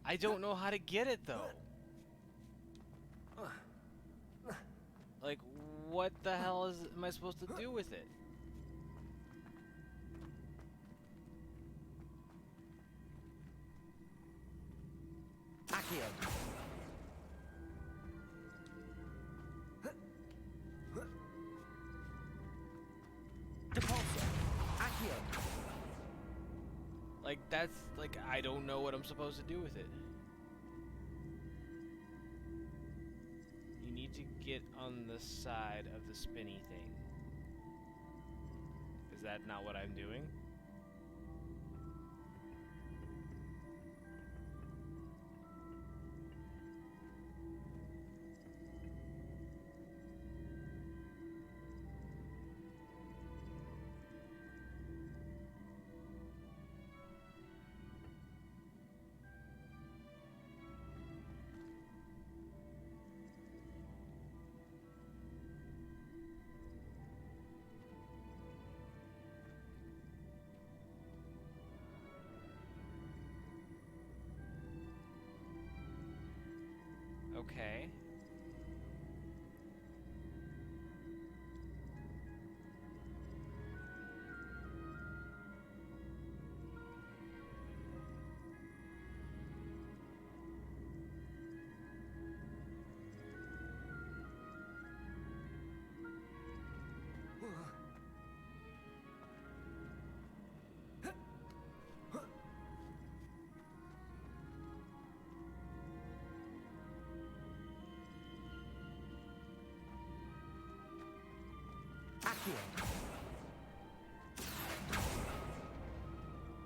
I don't know how to get it though. Like, what the hell am I supposed to do with it? Accio. Depulso. Accio. Like, that's, like, I don't know what I'm supposed to do with it. You need to get on the side of the spinny thing. Is that not what I'm doing? Okay.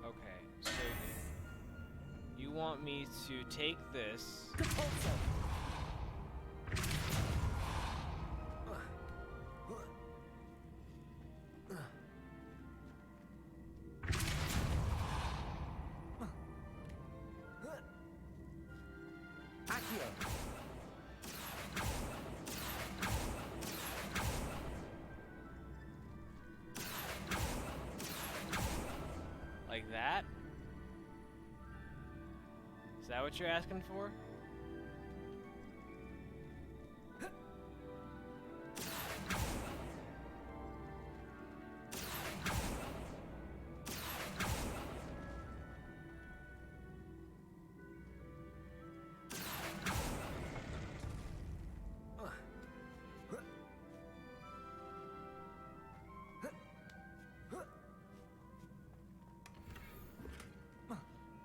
Okay, so you want me to take this. Like that? Is that what you're asking for?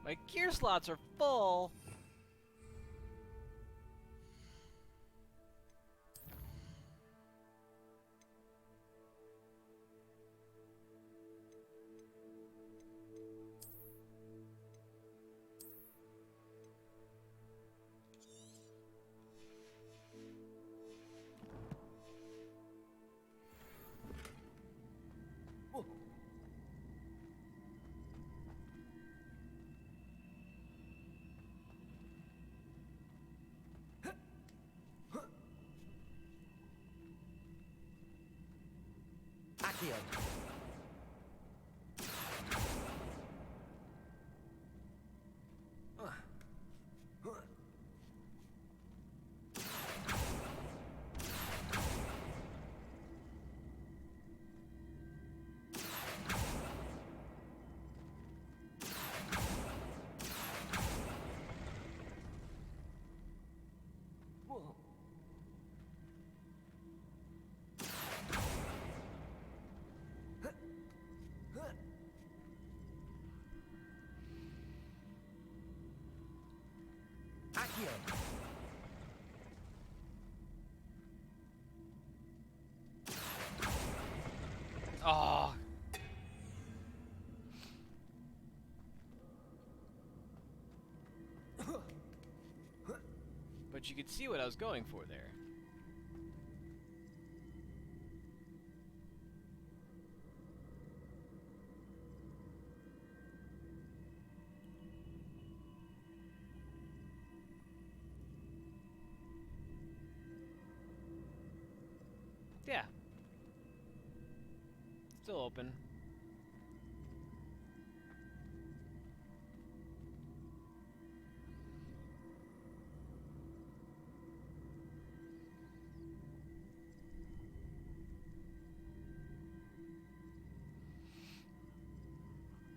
My gear slots are full. Oh. But you could see what I was going for there. Yeah. Still open.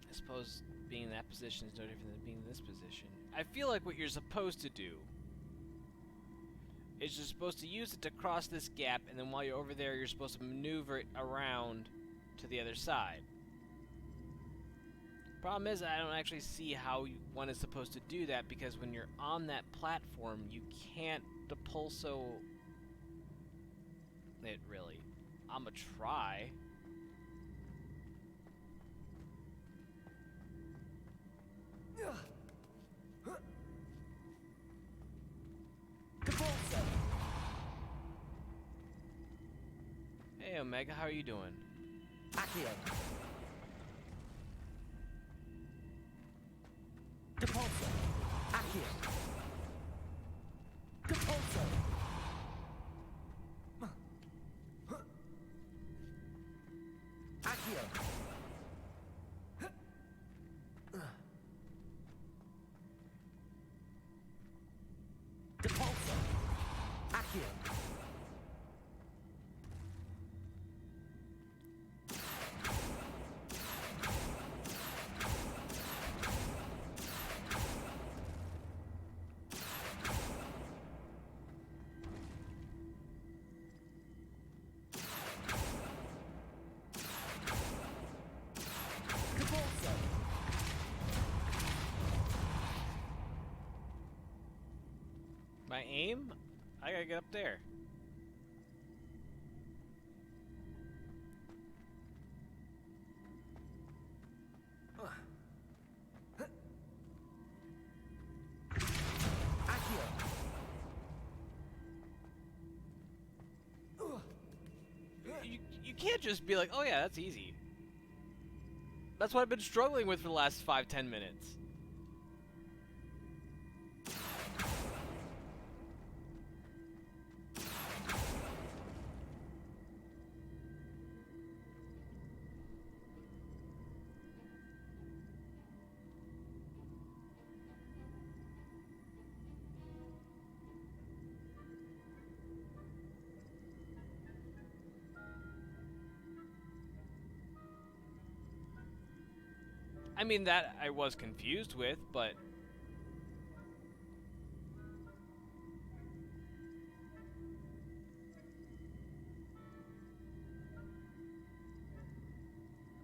I suppose being in that position is no different than being in this position. I feel like what you're supposed to do is you're supposed to use it to cross this gap, and then while you're over there, you're supposed to maneuver it around to the other side. Problem is, I don't actually see how one is supposed to do that, because when you're on that platform, you can't depulso it, really. I'ma try. Hey, Omega, how are you doing? Accio. Depulso. Accio. Depulso. Accio. Depulso. Accio. My aim? I gotta get up there. can't just be like, oh yeah, that's easy. That's what I've been struggling with for the last 5-10 minutes. I mean, that I was confused with, but...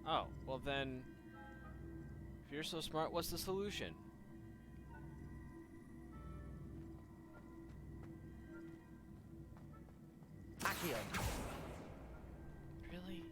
Oh, well then... If you're so smart, what's the solution? Accio. Really?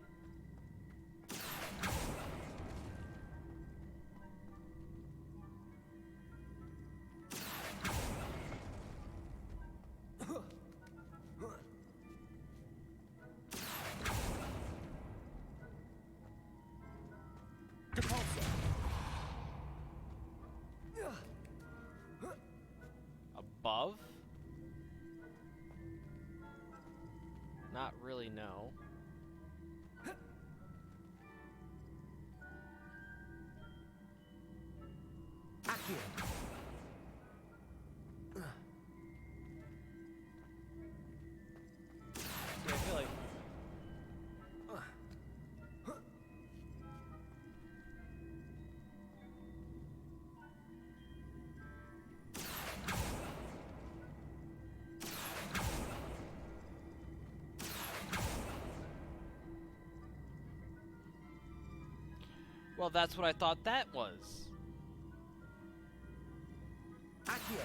Above? Not really, no. Accio. See, I feel like... Well, that's what I thought that was. Accio.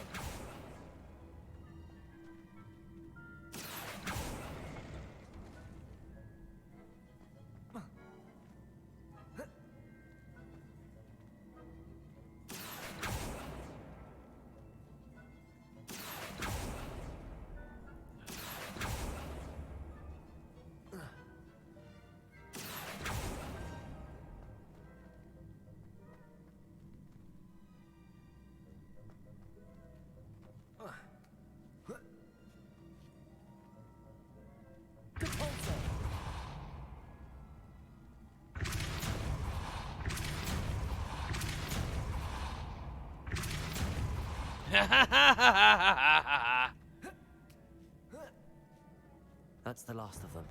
That's the last of them.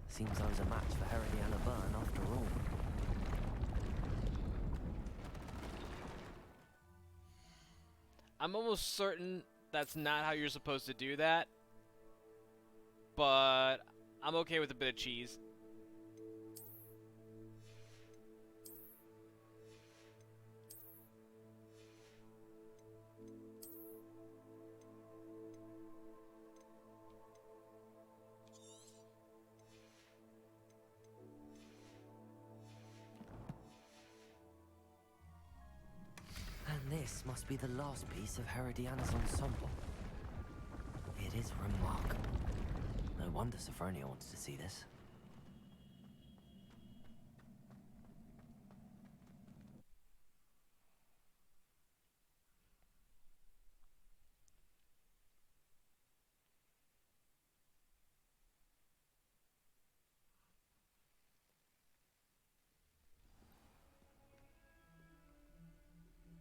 Seems I was a match for Herodiana Byrne after all. I'm almost certain that's not how you're supposed to do that. But I'm okay with a bit of cheese. And this must be the last piece of Herodiana's ensemble. It is remarkable. No wonder Sophronia wants to see this.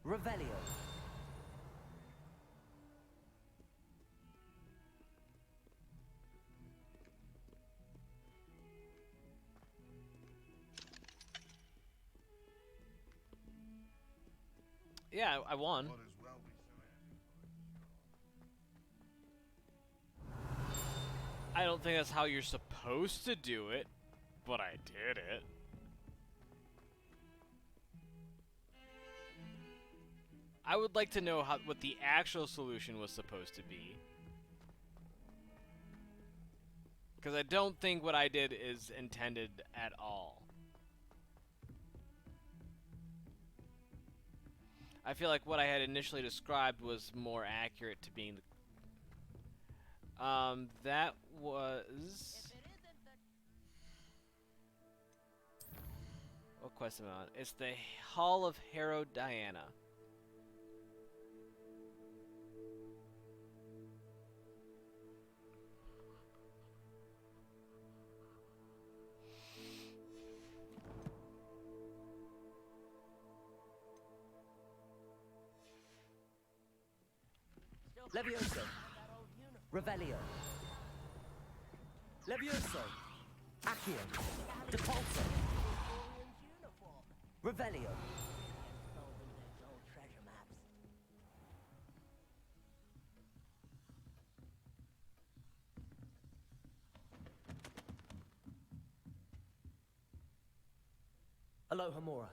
Revelio. Yeah, I won. I don't think that's how you're supposed to do it, but I did it. I would like to know what the actual solution was supposed to be. Because I don't think what I did is intended at all. I feel like what I had initially described was more accurate to being the... that was... What quest am I on? It's the Hall of Hero Diana. Levioso. Revelio. Levioso. Accio. Depulso. Revelio. Aloha Mora.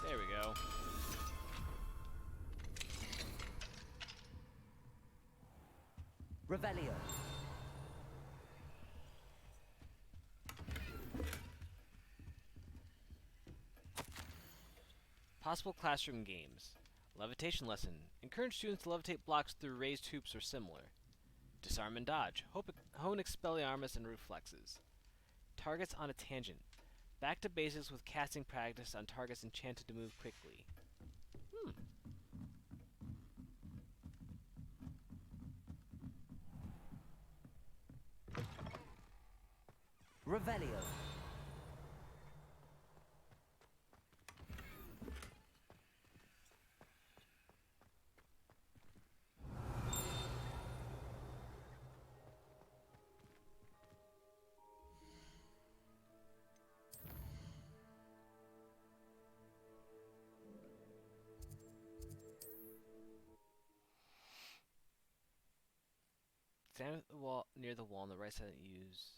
There we go. Revelio. Possible classroom games. Levitation lesson. Encourage students to levitate blocks through raised hoops or similar. Disarm and dodge. Hone Expelliarmus and reflexes. Targets on a tangent. Back to basics with casting practice on targets enchanted to move quickly. Revelio. Stand at the wall near the wall on the right side and use.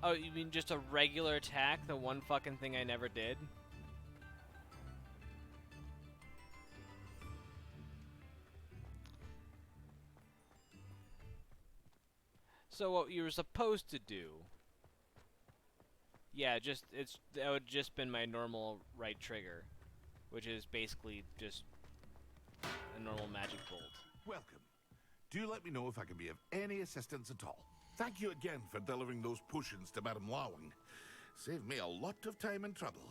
Oh, you mean just a regular attack? The one fucking thing I never did? So what you were supposed to do... Yeah, that would just been my normal right trigger. Which is basically just a normal magic bolt. Welcome. Do let me know if I can be of any assistance at all. Thank you again for delivering those potions to Madame Lawing. Saved me a lot of time and trouble.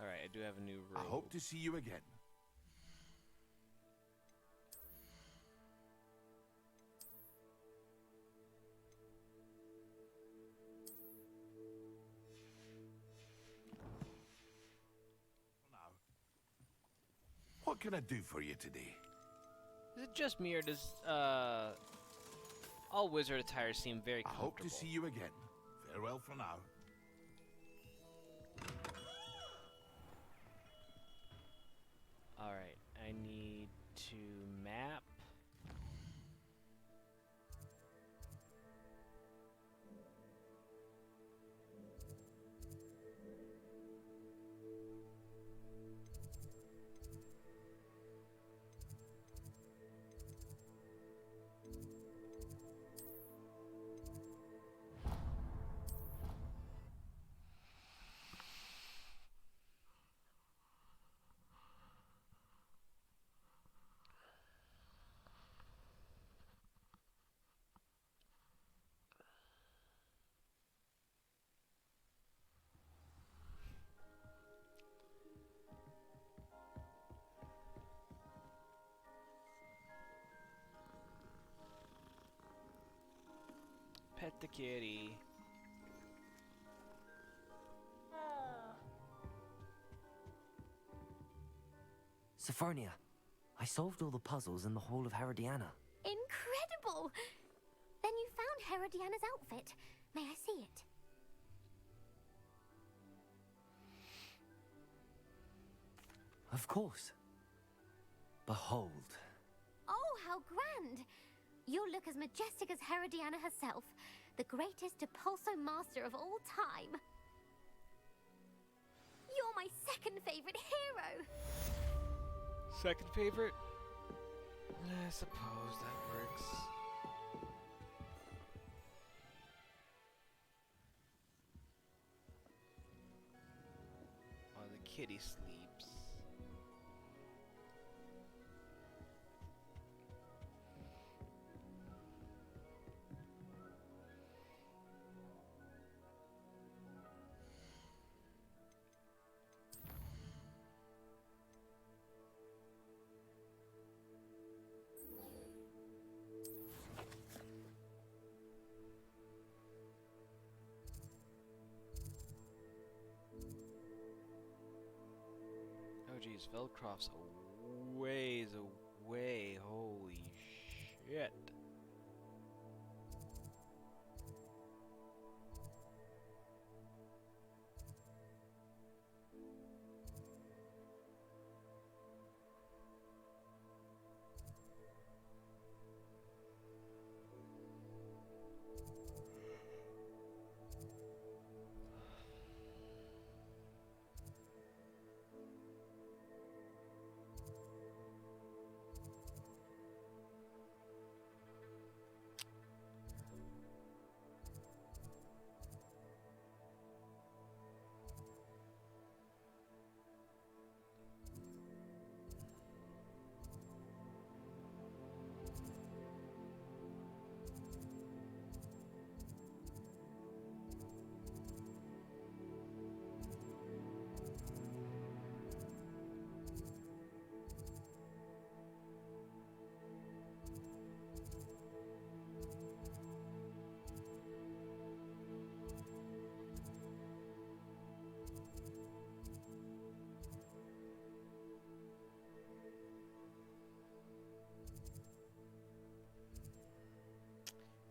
Alright, I do have a new robe. I hope to see you again. What can I do for you today? Is it just me, or does, all wizard attire seem very I comfortable? hope to see you again. Farewell for now. Alright, I need to map. kitty. Sophronia, I solved all the puzzles in the Hall of Herodiana. Incredible! Then you found Herodiana's outfit. May I see it? Of course. Behold. Oh, how grand! You'll look as majestic as Herodiana herself, the greatest Depulso master of all time. You're my second favorite hero! Second favorite? I suppose that works. While the kitty sleeps. Oh geez, Velcroft's a ways away. Holy shit.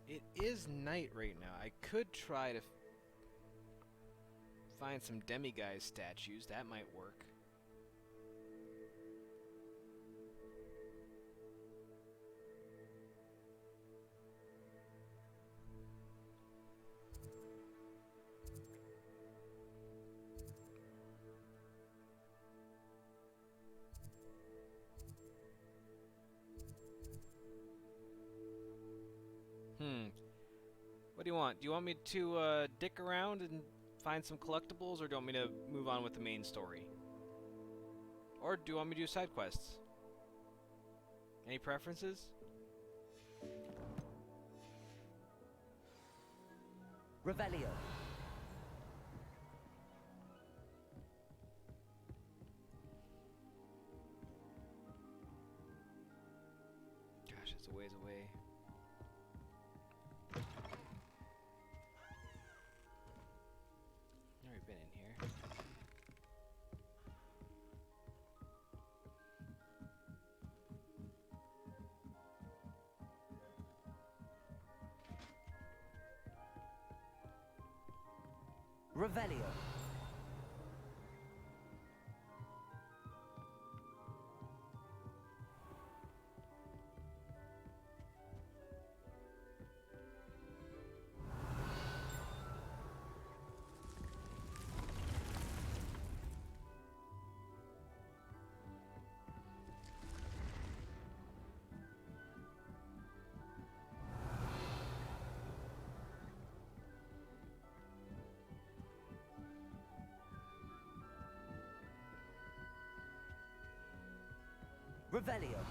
It is night right now. I could try to find some demiguise statues. That might work. What do you want? Do you want me to dick around and find some collectibles, or do you want me to move on with the main story? Or do you want me to do side quests? Any preferences? Revelio. Gosh, it's a ways away. Already been in here. Revelio. Revelio.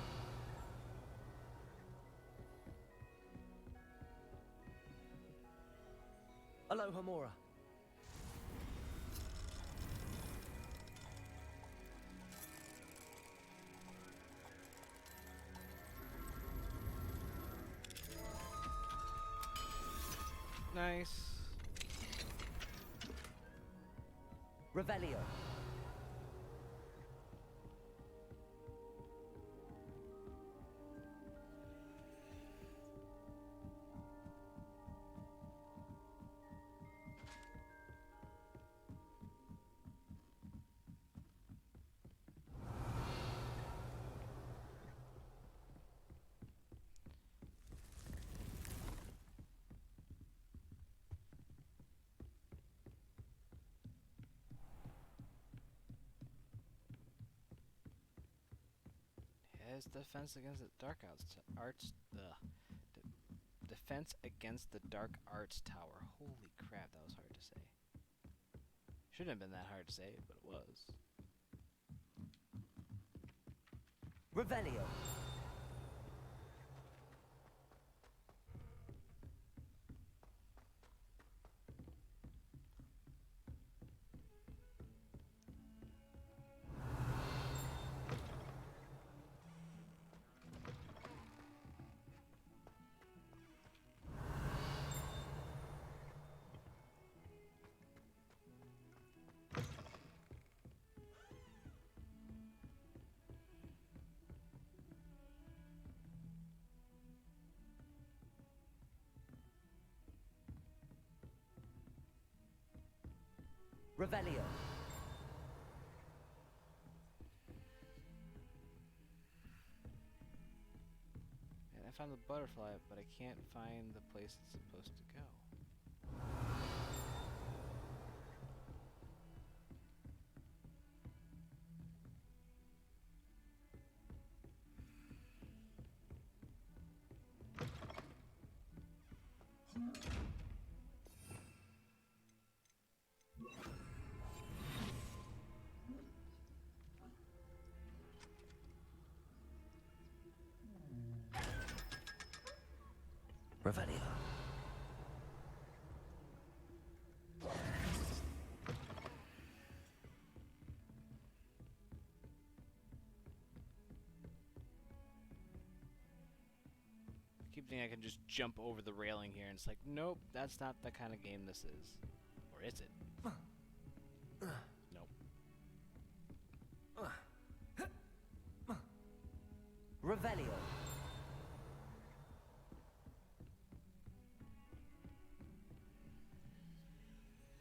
Alohomora. Nice. Revelio. His defense against the dark arts. Defense against the dark arts tower. Holy crap, that was hard to say. Shouldn't have been that hard to say, but it was. Revelio. Revelio. And I found the butterfly, but I can't find the place it's supposed to go. Revelio. I keep thinking I can just jump over the railing here, and it's like, nope, that's not the kind of game this is. Or is it? Nope. Revelio.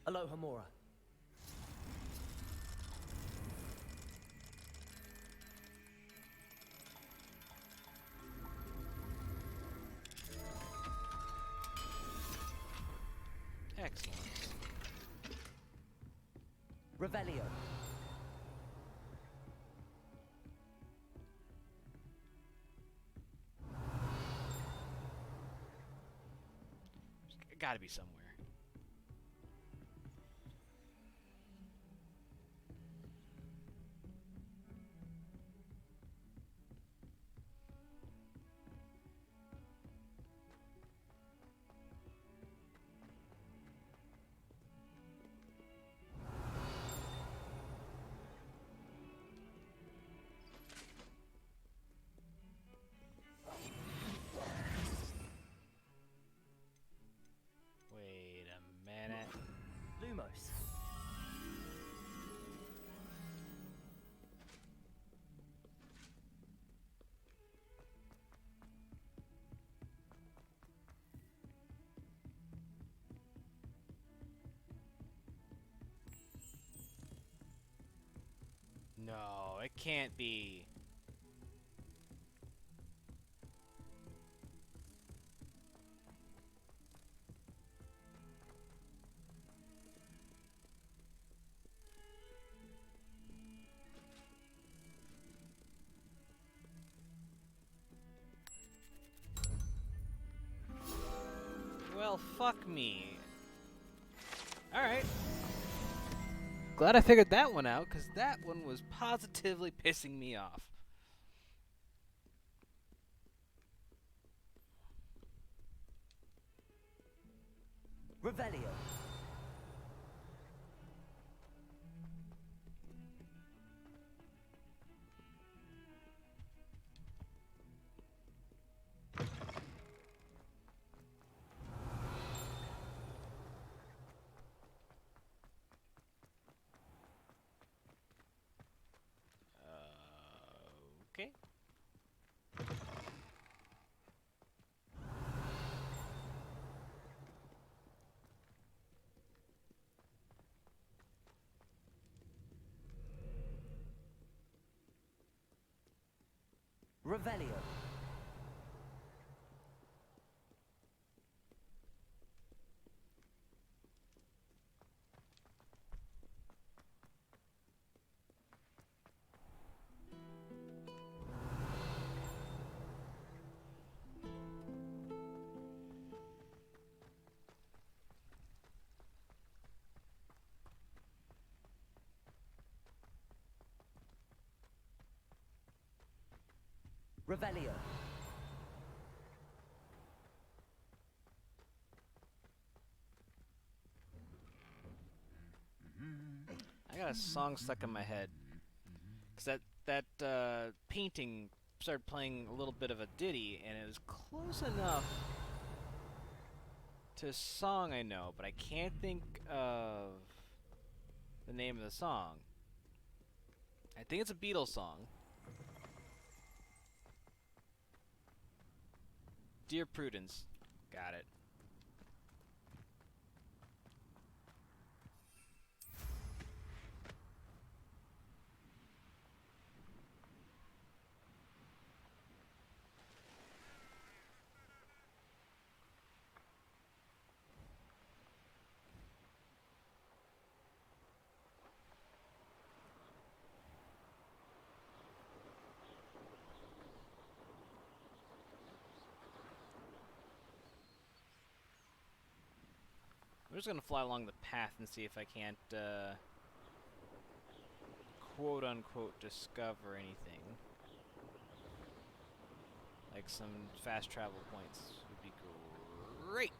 Aloha Mora. Excellent. Revelio. There's gotta be somewhere. Wait a minute. Lumos. No, it can't be. Well, fuck me. Alright. Glad I figured that one out, because that one was positively pissing me off. Revelio. Okay. Revelio. Revelio. I got a song stuck in my head. Because that painting started playing a little bit of a ditty, and it was close enough to a song I know, but I can't think of the name of the song. I think it's a Beatles song. Dear Prudence. Got it. I'm just gonna fly along the path and see if I can't, quote-unquote, discover anything. Like some fast travel points would be great.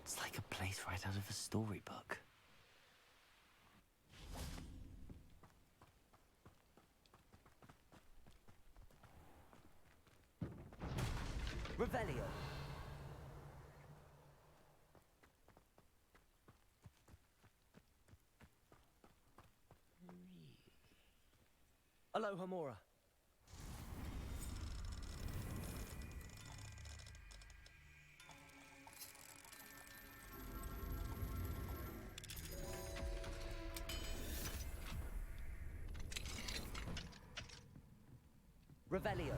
It's like a place right out of a storybook. Revelio. Aloha Mora. Revelio.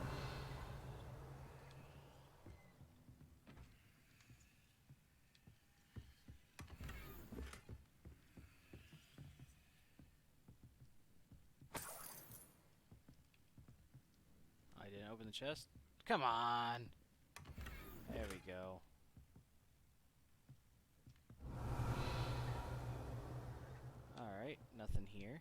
I didn't open the chest. Come on. There we go. Alright, nothing here.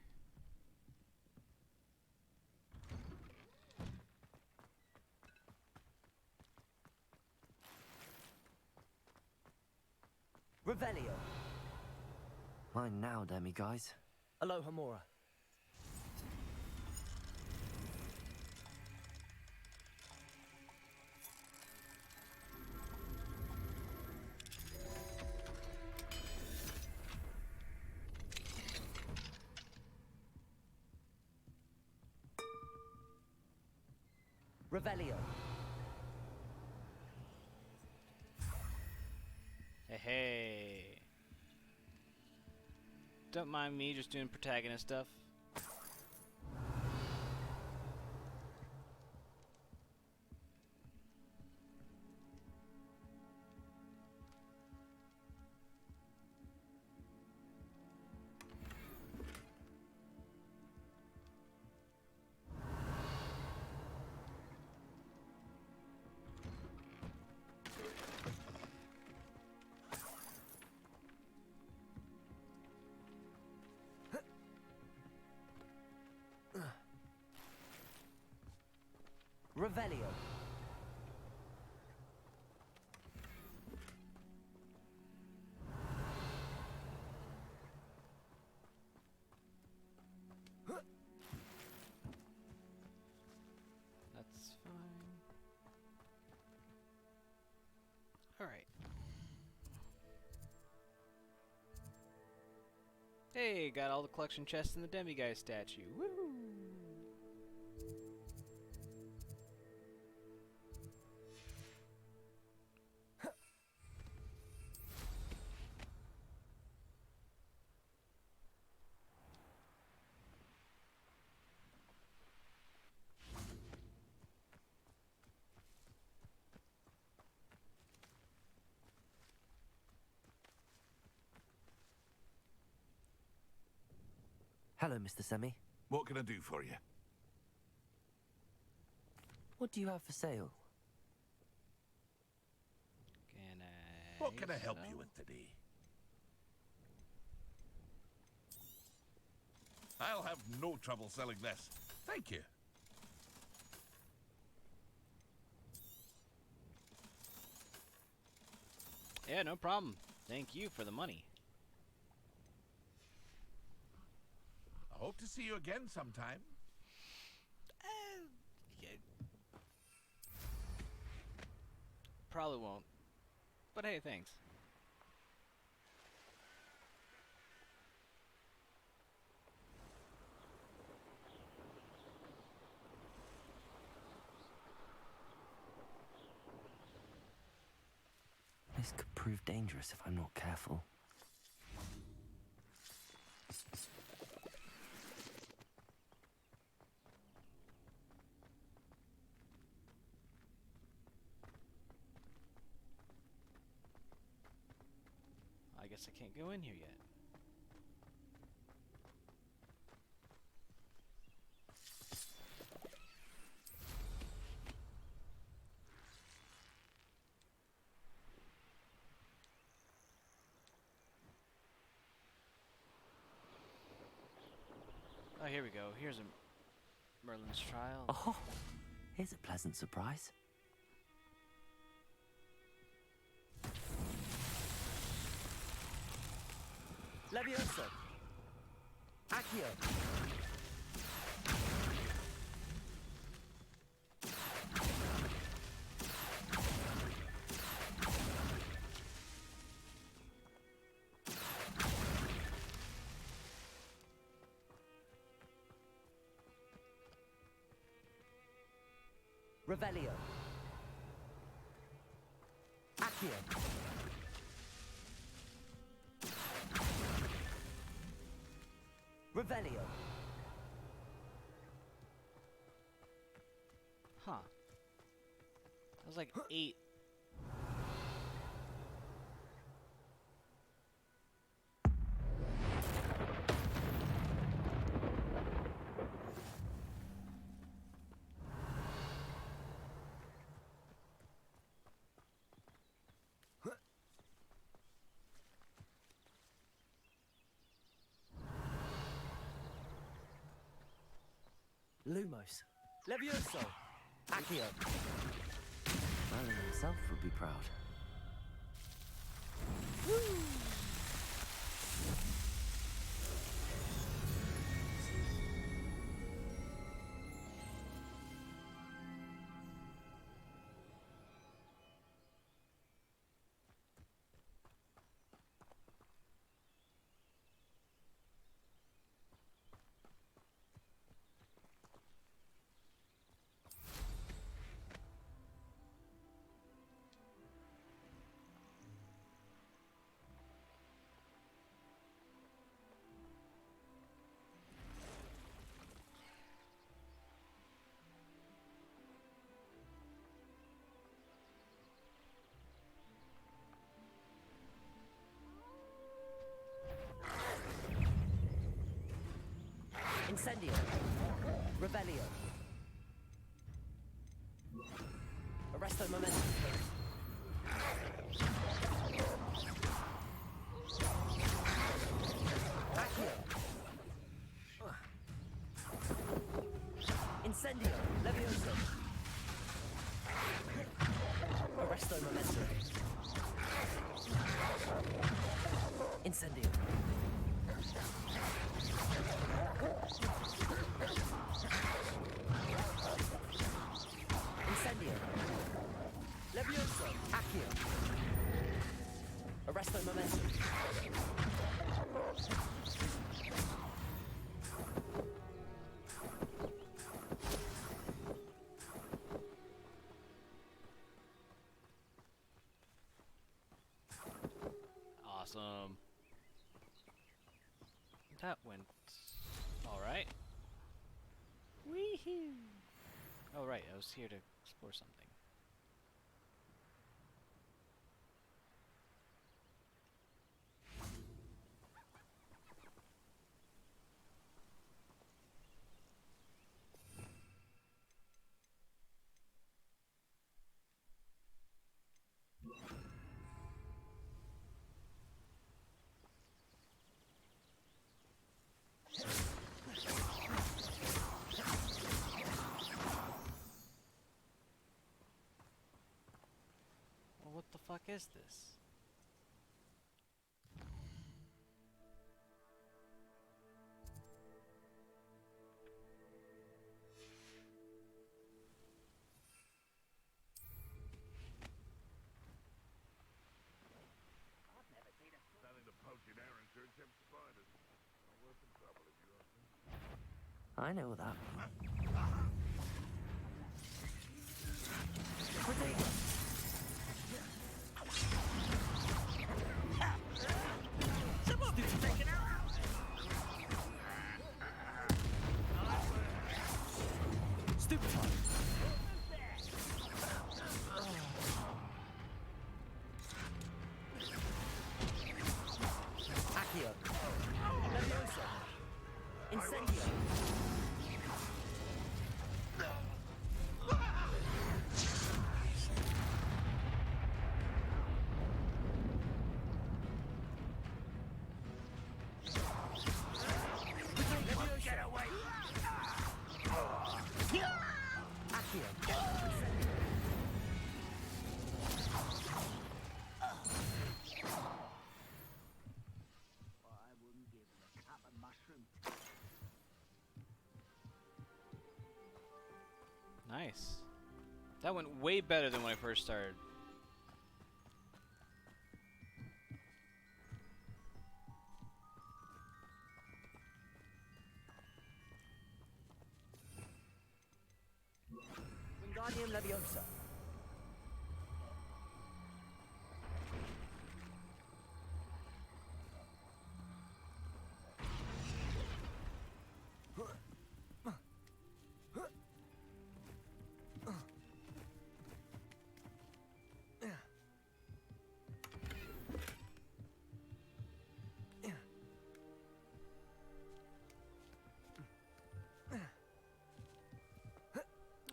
Revelio. Mine now, guys. Aloha Mora. Revelio. Hey, hey. Don't mind me just doing protagonist stuff. Revelio. Hey, got all the collection chests and the demiguise statue. Woo! Hello, Mr. Semi. What can I do for you? What do you have for sale? What can I help you with today? I'll have no trouble selling this. Thank you. Yeah, no problem. Thank you for the money. I hope to see you again sometime. Yeah. Probably won't. But hey, thanks. This could prove dangerous if I'm not careful. I guess I can't go in here yet. Oh, here we go. Here's a Merlin's trial. Oh, here's a pleasant surprise. Levioso. Accio. Revelio. Accio. Revelio. Huh. That was like 8. Lumos. Levioso. Accio. Merlin himself would be proud. Incendio. Revelio. Arresto momentum. Accio. Incendio. Levioso. Arresto momentum. Incendio. Incendio. Levioso. Accio. Arresto momentum. Awesome. That went alright. Weehoo! Oh right, I was here to explore something. Well, what the fuck is this? Nothing to poke in air into except spiders. Not worth the trouble if you ask me. I know that. Someone's taken out! Stupid time. Accio. Leviosa. Incendio. Get away! Accio. I wouldn't give him a cup of mushroom. Nice. That went way better than when I first started. Wingardium Leviosa.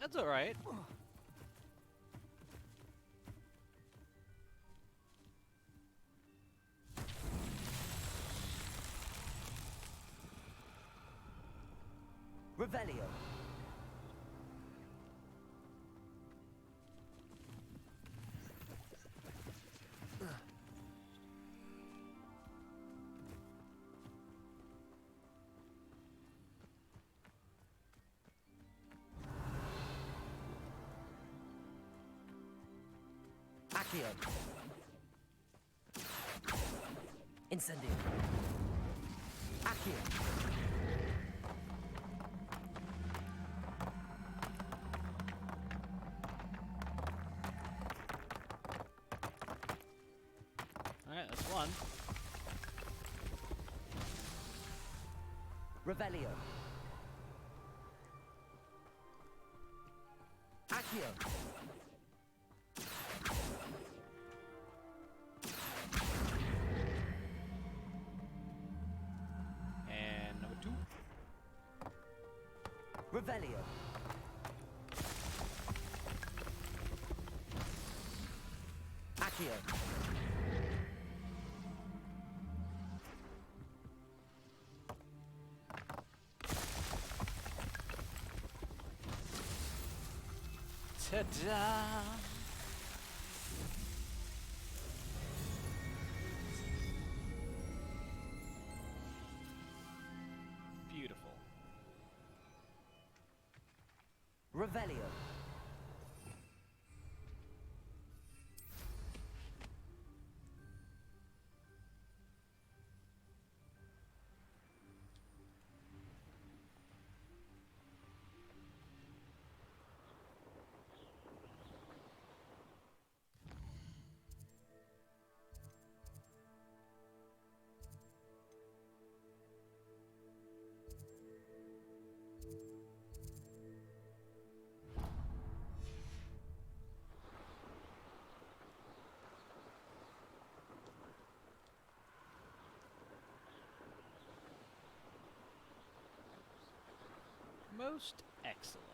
That's alright. Revelio. Accio. Incendio. Accio. Alright, that's one. Revelio. Accio. And number two. Revelio. Accio. Ta-da! Beautiful. Revelio. Most excellent.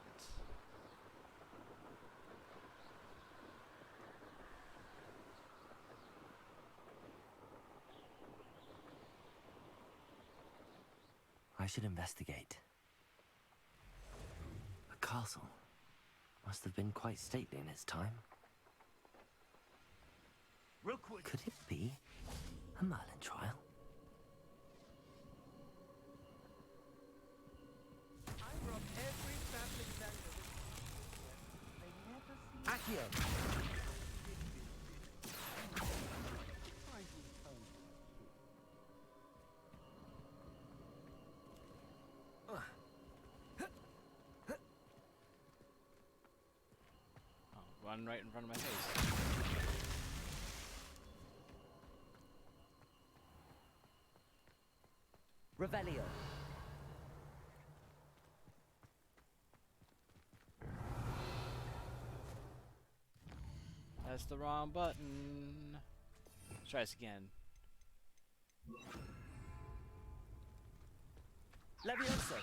I should investigate. The castle must have been quite stately in its time. Real quick. Could it be a Merlin trial? I robbed every traveling vendor they never see. Accio! Oh, one right in front of my face. Revelio. That's the wrong button. Let's try this again. Levioso.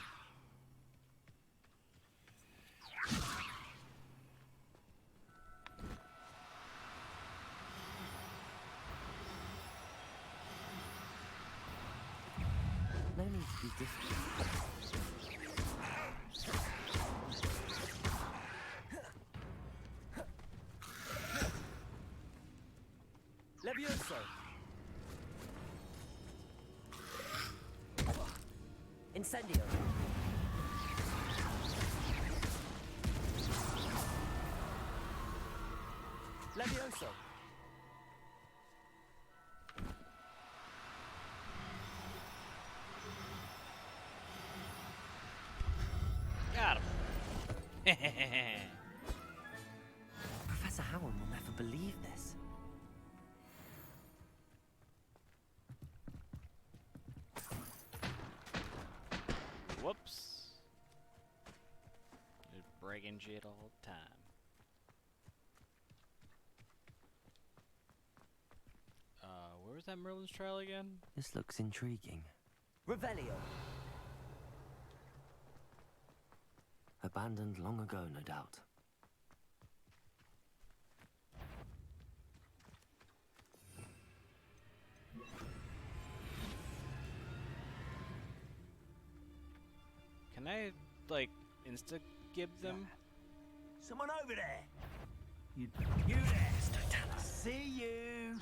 No need to be difficult. Levioso. Incendio. Levioso. Got him. Professor Howard will never believe this. Whoops. Just breaking shit all the time. Where was that Merlin's trial again? This looks intriguing. Revelio. Abandoned long ago, no doubt. Can I, like, insta-gib them? Someone over there. You there. See you.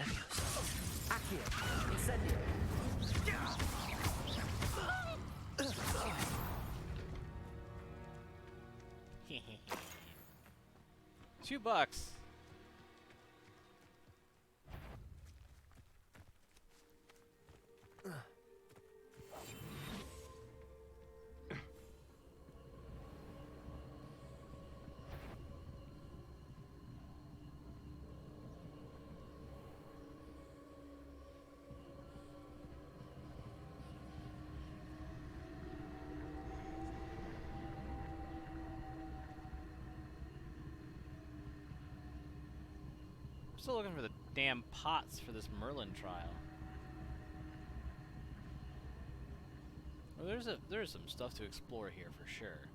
Accio. Incendio. $2. Still looking for the damn pots for this Merlin trial. Well, there's some stuff to explore here for sure.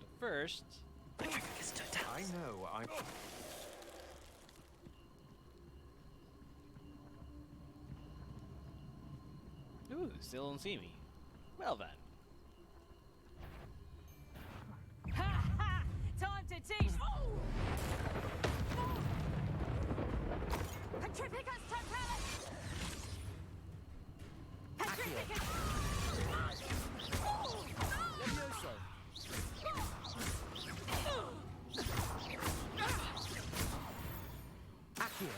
But first, I know. ooh, still don't see me. Well then. Ha ha! Time to teach. Petrificus Totalis! Petrificus! Levioso. Accio.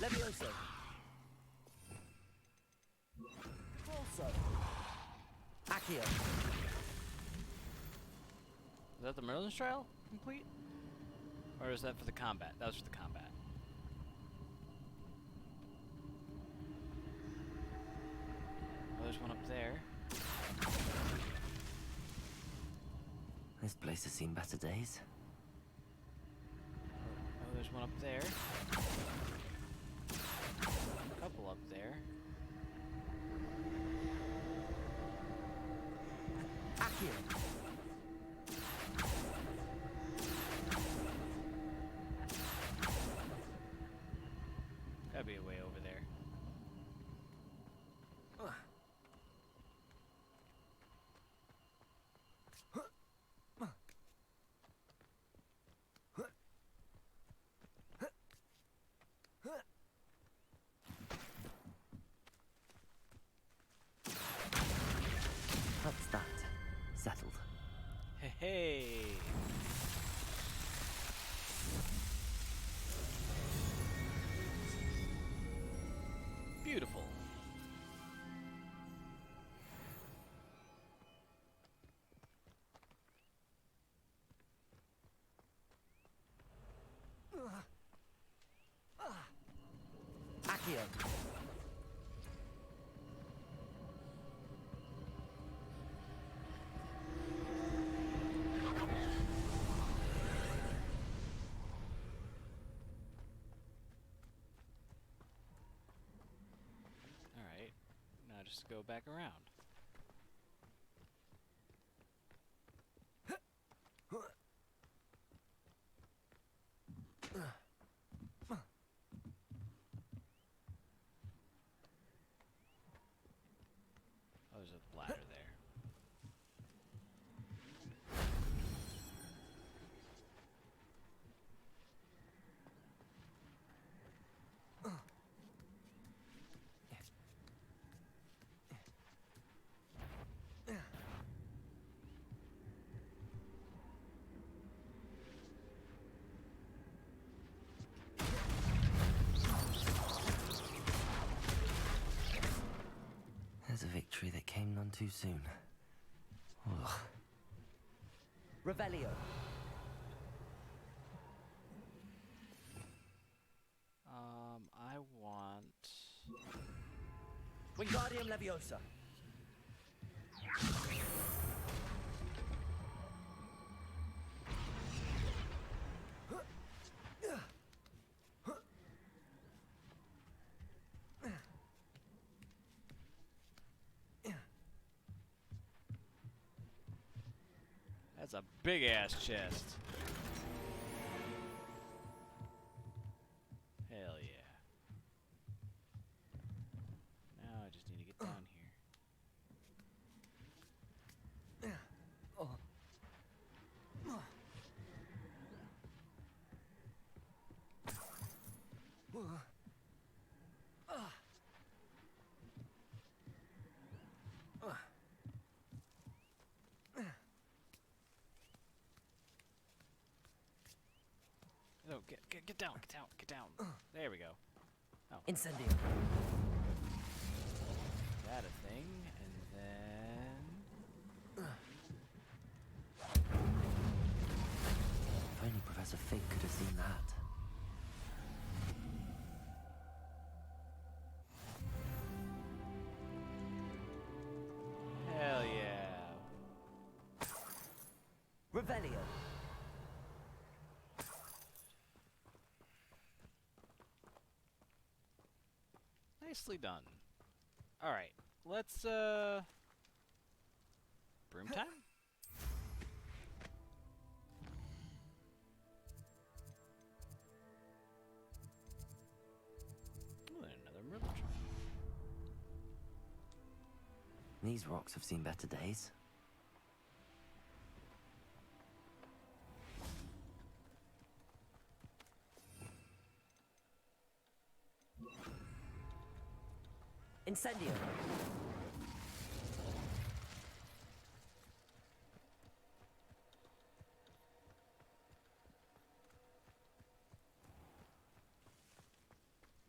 Levioso. Also. Accio. Is that the Merlin's trial complete? Or is that for the combat? That was for the combat. Oh, there's one up there. This place has seen better days. Oh, there's one up there. Accio. Gotta be a way over there. That's that. Settled. Hey, hey. Beautiful. Accio. Alright. Now just go back around. Oh, there's a ladder there. There's a victory that came none too soon. Ugh. Revelio. I want... Wingardium Leviosa. That's a big-ass chest. Hell yeah. Now I just need to get down here. No, get down, get down. There we go. Oh. Incendio. That a thing, and then... If only Professor Fig could have seen that. Hell yeah. Revelio. Nicely done. Alright, let's, broom time? Ooh, and another myrtle tree. These rocks have seen better days. Incendio.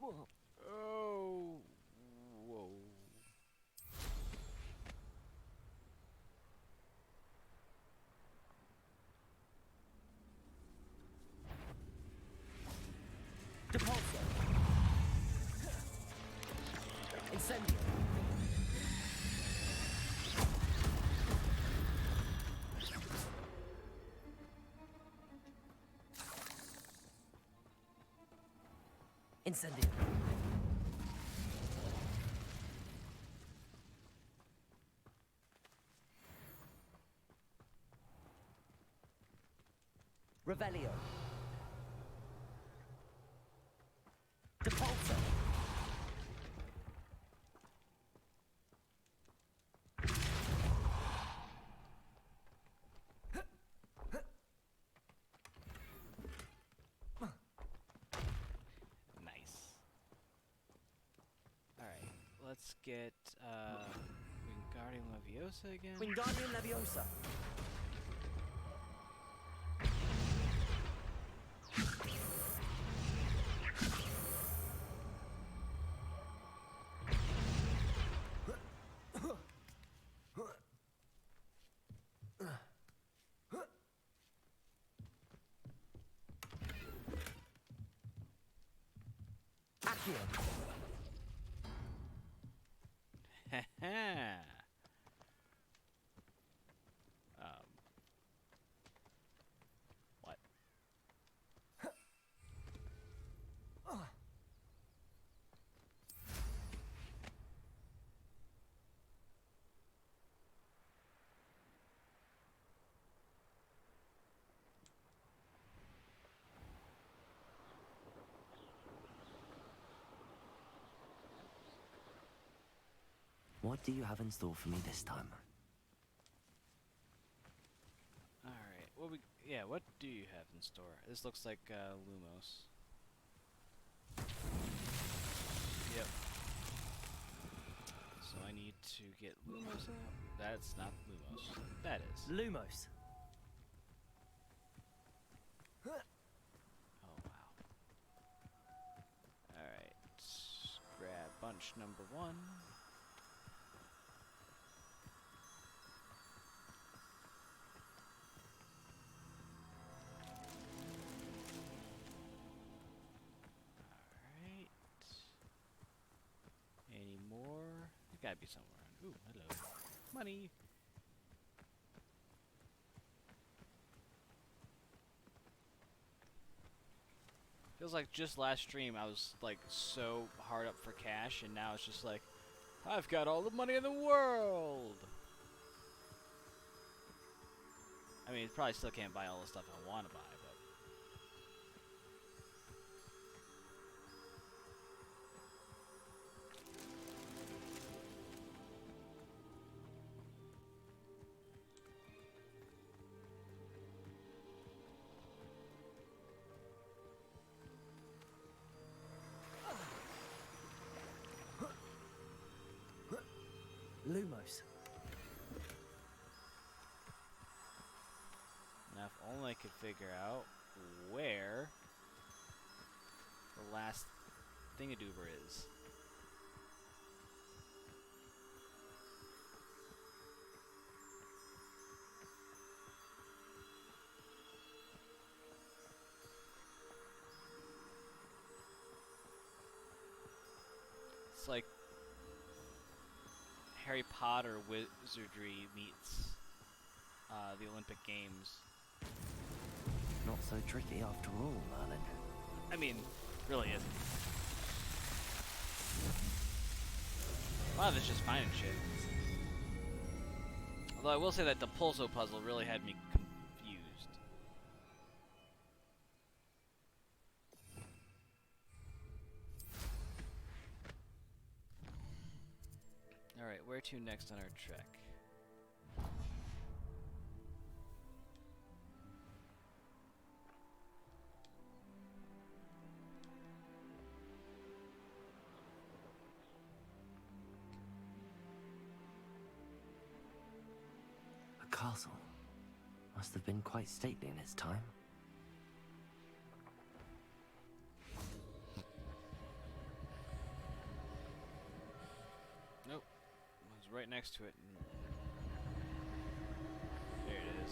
Oh. Whoa. Depulso. Incendio. Incendio. Revelio. Depulso. Nice. Alright, let's get Wingardium Leviosa again. Wingardium Leviosa. What? What do you have in store for me this time? Alright, what do you have in store? This looks like Lumos. Yep. So I need to get Lumos out? That's not Lumos. That is. Lumos. Oh wow. Alright. Grab bunch number 1. Alright. Any more? There gotta be somewhere around. Ooh, hello. Money! Feels like just last stream I was like so hard up for cash, and now it's just like, I've got all the money in the world! I mean, probably still can't buy all the stuff I want to buy, but... Lumos. Now, if only I could figure out where the last thingadoober is. It's like Harry Potter wizardry meets the Olympic Games. Not so tricky after all, Merlin. I mean, really isn't. A lot of it's just finding shit. Although I will say that the Pulso puzzle really had me confused. Alright, where to next on our trek? A castle. Must have been quite stately in its time. Nope. I was right next to it. There it is.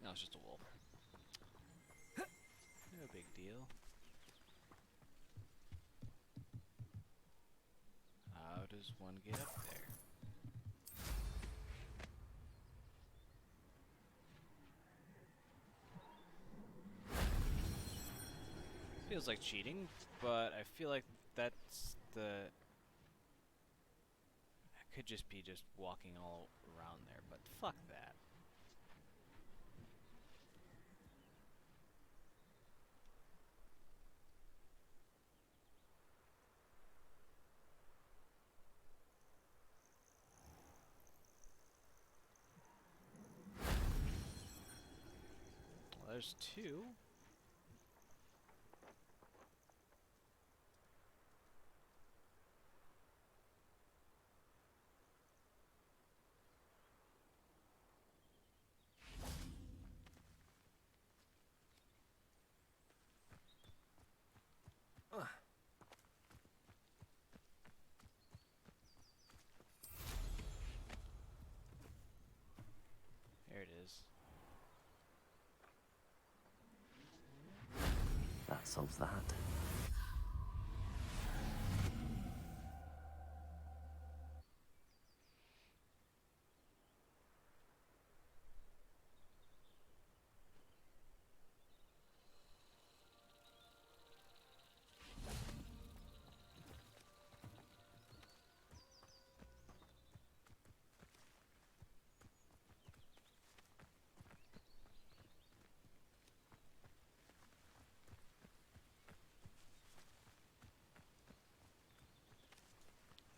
No, it's just a wolf. No big deal. How does one get up there? feels like cheating, but I feel like that's the... I could just be just walking all around there, but fuck that. Well, there's two. There it is. That solves that.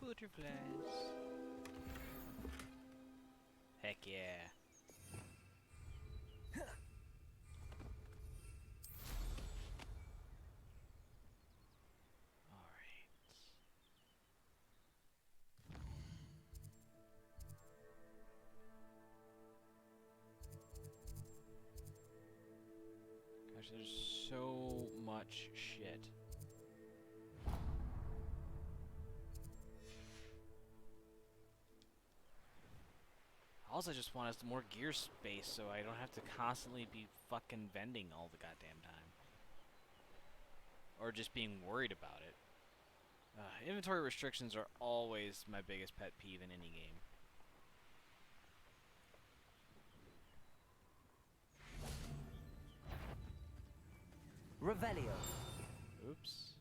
Butterflies. Heck yeah. Gosh, there's so much shit. Also, I just want us more gear space so I don't have to constantly be fucking vending all the goddamn time. Or just being worried about it. Inventory restrictions are always my biggest pet peeve in any game. Revelio. Oops.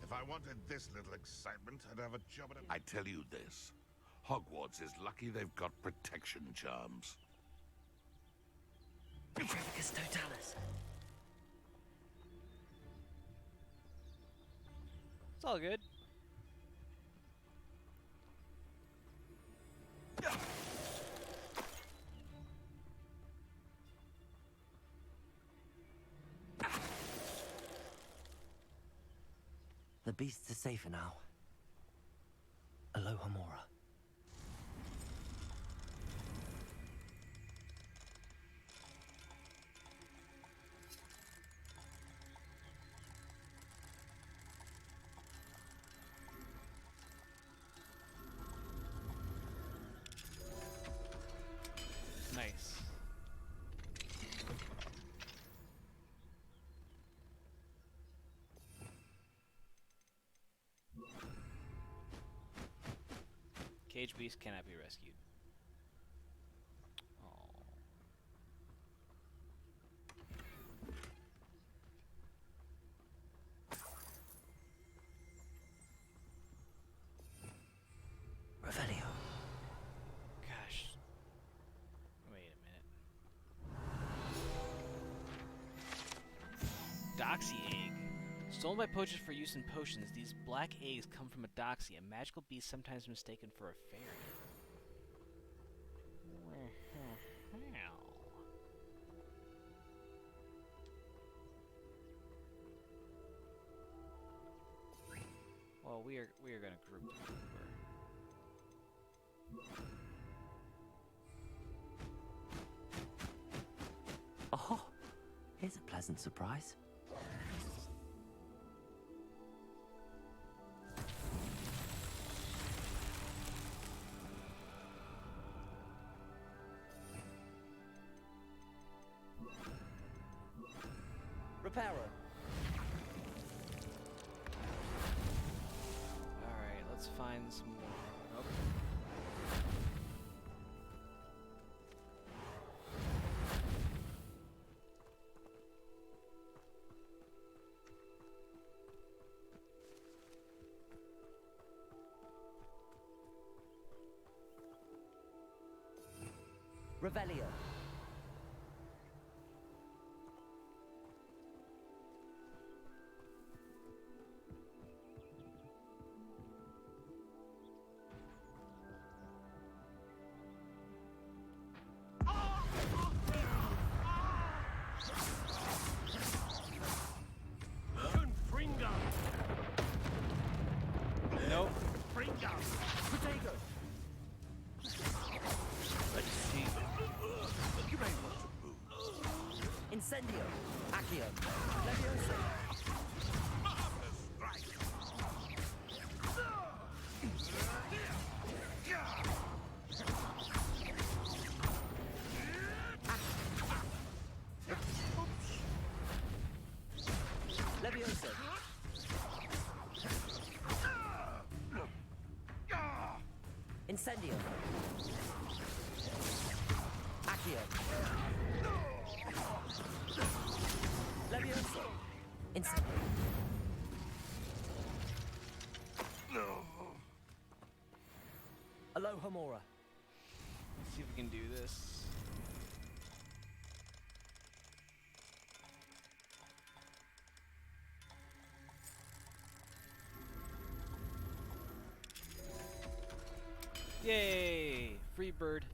If I wanted this little excitement, I'd have a job at a... I tell you this. Hogwarts is lucky they've got protection charms. Brevigus Totalis. It's all good. The beasts are safer now. Aloha Mora. Nice. Cage beast cannot be rescued. Oh. Revelio. Gosh. Wait a minute. Doxy egg. Stolen by poachers for use in potions, these black eggs come from a doxy, a magical beast sometimes mistaken for a fairy. Well, we are gonna group them. Oh, here's a pleasant surprise. Reparo. Alright, let's find some more. Nope. Revelio. Confringo. Nope. Fringo. Potato. Let's see. You may want to move. Incendio. Accio. Leviosa. Marvelous strike. Leviosa. Incendio. Accio. Leviosa. Incendio. Aloha Mora. Let's see if we can do this. Yay! Free bird.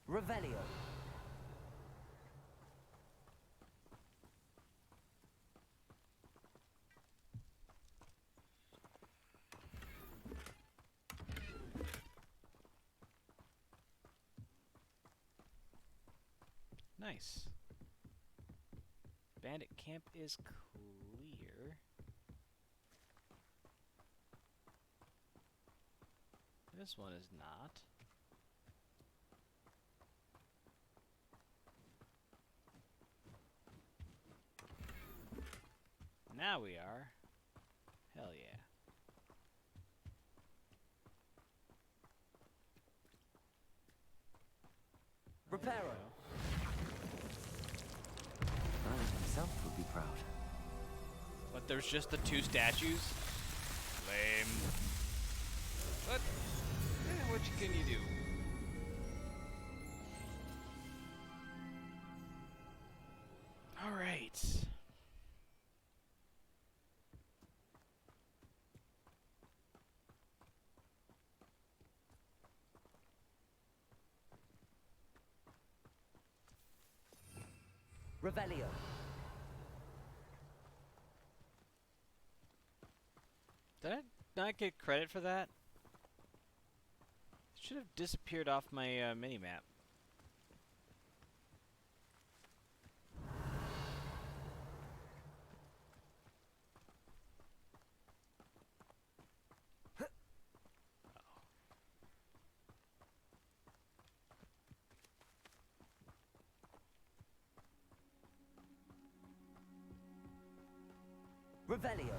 Revelio. Nice. Bandit camp is clear. This one is not. Now we are. Hell yeah. Reparo. Merlin himself would be proud. But there's just the two statues? Lame. But, what can you do? Alright. Revelio. Did I not get credit for that? It should have disappeared off my mini-map. Revelio.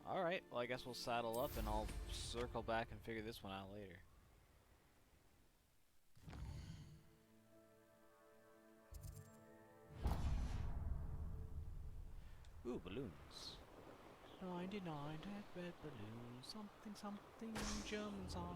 Alright, well I guess we'll saddle up and I'll circle back and figure this one out later. Ooh, balloons. 99 red balloons, something something German song.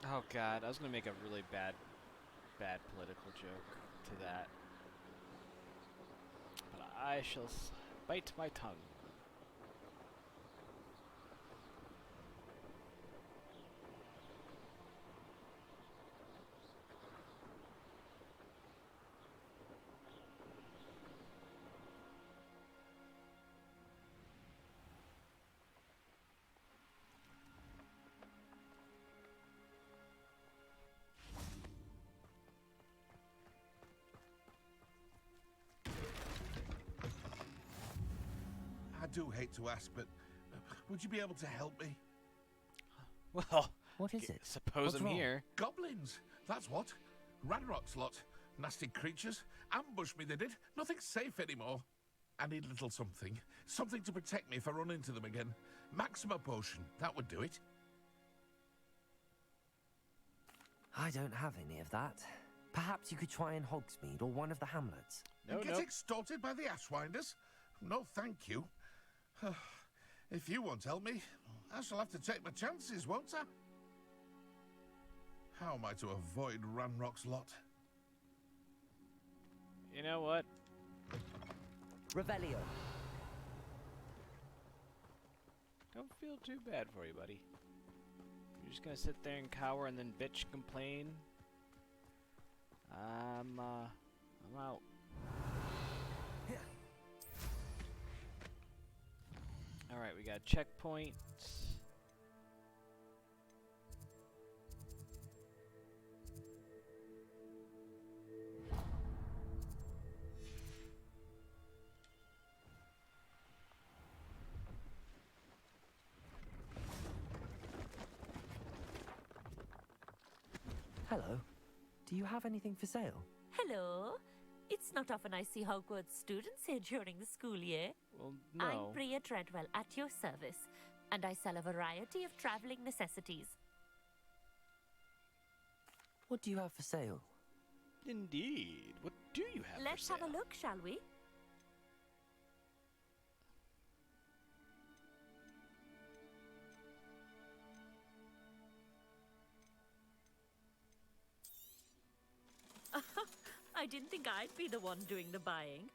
Oh god, I was gonna make a really bad political joke to that. But I shall bite my tongue. I do hate to ask, but would you be able to help me? Well, what is it? Suppose What's I'm wrong? here. Goblins! That's what. Ranrock's lot. Nasty creatures. Ambushed me, they did. Nothing safe anymore. I need a little something. Something to protect me if I run into them again. Maxima potion. That would do it. I don't have any of that. Perhaps you could try in Hogsmeade or one of the hamlets. And get extorted by the Ashwinders? No, thank you. If you won't help me, I shall have to take my chances, won't I? How am I to avoid Ranrock's lot? You know what? Revelio. Don't feel too bad for you, buddy. You're just gonna sit there and cower and then bitch complain? I'm out. Alright, we got checkpoint. Hello. Do you have anything for sale? Hello. It's not often I see Hogwarts students here during the school year. Well, no. I'm Bria Treadwell, at your service, and I sell a variety of travelling necessities. What do you have for sale? Indeed. What do you have Let's for sale? have a look, shall we? I didn't think I'd be the one doing the buying.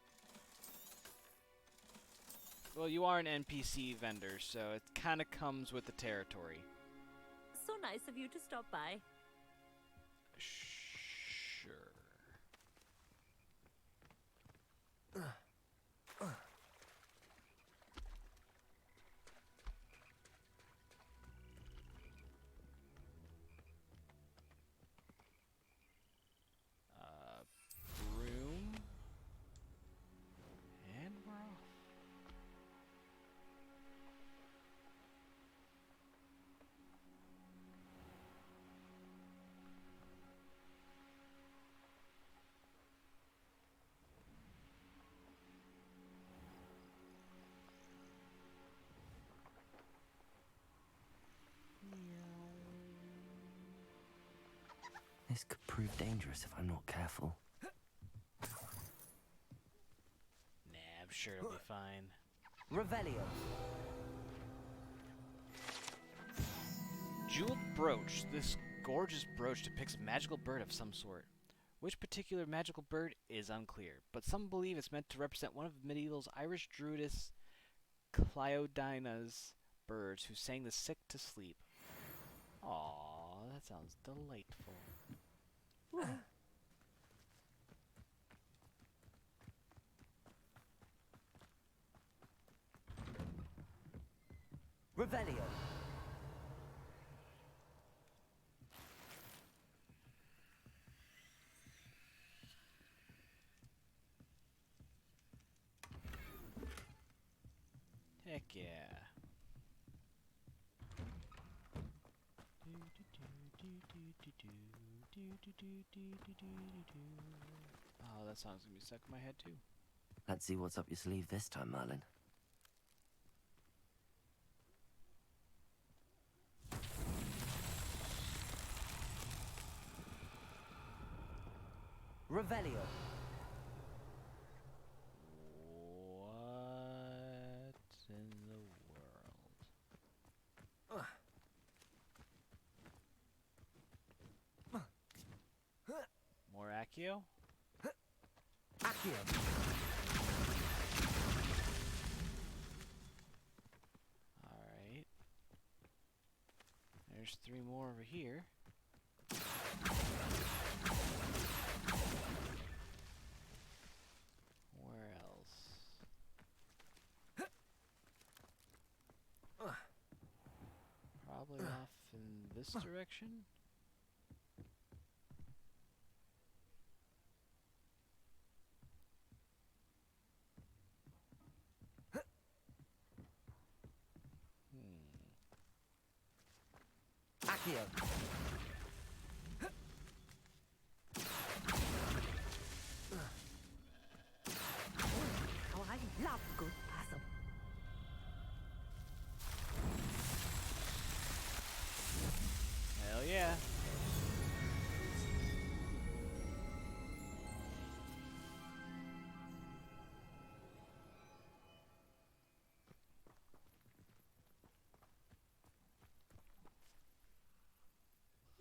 Well, you are an NPC vendor, so it kind of comes with the territory. So nice of you to stop by. Sure. Broom. And we're off. This could prove dangerous if I'm not careful. Nah, I'm sure it'll be fine. Revelio. Jeweled brooch. This gorgeous brooch depicts a magical bird of some sort. Which particular magical bird is unclear, but some believe it's meant to represent one of medieval's Irish druidess Cleodina's birds who sang the sick to sleep. Aww, that sounds delightful. Revelio. Heck yeah. Oh, that song's gonna be stuck in my head too. Let's see what's up your sleeve this time, Merlin. Revelio. What in the world? More Accio? Accio. Alright. There's 3 more over here. Where else? Probably off in this direction? Accio.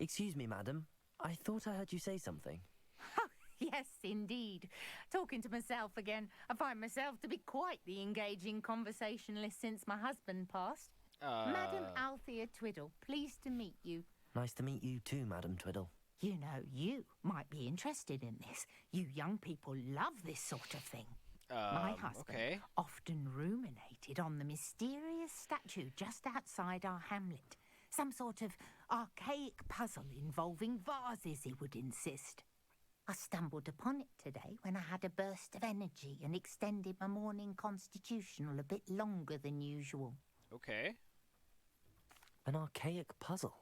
Excuse me, madam. I thought I heard you say something. Yes, indeed. Talking to myself again. I find myself to be quite the engaging conversationalist since my husband passed. Madam Althea Twiddle, pleased to meet you. Nice to meet you too, Madam Twiddle. You know, you might be interested in this. You young people love this sort of thing. My husband often ruminated on the mysterious statue just outside our hamlet. Some sort of archaic puzzle involving vases, he would insist. I stumbled upon it today when I had a burst of energy and extended my morning constitutional a bit longer than usual. Okay. An archaic puzzle.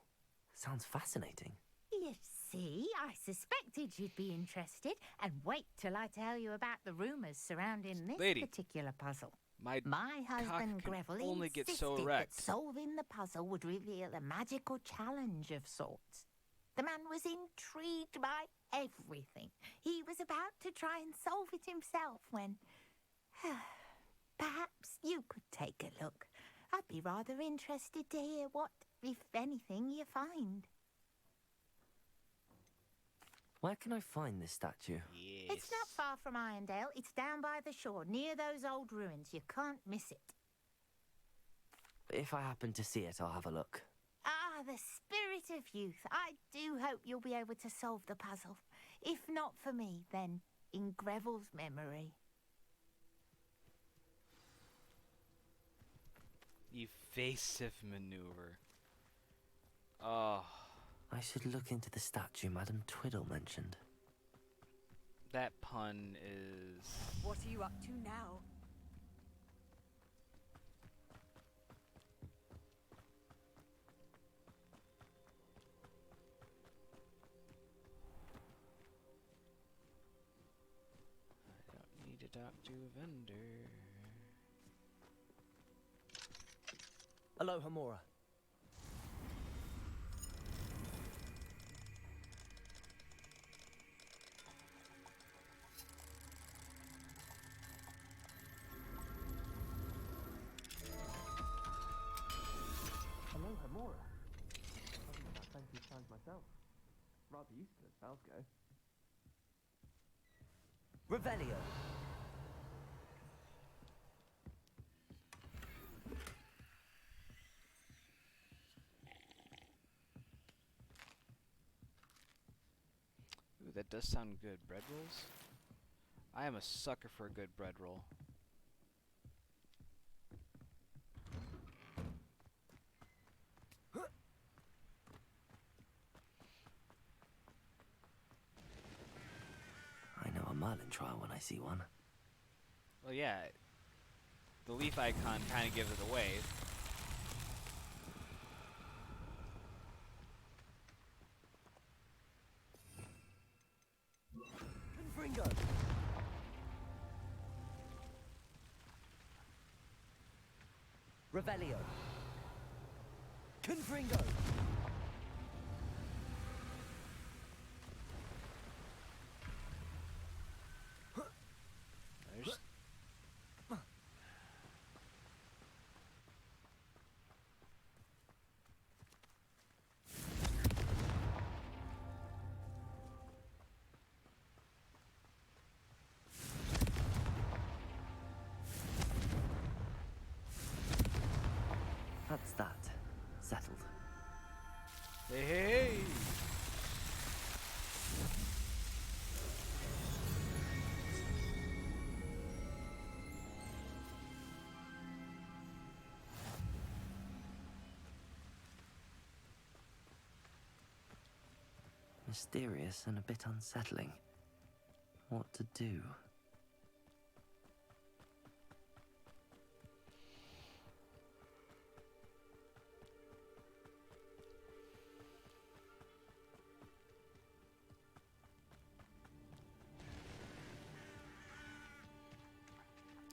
Sounds fascinating. You see, I suspected you'd be interested. And wait till I tell you about the rumours surrounding this particular puzzle. My husband Greville only get so insisted wrecked. that solving the puzzle would reveal a magical challenge of sorts. The man was intrigued by everything. He was about to try and solve it himself when... Perhaps you could take a look. I'd be rather interested to hear what, if anything, you find. Where can I find this statue? Yes. It's not far from Irondale. It's down by the shore, near those old ruins. You can't miss it. If I happen to see it, I'll have a look. Ah, the spirit of youth. I do hope you'll be able to solve the puzzle. If not for me, then in Greville's memory. Evasive maneuver. Oh. I should look into the statue Madam Twiddle mentioned. That pun is... What are you up to now? I don't need to talk to a vendor. Hello, Hamura. Hello, Hamura. I haven't had plenty of times myself. Rather used to it, spells go. Revelio. Ooh, that does sound good. Bread rolls? I am a sucker for a good bread roll. I know a Merlin trial when I see one. Well, yeah. The leaf icon kind of gives it away. Confringo. Revelio. Confringo. There's... That's that. Settled. Hey, hey! Mysterious and a bit unsettling. What to do?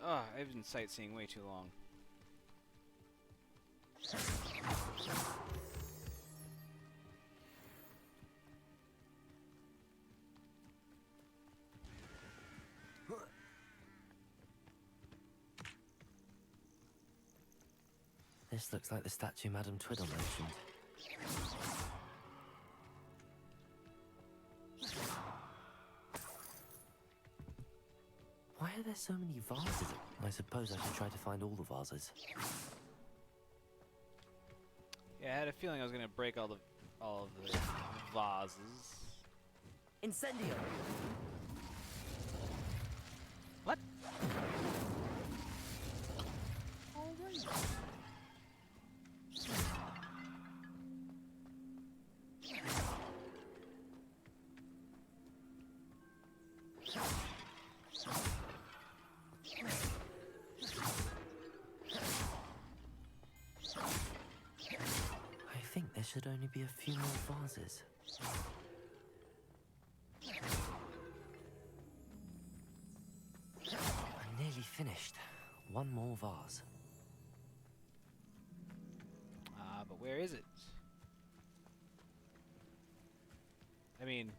Oh, I've been sightseeing way too long. This looks like the statue Madam Twiddle mentioned. are there so many vases? I suppose I should try to find all the vases. Yeah, I had a feeling I was gonna break all of the vases. Incendio! What? I think there should only be a few more vases. I'm nearly finished. One more vase. But where is it? I mean...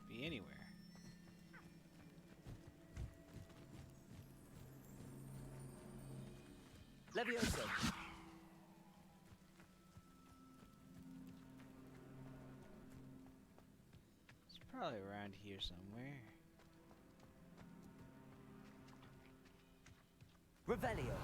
Could be anywhere. Levioso! It's probably around here somewhere. Revelio!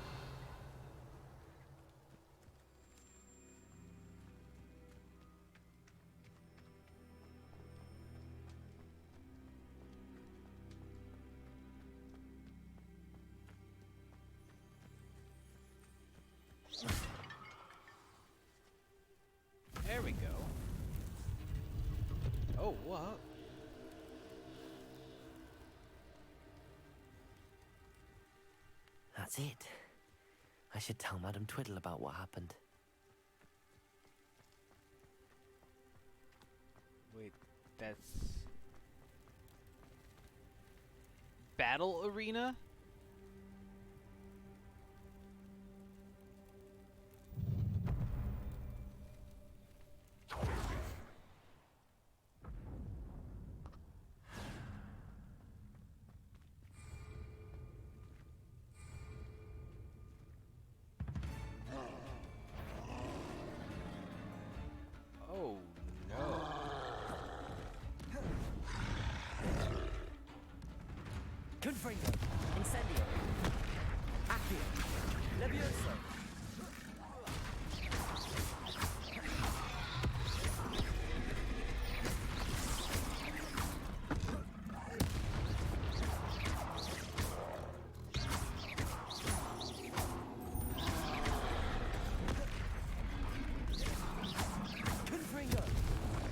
There we go. Oh, what? That's it. I should tell Madame Twiddle about what happened. Wait, that's... Battle Arena? Oh, no. Confringo! Incendio! Accio! Levioso! Confringo!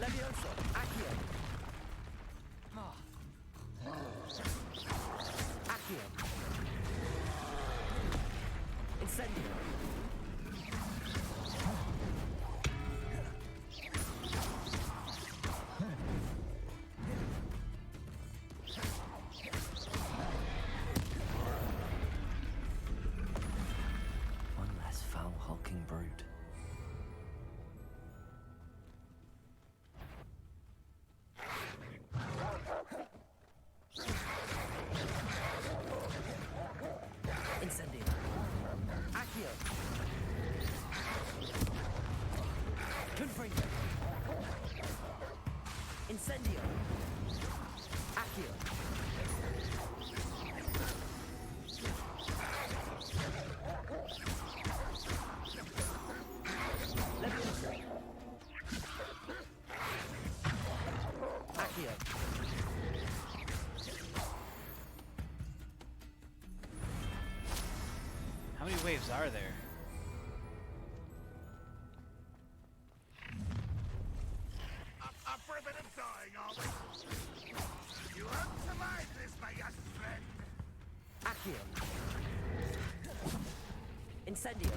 Levioso! Accio! Accio! Incendio! One less foul hulking brute. Incendio! Accio! Confringo! Incendio! Accio! Levioso! Accio! How many waves are there? Up for a bit of dying, are we? You won't survive this, my young friend. Accio! Incendio!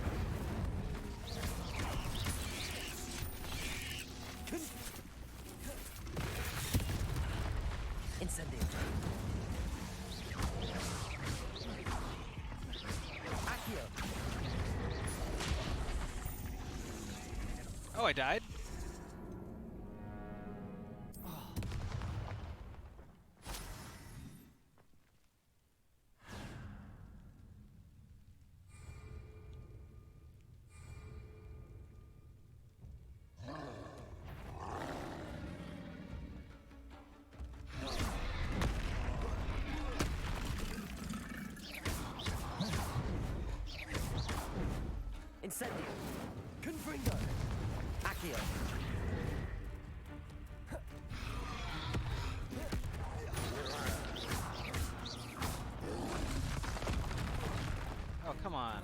Incendio! Accio! Oh, I died? Incendio. Confringo. Accio. Oh, come on.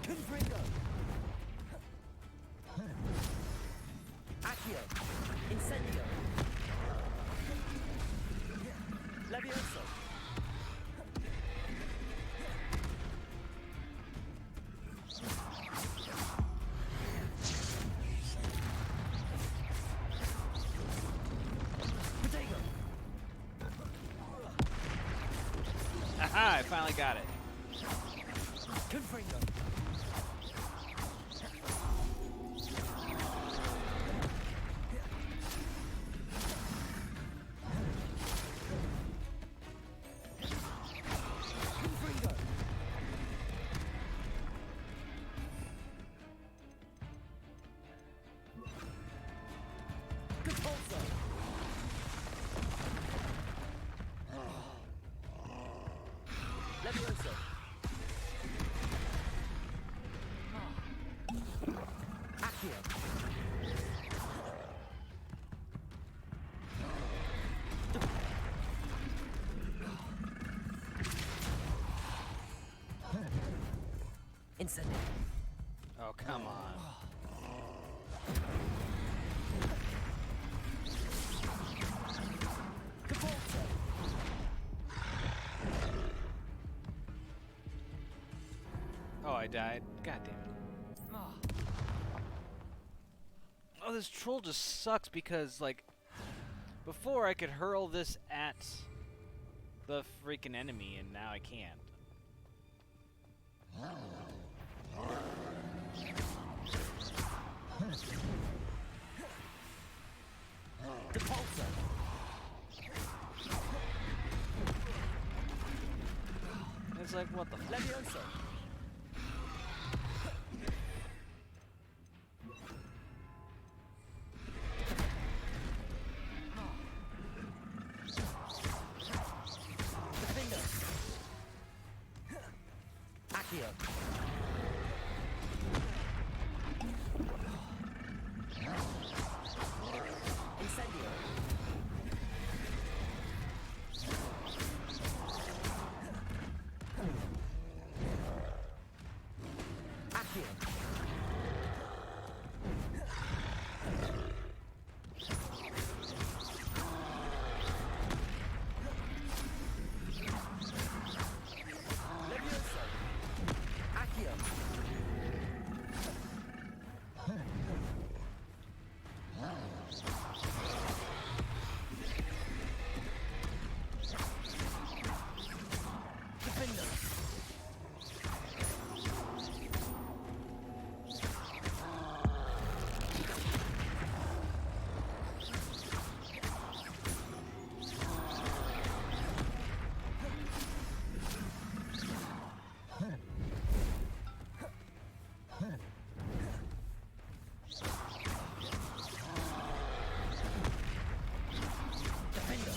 Confringo. Accio. Incendio. Levioso. Potato. Aha! I finally got it. Confringo. Confringo. Compulso. Levioso. Accio. Incendio. Oh, come on. Compulso. Oh, I died. God damn it. Oh, this troll just sucks because, like, before I could hurl this at the freaking enemy, and now I can't. Compulso. It's like, what the f— Levioso. Defender. Accio. Incendio. Accio. Levioso. Accio. Defender. Defender.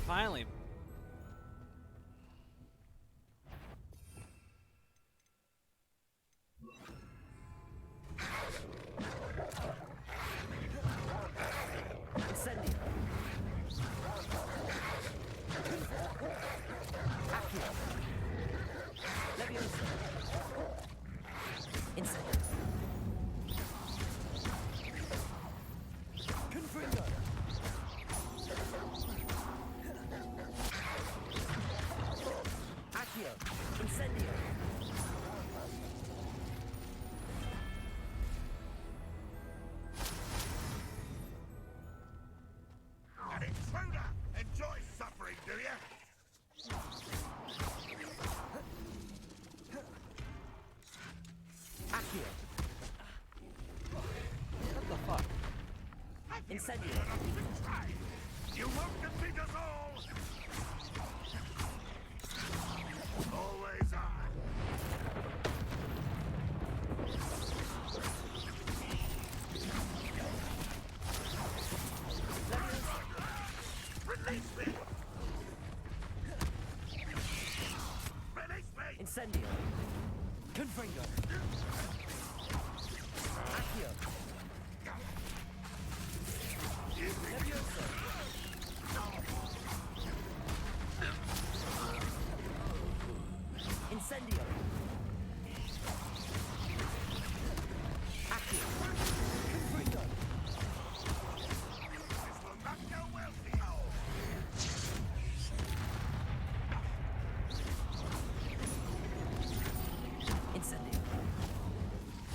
Finally. Incendio. Accio. Levioso. Incendio. Confringo. Accio. Incendio. Incendio. You won't defeat us all! Always I. Release me! Release me! Incendio. Confringo. Accio. Levioso. Incendio. Accio. Confringo. This will not go well for you. Incendio.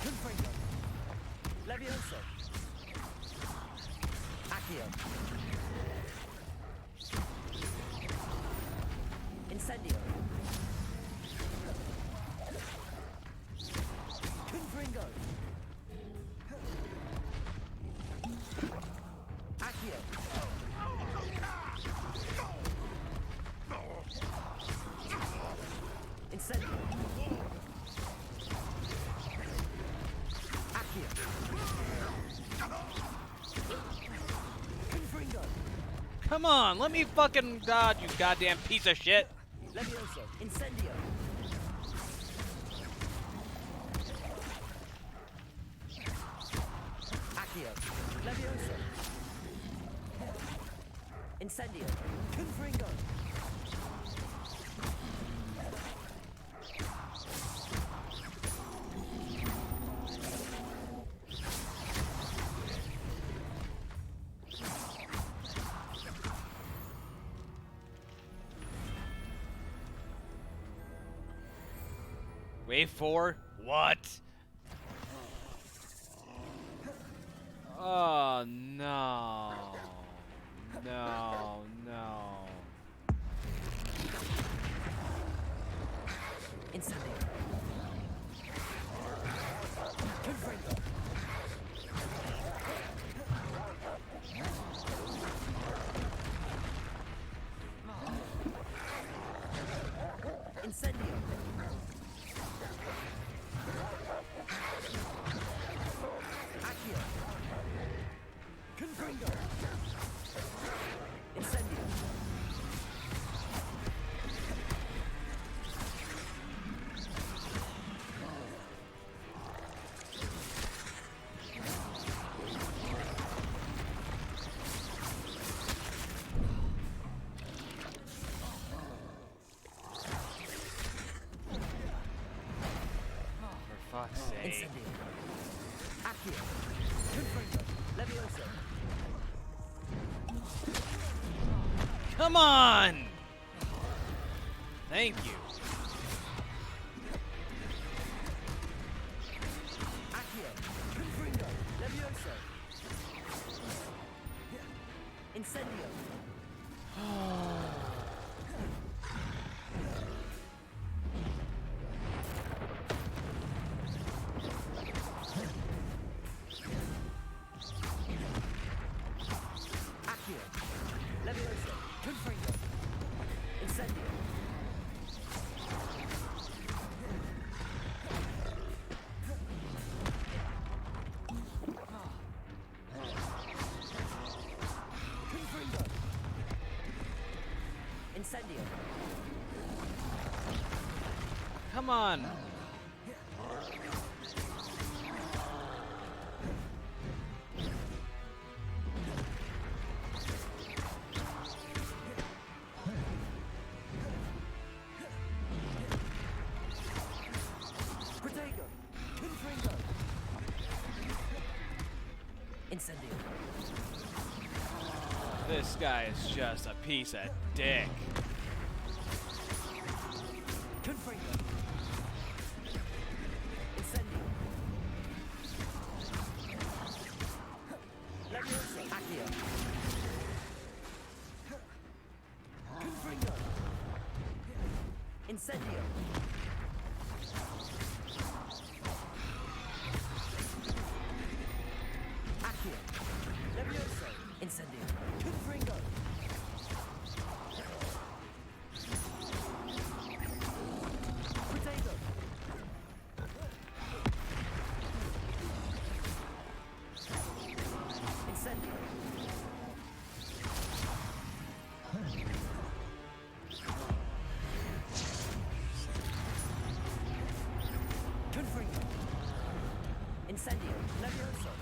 Confringo. Levioso. Accio. Incendio. Confringo. Accio. Incendio. Accio. Confringo. Come on, let me fucking dodge, you goddamn piece of shit. Levioso. Incendio. Accio. Levioso. Incendio. Confringo. Wave 4? What? Oh, no. No, no. Incendio. Confringo. Incendio. Accio. Confringo. Incendio. For fuck's sake. Incendio. Accio. Confringo. Levioso. Come on! Thank you. Accio. Confringo. Levioso. Incendio. Accio. Levioso. Confringo. Incendio. Confringo. Incendio. Come on. Protego. Confringo. Incendio. This guy is just a piece of dick. Confringo. Incendio. Levioso. Accio. Confringo. Incendio. Accio. Levioso. Incendio. Levioso.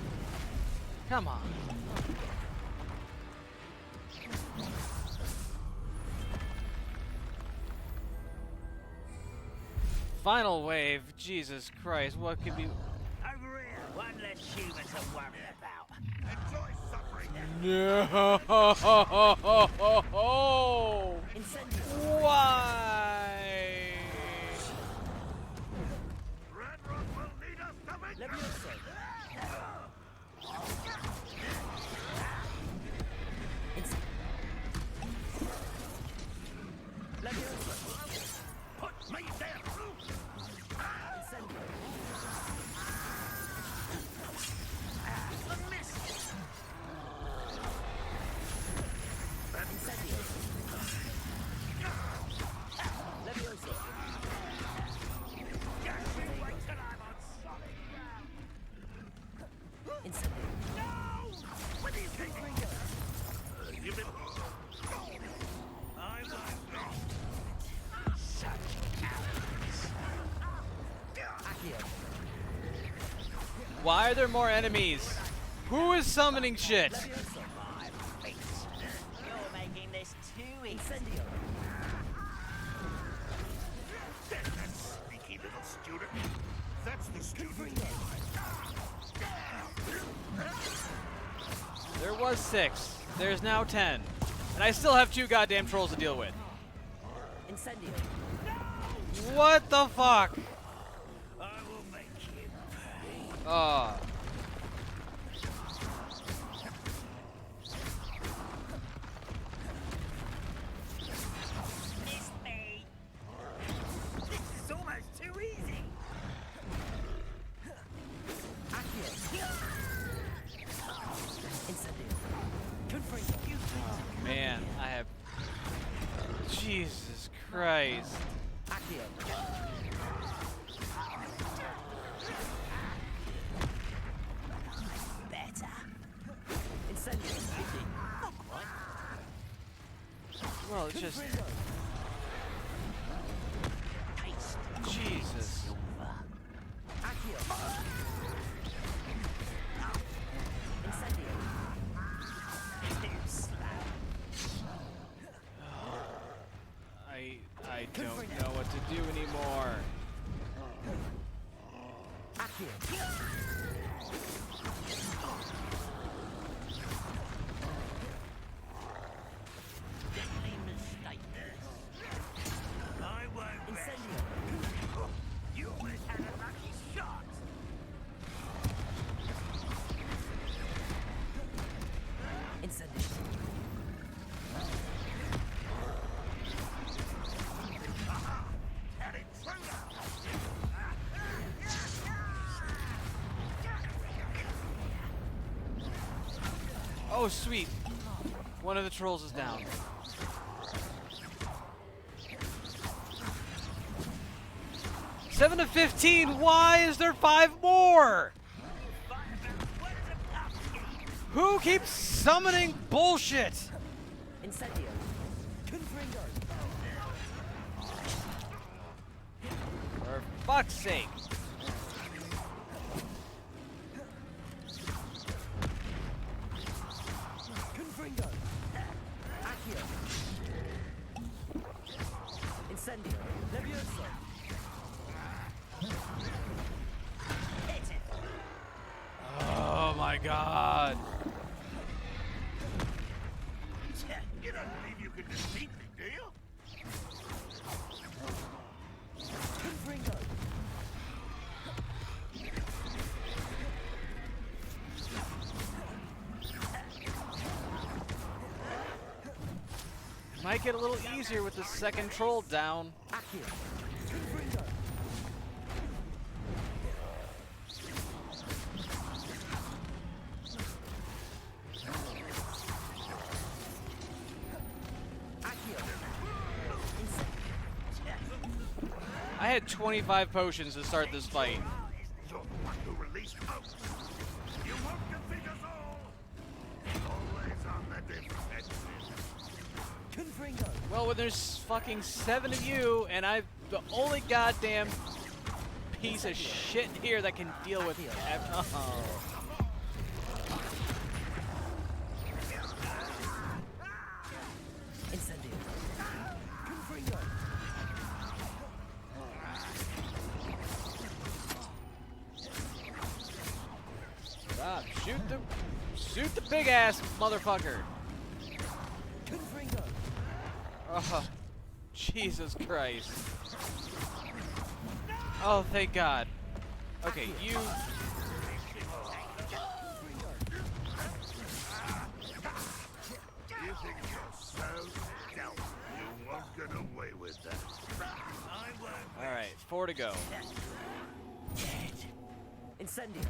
Come on. Final wave. Jesus Christ, what could be... Over here, one less human to worry about. Enjoy suffering. No! Why? Red Rock will lead us to victory. Put me down. Why are there more enemies? Who is summoning shit? You're making this too easy. That sneaky little student. That's the student. There was 6. There's now 10. And I still have 2 goddamn trolls to deal with. Incendio. What the fuck? I will make you pay. Oh. Miss me. This is almost too easy. Man, I have... Jesus Christ. Better. Well, it's just... Jesus. I don't know what to do anymore. Deadly mistake. I won't rest. You almost had a lucky shot. Oh, sweet. One of the trolls is down. Seven to 15. Why is there 5 more? Who keeps summoning bullshit? Incendio. For fuck's sake. Incendio. Levioso. Oh my god. You don't believe you can defeat me, do you? Might get a little easier with the second troll down. I had 25 potions to start this fight. You're the one who released Hope. You won't defeat us all. Always on the defensive. Well, when there's fucking 7 of you, and I'm the only goddamn piece of shit here that can deal with Stop. Shoot the big ass motherfucker. Oh, Jesus Christ. Oh, thank God. Okay, you... You think you're so stealthy? You won't get away with that. Alright, 4 to go. Incendio.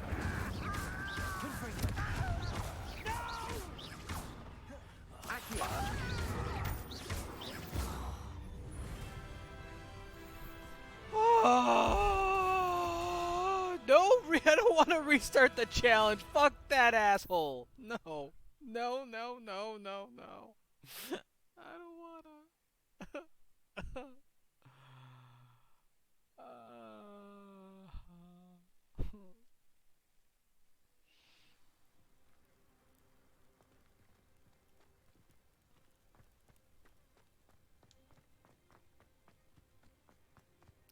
No, I don't want to restart the challenge. Fuck that asshole. No. No, no, no, no, no. I don't wanna.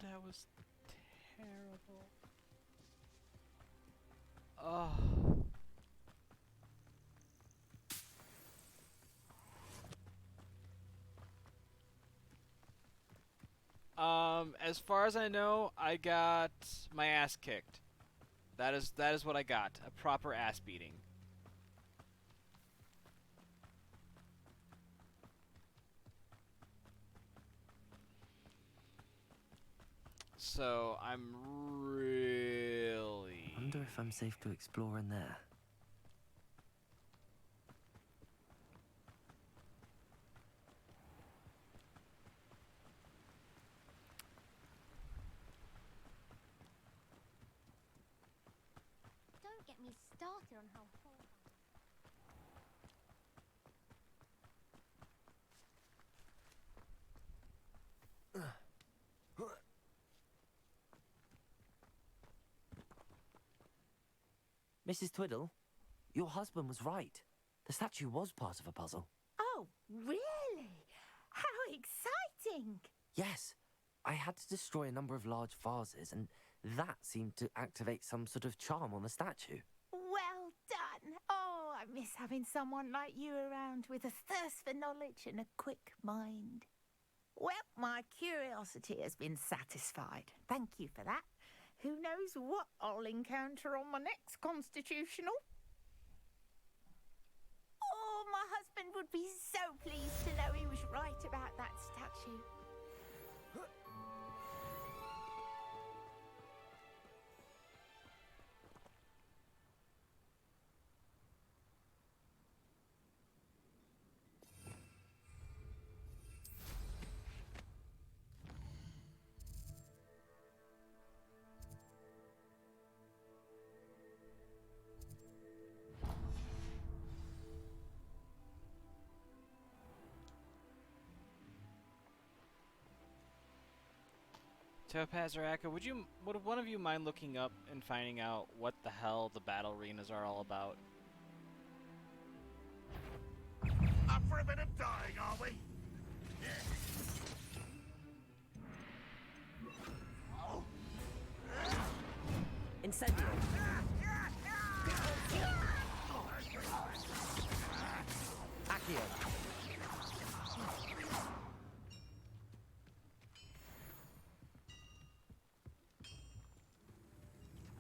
That was terrible. Oh. As far as I know, I got my ass kicked. That is what I got. A proper ass beating. So, I'm really... Wonder if I'm safe to explore in there. Don't get me started on how horrible. Mrs. Twiddle, your husband was right. The statue was part of a puzzle. Oh, really? How exciting! Yes, I had to destroy a number of large vases, and that seemed to activate some sort of charm on the statue. Well done. Oh, I miss having someone like you around with a thirst for knowledge and a quick mind. Well, my curiosity has been satisfied. Thank you for that. Who knows what I'll encounter on my next constitutional? Oh, my husband would be so pleased to know he was right about that statue. Topaz or Akka, would one of you mind looking up and finding out what the hell the battle arenas are all about? Up for a bit of dying, are we? Incendio. Accio.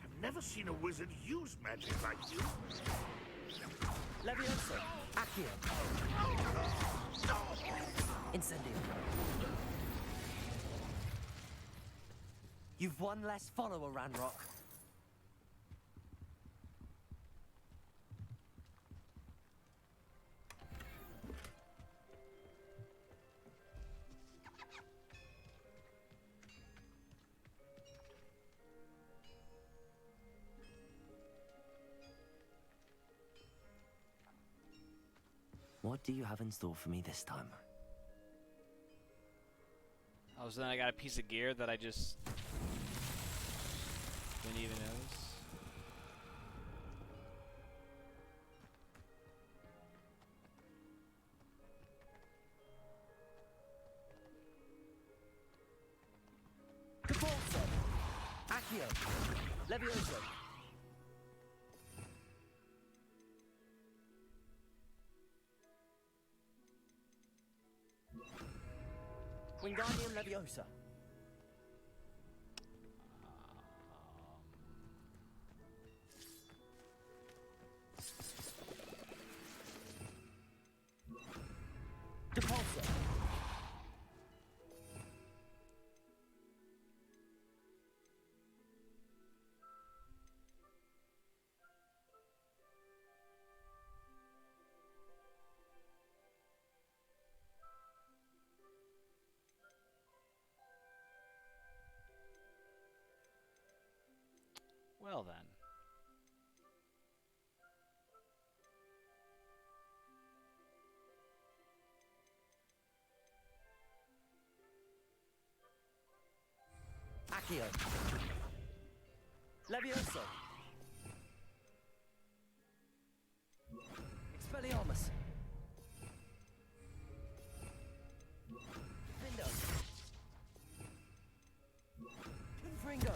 I've never seen a wizard use magic like you. Levioso. Accio. Incendio. You've one less follower, Ranrock. What do you have in store for me this time? Oh, so then I got a piece of gear that I just... even knows. Capulso! Accio! Levioso! Wingardium Leviosa! Depulso! Well then. Accio! Levioso! Expelliarmus! Vindo! Confringo!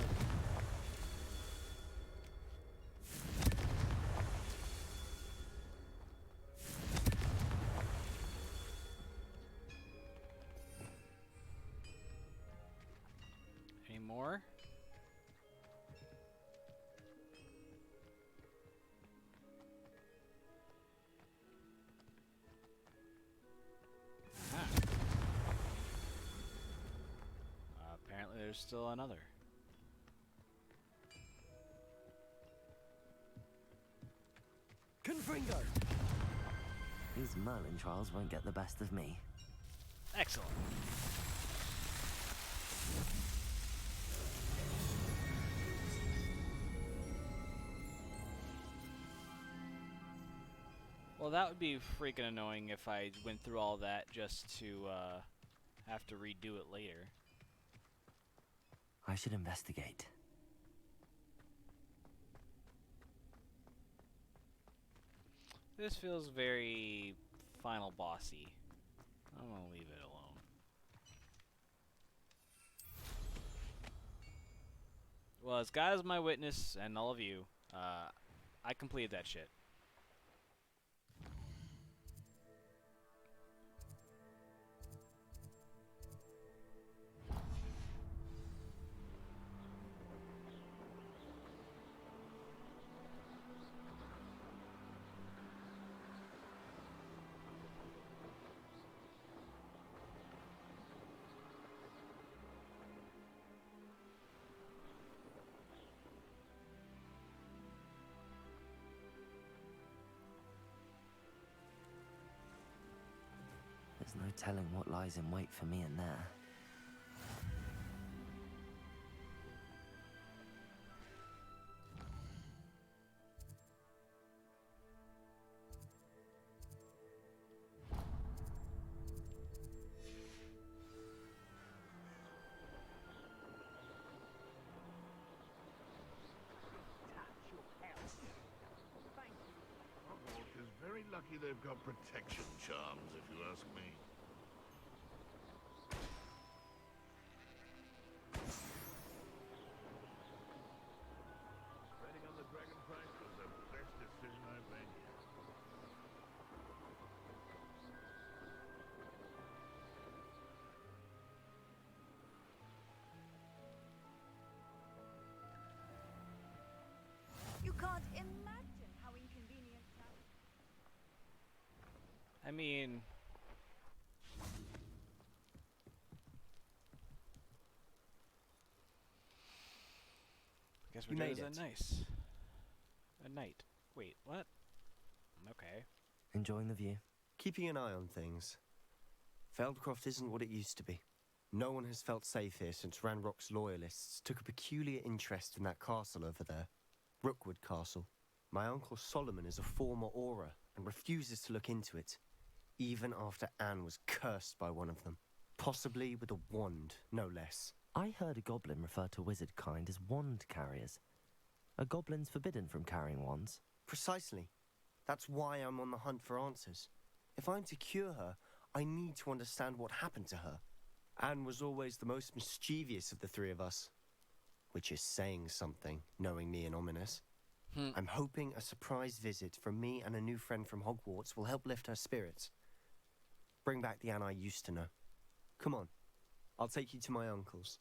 Any more? Aha. Apparently there's still another. Confringo! These Merlin trials won't get the best of me. Excellent. Well, that would be freaking annoying if I went through all that just to have to redo it later. I should investigate. This feels very final bossy. I'm gonna leave it alone. Well, as God is my witness, and all of you, I completed that shit. There's no telling what lies in wait for me in there. Hogwarts is very lucky they've got protection charms, if you ask me. Betting on the dragon price was the best decision I've made yet. You can't imagine how inconvenient travel. I mean, I guess we're doing this at nice. At night. Wait, what? Okay. Enjoying the view? Keeping an eye on things. Feldcroft isn't what it used to be. No one has felt safe here since Ranrock's loyalists took a peculiar interest in that castle over there. Rookwood Castle. My uncle Solomon is a former Auror and refuses to look into it, even after Anne was cursed by one of them. Possibly with a wand, no less. I heard a goblin refer to wizard kind as wand carriers. Are goblins forbidden from carrying wands? Precisely. That's why I'm on the hunt for answers. If I'm to cure her, I need to understand what happened to her. Anne was always the most mischievous of the three of us. Which is saying something, knowing me and Ominous. I'm hoping a surprise visit from me and a new friend from Hogwarts will help lift her spirits. Bring back the Anne I used to know. Come on, I'll take you to my uncle's.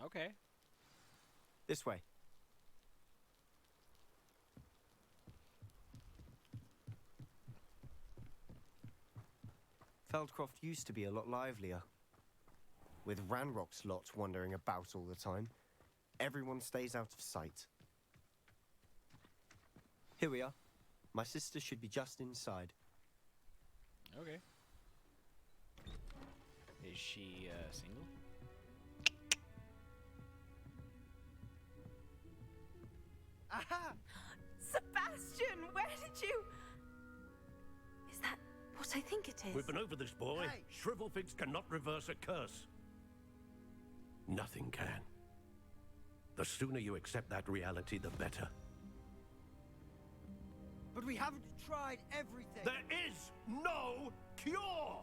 Okay. This way. Feldcroft used to be a lot livelier. With Ranrock's lot wandering about all the time, everyone stays out of sight. Here we are. My sister should be just inside. Okay. Is she single? Aha! Sebastian, where did you... Is that what I think it is? We've been over this, boy. Hey. Shrivelfigs cannot reverse a curse. Nothing can. The sooner you accept that reality, the better. But we haven't tried everything. There is no cure!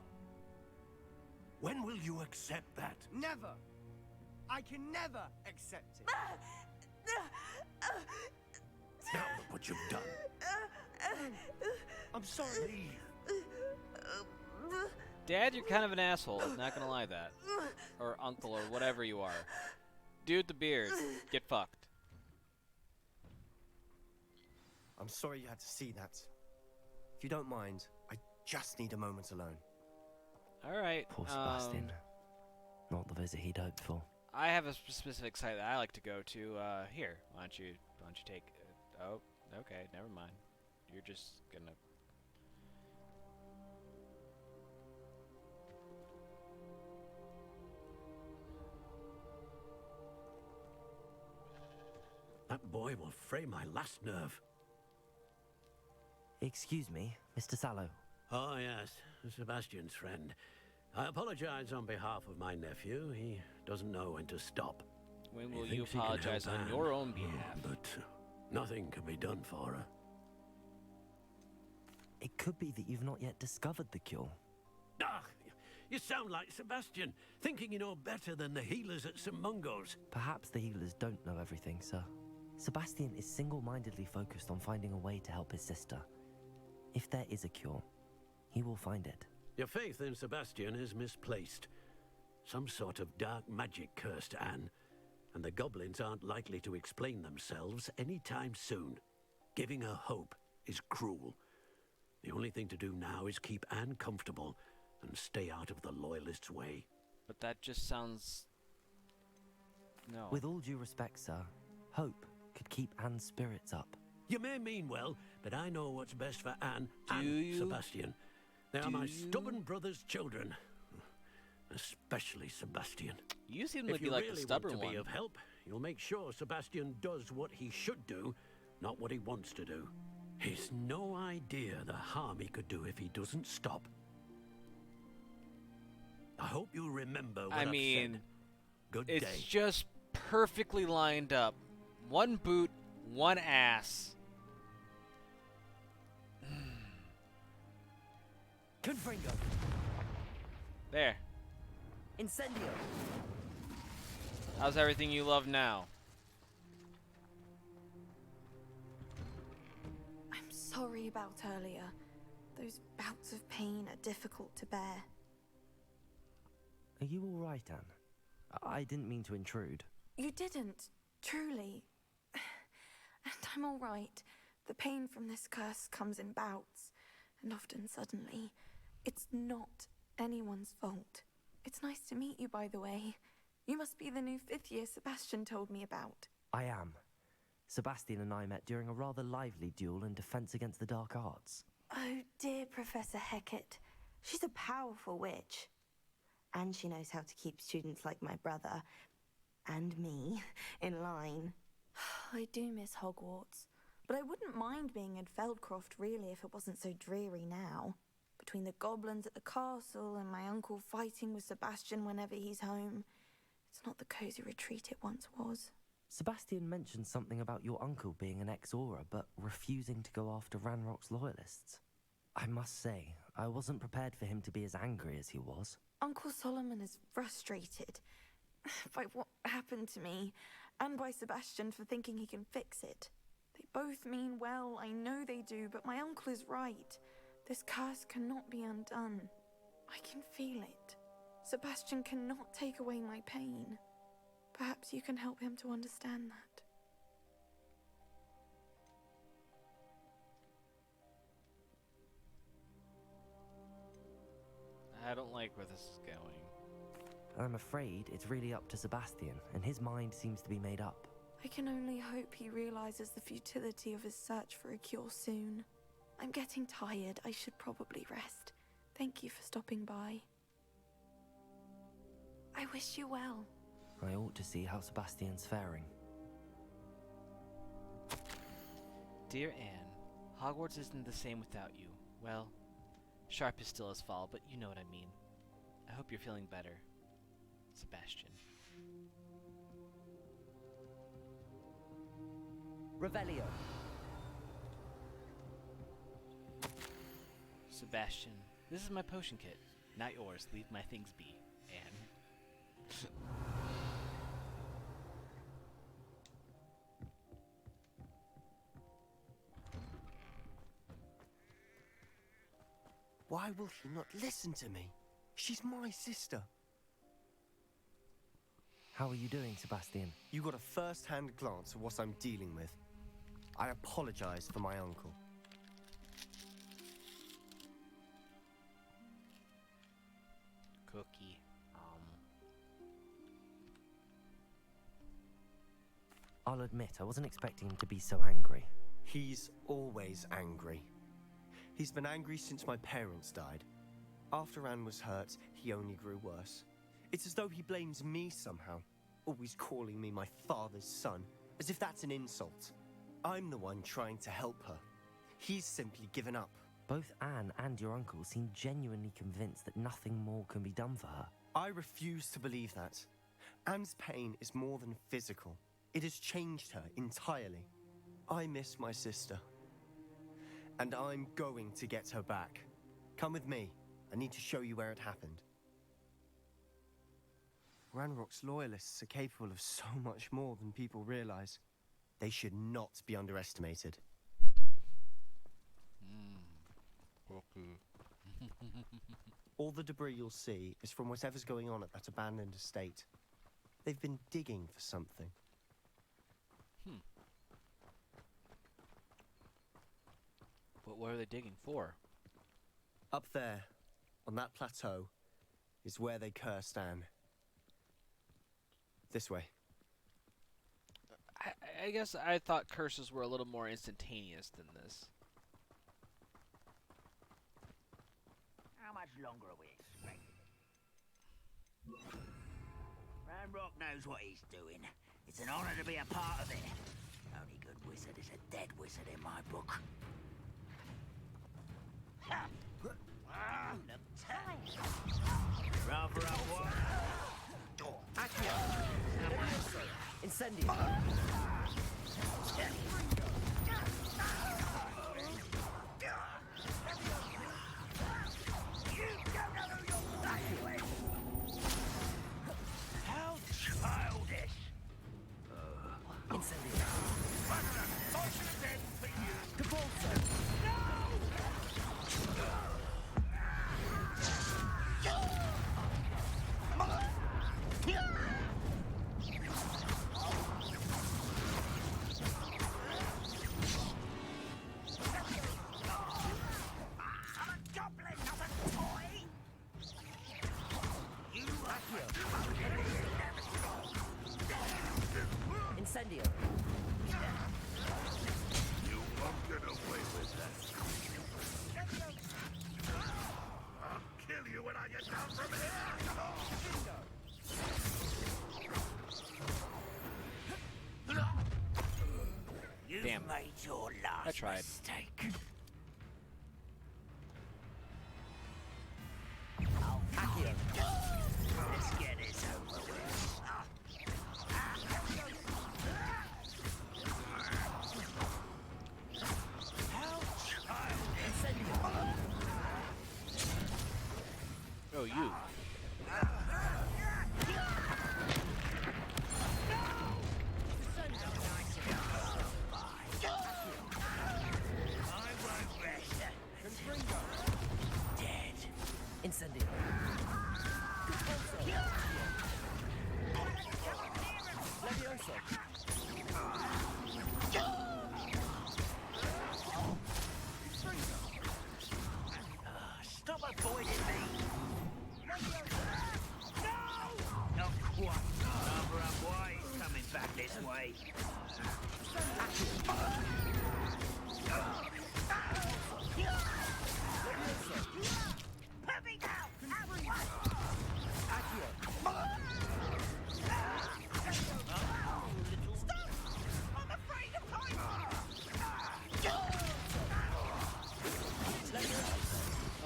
When will you accept that? Never. I can never accept it. Now look what you've done. I'm sorry. Dad, you're kind of an asshole. Not gonna lie that. Or uncle, or whatever you are. Dude with the beard. Get fucked. I'm sorry you had to see that. If you don't mind, I just need a moment alone. Alright. Poor Sebastian. Not the visit he'd hoped for. I have a specific site that I like to go to. Here, why don't you take? Oh, okay, never mind. You're just gonna. That boy will fray my last nerve. Excuse me, Mr. Sallow. Oh, yes, Sebastian's friend. I apologize on behalf of my nephew. He doesn't know when to stop. When will you apologize on your own behalf? But nothing can be done for her. It could be that you've not yet discovered the cure. Ah, you sound like Sebastian, thinking you know better than the healers at St. Mungo's. Perhaps the healers don't know everything, sir. Sebastian is single-mindedly focused on finding a way to help his sister. If there is a cure, he will find it. Your faith in Sebastian is misplaced. Some sort of dark magic cursed Anne, and the goblins aren't likely to explain themselves anytime soon. Giving her hope is cruel. The only thing to do now is keep Anne comfortable and stay out of the Loyalists' way. But that just sounds... No. With all due respect, sir, hope could keep Anne's spirits up. You may mean well, but I know what's best for Anne and Sebastian. They are my stubborn brother's children. Especially Sebastian. You seem to be like the stubborn one. If you really want to be one. of help, you'll make sure Sebastian does what he should do, not what he wants to do. He's no idea the harm he could do if he doesn't stop. I hope you remember what I've said. Good day. It's just perfectly lined up. One boot, one ass. Confringo. There. Incendio. How's everything you love now? I'm sorry about earlier. Those bouts of pain are difficult to bear. Are you all right, Anne? I didn't mean to intrude. You didn't, truly. And I'm all right. The pain from this curse comes in bouts, and often suddenly. It's not anyone's fault. It's nice to meet you, by the way. You must be the new 5th year Sebastian told me about. I am. Sebastian and I met during a rather lively duel in defense against the dark arts. Oh, dear Professor Hecat. She's a powerful witch. And she knows how to keep students like my brother, and me, in line. I do miss Hogwarts, but I wouldn't mind being in Feldcroft, really, if it wasn't so dreary now. Between the goblins at the castle and my uncle fighting with Sebastian whenever he's home, it's not the cozy retreat it once was. Sebastian mentioned something about your uncle being an ex-Auror, but refusing to go after Ranrock's loyalists. I must say, I wasn't prepared for him to be as angry as he was. Uncle Solomon is frustrated by what happened to me, and by Sebastian for thinking he can fix it. They both mean well, I know they do, but my uncle is right. This curse cannot be undone. I can feel it. Sebastian cannot take away my pain. Perhaps you can help him to understand that. I don't like where this is going. I'm afraid it's really up to Sebastian, and his mind seems to be made up. I can only hope he realizes the futility of his search for a cure soon. I'm getting tired. I should probably rest. Thank you for stopping by. I wish you well. I ought to see how Sebastian's faring. Dear Anne, Hogwarts isn't the same without you. Well, Sharp is still his fall, but you know what I mean. I hope you're feeling better. Sebastian. Revelio. Sebastian, this is my potion kit. Not yours. Leave my things be, Anne. Why will he not listen to me? She's my sister. How are you doing, Sebastian? You got a first-hand glance at what I'm dealing with. I apologize for my uncle. Cookie. I'll admit, I wasn't expecting him to be so angry. He's always angry. He's been angry since my parents died. After Anne was hurt, he only grew worse. It's as though he blames me somehow, always calling me my father's son, as if that's an insult. I'm the one trying to help her. He's simply given up. Both Anne and your uncle seem genuinely convinced that nothing more can be done for her. I refuse to believe that. Anne's pain is more than physical. It has changed her entirely. I miss my sister. And I'm going to get her back. Come with me. I need to show you where it happened. Ranrock's loyalists are capable of so much more than people realize. They should not be underestimated. All the debris you'll see is from whatever's going on at that abandoned estate. They've been digging for something. But what are they digging for? Up there, on that plateau, is where they cursed Anne. This way. I guess I thought curses were a little more instantaneous than this. How much longer are we expecting? Ranrock knows what he's doing. It's an honor to be a part of it. Only good wizard is a dead wizard in my book. Ha! You look tired. Rather up what? Incendio. How childish! Incendio. Incendio. You won't get away with that. I'll kill you when I get down from here! You've Damn. made your last I tried. mistake. Accio. Let's get this over with.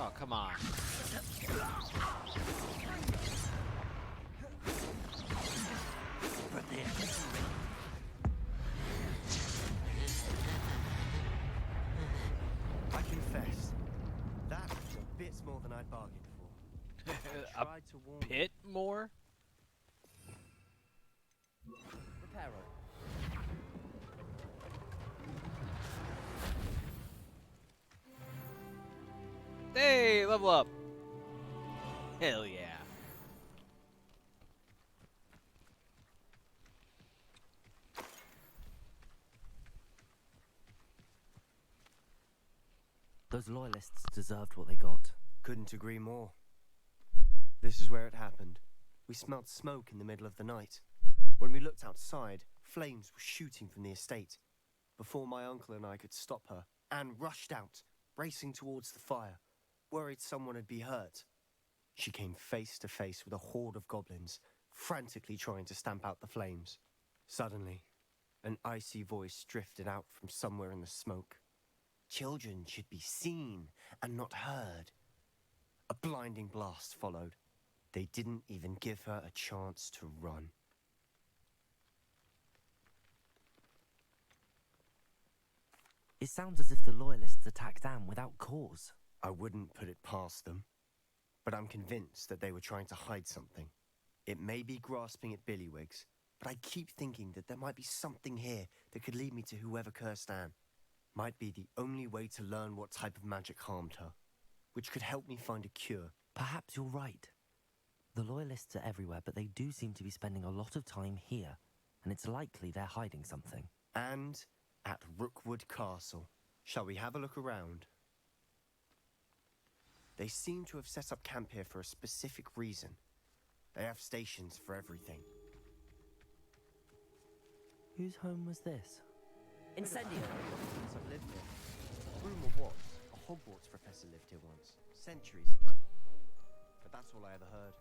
Oh, come on. I confess, that was a bit more than I'd bargained for. I tried to warn you. Bit more? Reparo. Hey, level up. Hell yeah. Those loyalists deserved what they got. Couldn't agree more. This is where it happened. We smelled smoke in the middle of the night. When we looked outside, flames were shooting from the estate. Before my uncle and I could stop her, Anne rushed out, racing towards the fire, worried someone had been hurt. She came face to face with a horde of goblins, frantically trying to stamp out the flames. Suddenly, an icy voice drifted out from somewhere in the smoke. Children should be seen and not heard. A blinding blast followed. They didn't even give her a chance to run. It sounds as if the loyalists attacked Anne without cause. I wouldn't put it past them, but I'm convinced that they were trying to hide something. It may be grasping at Billywigs, but I keep thinking that there might be something here that could lead me to whoever cursed Anne. Might be the only way to learn what type of magic harmed her, which could help me find a cure. Perhaps you're right. The loyalists are everywhere, but they do seem to be spending a lot of time here, and it's likely they're hiding something. And at Rookwood Castle. Shall we have a look around? They seem to have set up camp here for a specific reason. They have stations for everything. Whose home was this? Incendio. I've lived here. Rumour was a Hogwarts professor lived here once, centuries ago. But that's all I ever heard.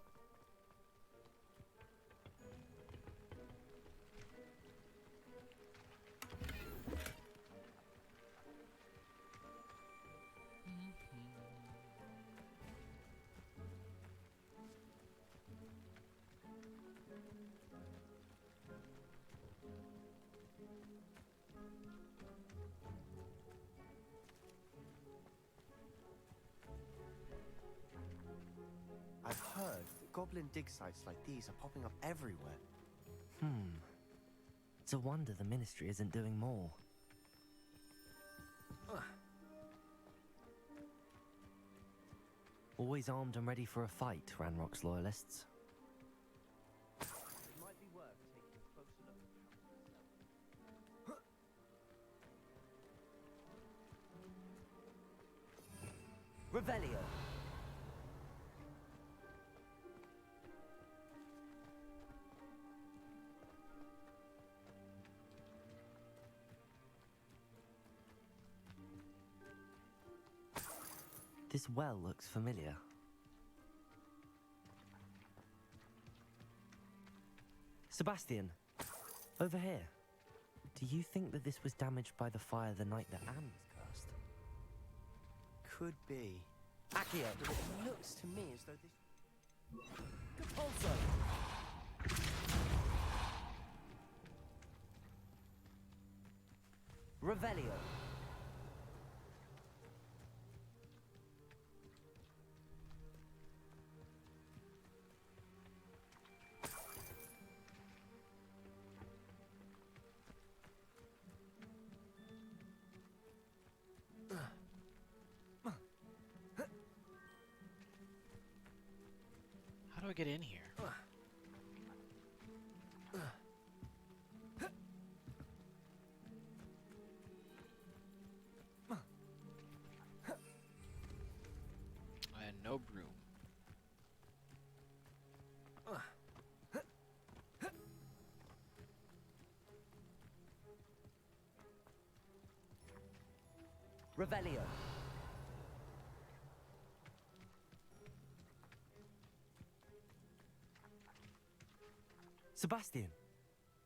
I've heard that goblin dig sites like these are popping up everywhere. It's a wonder the Ministry isn't doing more. Always armed and ready for a fight, Ranrock's loyalists. It might be worth taking a closer look at Revelio. This well looks familiar. Sebastian, over here. Do you think that this was damaged by the fire the night that Anne was cursed? Could be. Accio. But it looks to me as though this... Also. Revelio. How do I get in here? And no broom. Revelio. Sebastian,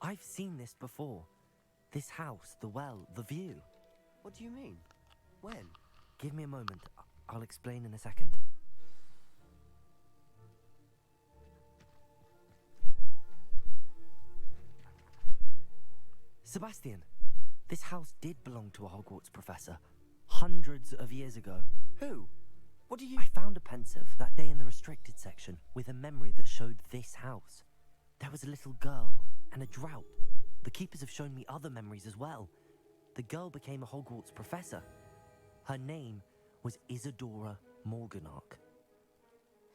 I've seen this before. This house, the well, the view. What do you mean? When? Give me a moment. I'll explain in a second. Sebastian, this house did belong to a Hogwarts professor hundreds of years ago. Who? What do you... I found a pensive that day in the restricted section with a memory that showed this house. There was a little girl and a drought. The keepers have shown me other memories as well. The girl became a Hogwarts professor. Her name was Isadora Morganark.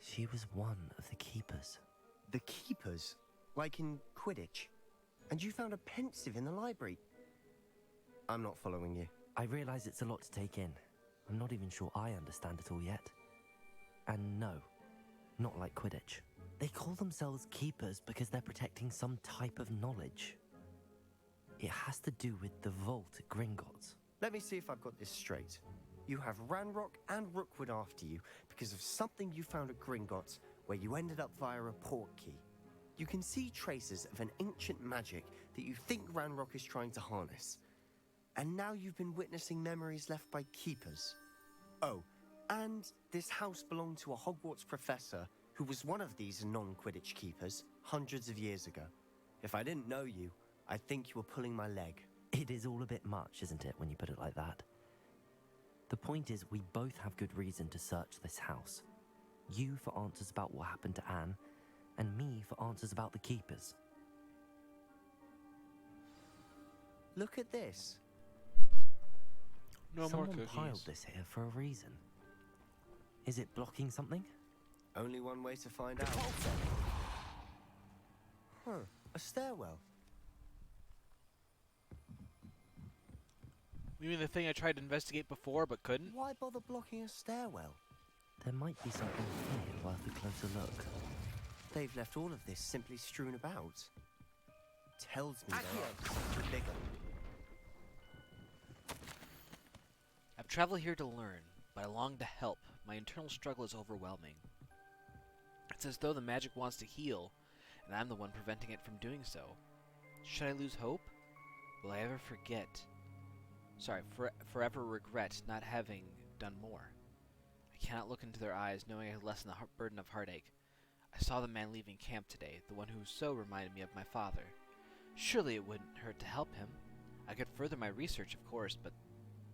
She was one of the keepers. The keepers? Like in Quidditch? And you found a pensive in the library? I'm not following you. I realize it's a lot to take in. I'm not even sure I understand it all yet. And no, not like Quidditch. They call themselves keepers because they're protecting some type of knowledge. It has to do with the vault at Gringotts. Let me see if I've got this straight. You have Ranrock and Rookwood after you because of something you found at Gringotts where you ended up via a portkey. You can see traces of an ancient magic that you think Ranrock is trying to harness. And now you've been witnessing memories left by keepers. Oh, and this house belonged to a Hogwarts professor who was one of these non-Quidditch keepers hundreds of years ago. If I didn't know you, I'd think you were pulling my leg. It is all a bit much, isn't it, when you put it like that? The point is, we both have good reason to search this house. You for answers about what happened to Anne, and me for answers about the keepers. Look at this. No more Someone cookies. piled this here for a reason. Is it blocking something? Only one way to find out. Huh, a stairwell. You mean the thing I tried to investigate before but couldn't? Why bother blocking a stairwell? There might be something here worth a closer look. They've left all of this simply strewn about. Tells me they're something bigger. I've traveled here to learn, but I long to help. My internal struggle is overwhelming. It's as though the magic wants to heal, and I'm the one preventing it from doing so. Should I lose hope? Will I ever forget? Sorry, forever regret not having done more. I cannot look into their eyes knowing I could lessen the burden of heartache. I saw the man leaving camp today, the one who so reminded me of my father. Surely it wouldn't hurt to help him. I could further my research, of course, but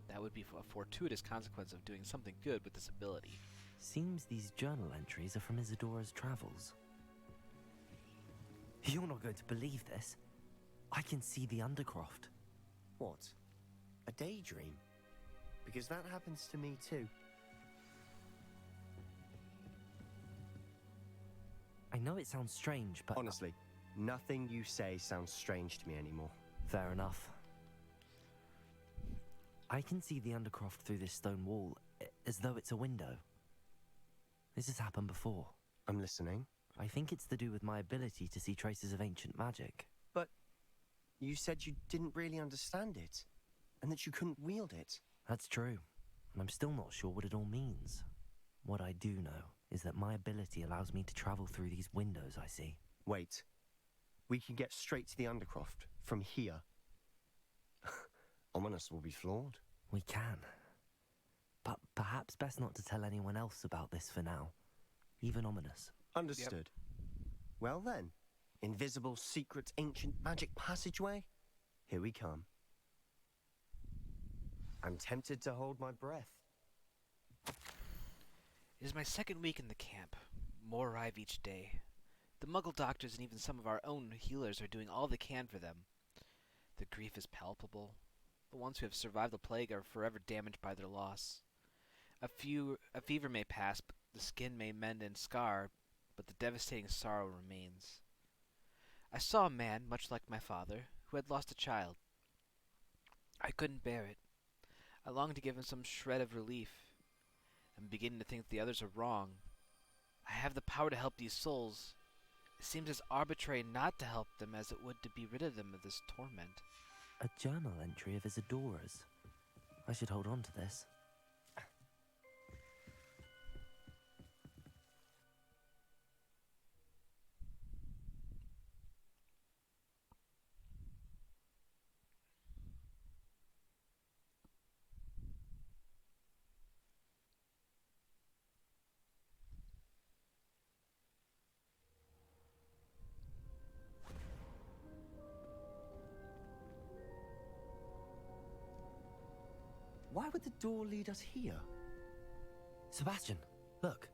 that would be a fortuitous consequence of doing something good with this ability. Seems these journal entries are from Isadora's travels. You're not going to believe this. I can see the Undercroft. What? A daydream? Because that happens to me too. I know it sounds strange, but... Honestly, nothing you say sounds strange to me anymore. Fair enough. I can see the Undercroft through this stone wall, as though it's a window. This has happened before. I'm listening. I think it's to do with my ability to see traces of ancient magic. But you said you didn't really understand it, and that you couldn't wield it. That's true, and I'm still not sure what it all means. What I do know is that my ability allows me to travel through these windows I see. Wait. We can get straight to the Undercroft from here. Ominous will be flawed. We can. But perhaps best not to tell anyone else about this for now. Even Ominous. Understood. Yep. Well then, invisible, secret, ancient magic passageway? Here we come. I'm tempted to hold my breath. It is my second week in the camp. More arrive each day. The Muggle doctors and even some of our own healers are doing all they can for them. The grief is palpable. The ones who have survived the plague are forever damaged by their loss. A fever may pass, but the skin may mend and scar, but the devastating sorrow remains. I saw a man, much like my father, who had lost a child. I couldn't bear it. I longed to give him some shred of relief. I'm beginning to think the others are wrong. I have the power to help these souls. It seems as arbitrary not to help them as it would to be rid of them of this torment. A journal entry of Isadora's. I should hold on to this. why would the door lead us here? Sebastian, look.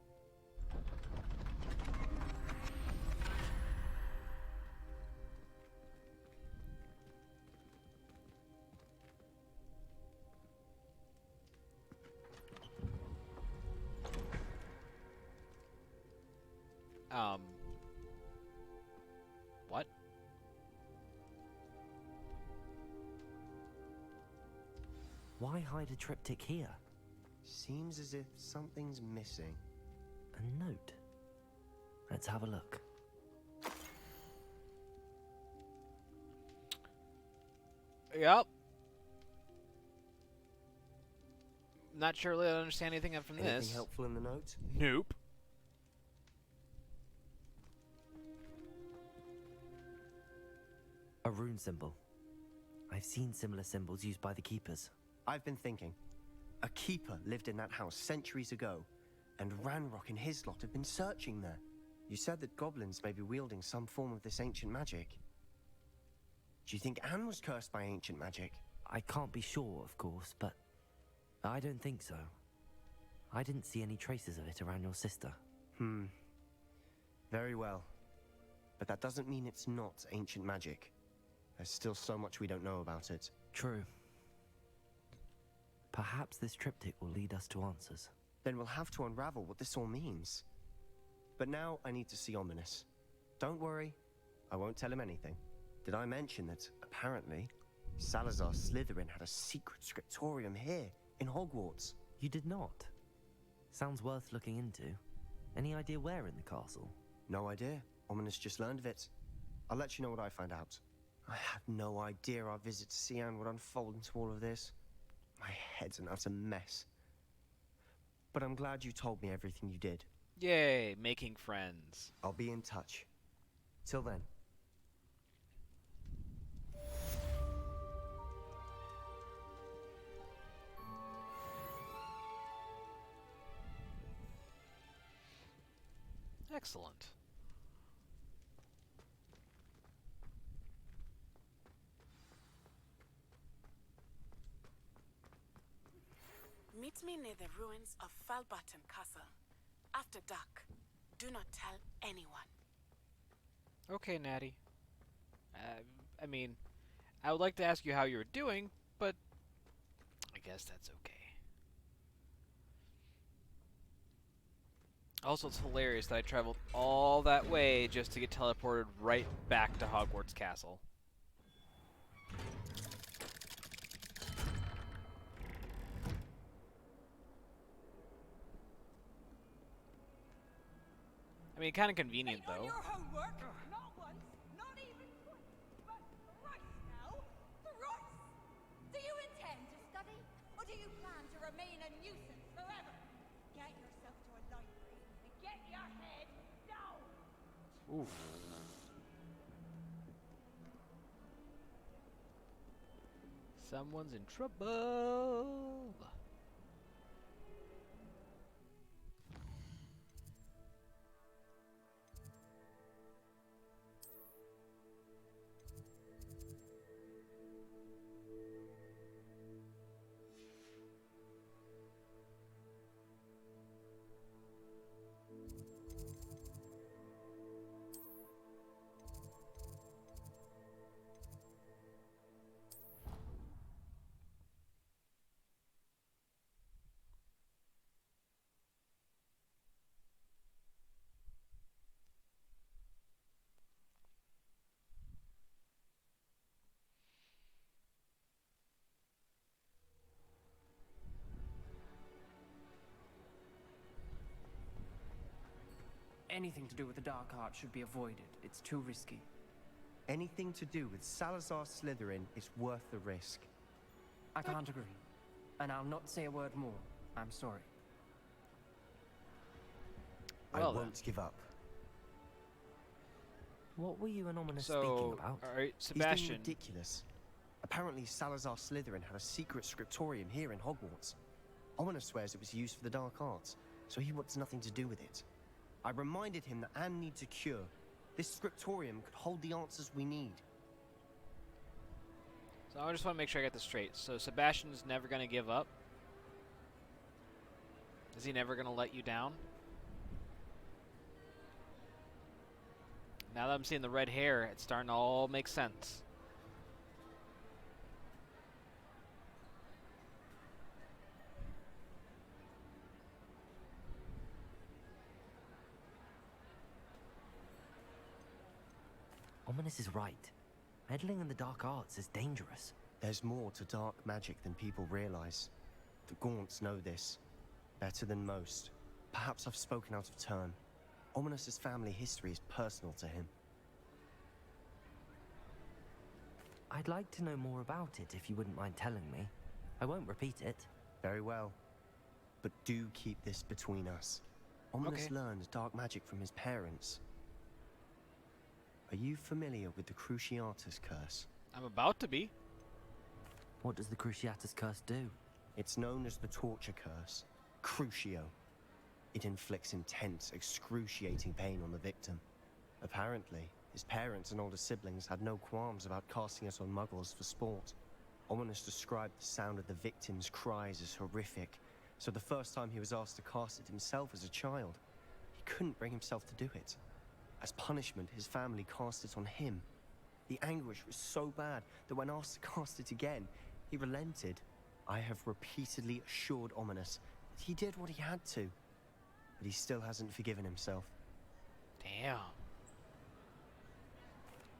What? Why hide a triptych here? Seems as if something's missing. A note. Let's have a look. Yep. Not sure I understand anything from this. Anything helpful in the note? Nope. A rune symbol. I've seen similar symbols used by the keepers. I've been thinking. A keeper lived in that house centuries ago, and Ranrock and his lot have been searching there. You said that goblins may be wielding some form of this ancient magic. Do you think Anne was cursed by ancient magic? I can't be sure, of course, but I don't think so. I didn't see any traces of it around your sister. Very well. But that doesn't mean it's not ancient magic. There's still so much we don't know about it. True. Perhaps this triptych will lead us to answers. Then we'll have to unravel what this all means. But now I need to see Ominous. Don't worry, I won't tell him anything. Did I mention that, apparently, Salazar Slytherin had a secret scriptorium here, in Hogwarts? You did not? Sounds worth looking into. Any idea where in the castle? No idea. Ominous just learned of it. I'll let you know what I find out. I had no idea our visit to Sian would unfold into all of this. My head's an utter mess. But I'm glad you told me everything you did. Yay, making friends. I'll be in touch. Till then. Excellent. Meet me near the ruins of Falbarton Castle. After dark. Do not tell anyone. Okay, Natty. I mean, I would like to ask you how you're doing, but I guess that's okay. Also, it's hilarious that I traveled all that way just to get teleported right back to Hogwarts Castle. I mean, kind of convenient, though. Your homework? Not once, not even twice, but thrice now. Thrice! Do you intend to study, or do you plan to remain a nuisance forever? Get yourself to a library and get your head down! Oof. Someone's in trouble. Anything to do with the dark art should be avoided. It's too risky. Anything to do with Salazar Slytherin is worth the risk. I can't agree. And I'll not say a word more. I'm sorry. I won't give up. What were you and Ominous So, speaking about? alright, He's Sebastian. being ridiculous. Apparently, Salazar Slytherin had a secret scriptorium here in Hogwarts. Ominous swears it was used for the dark arts, so he wants nothing to do with it. I reminded him that Anne needs a cure. This scriptorium could hold the answers we need. So I just want to make sure I get this straight. So Sebastian's never going to give up? Is he never gonna let you down? Now that I'm seeing the red hair, it's starting to all make sense. Ominous is right. Meddling in the dark arts is dangerous. There's more to dark magic than people realize. The Gaunts know this better than most. Perhaps I've spoken out of turn. Ominous's family history is personal to him. I'd like to know more about it if you wouldn't mind telling me. I won't repeat it. Very well. But do keep this between us. Ominous learned dark magic from his parents. Are you familiar with the Cruciatus Curse? I'm about to be. What does the Cruciatus Curse do? It's known as the Torture Curse. Crucio. It inflicts intense, excruciating pain on the victim. Apparently, his parents and older siblings had no qualms about casting it on muggles for sport. Ominous described the sound of the victim's cries as horrific, so the first time he was asked to cast it himself as a child, he couldn't bring himself to do it. As punishment, his family cast it on him. The anguish was so bad that when asked to cast it again, he relented. I have repeatedly assured Ominous that he did what he had to, but he still hasn't forgiven himself. Damn.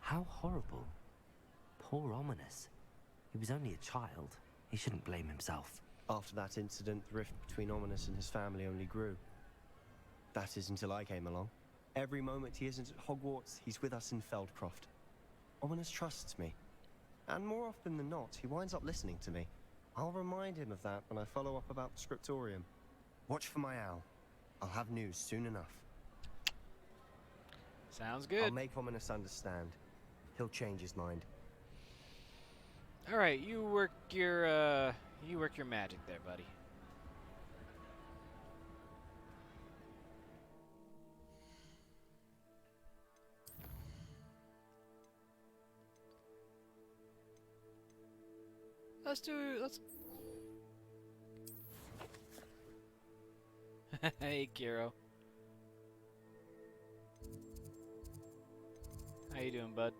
How horrible. Poor Ominous. He was only a child. He shouldn't blame himself. After that incident, the rift between Ominous and his family only grew. That is until I came along. Every moment he isn't at Hogwarts, he's with us in Feldcroft. Ominous trusts me. And more often than not, he winds up listening to me. I'll remind him of that when I follow up about the scriptorium. Watch for my owl. I'll have news soon enough. Sounds good. I'll make Ominous understand. He'll change his mind. All right, you work your magic there, buddy. Let's Hey, Kiro. How you doing, bud?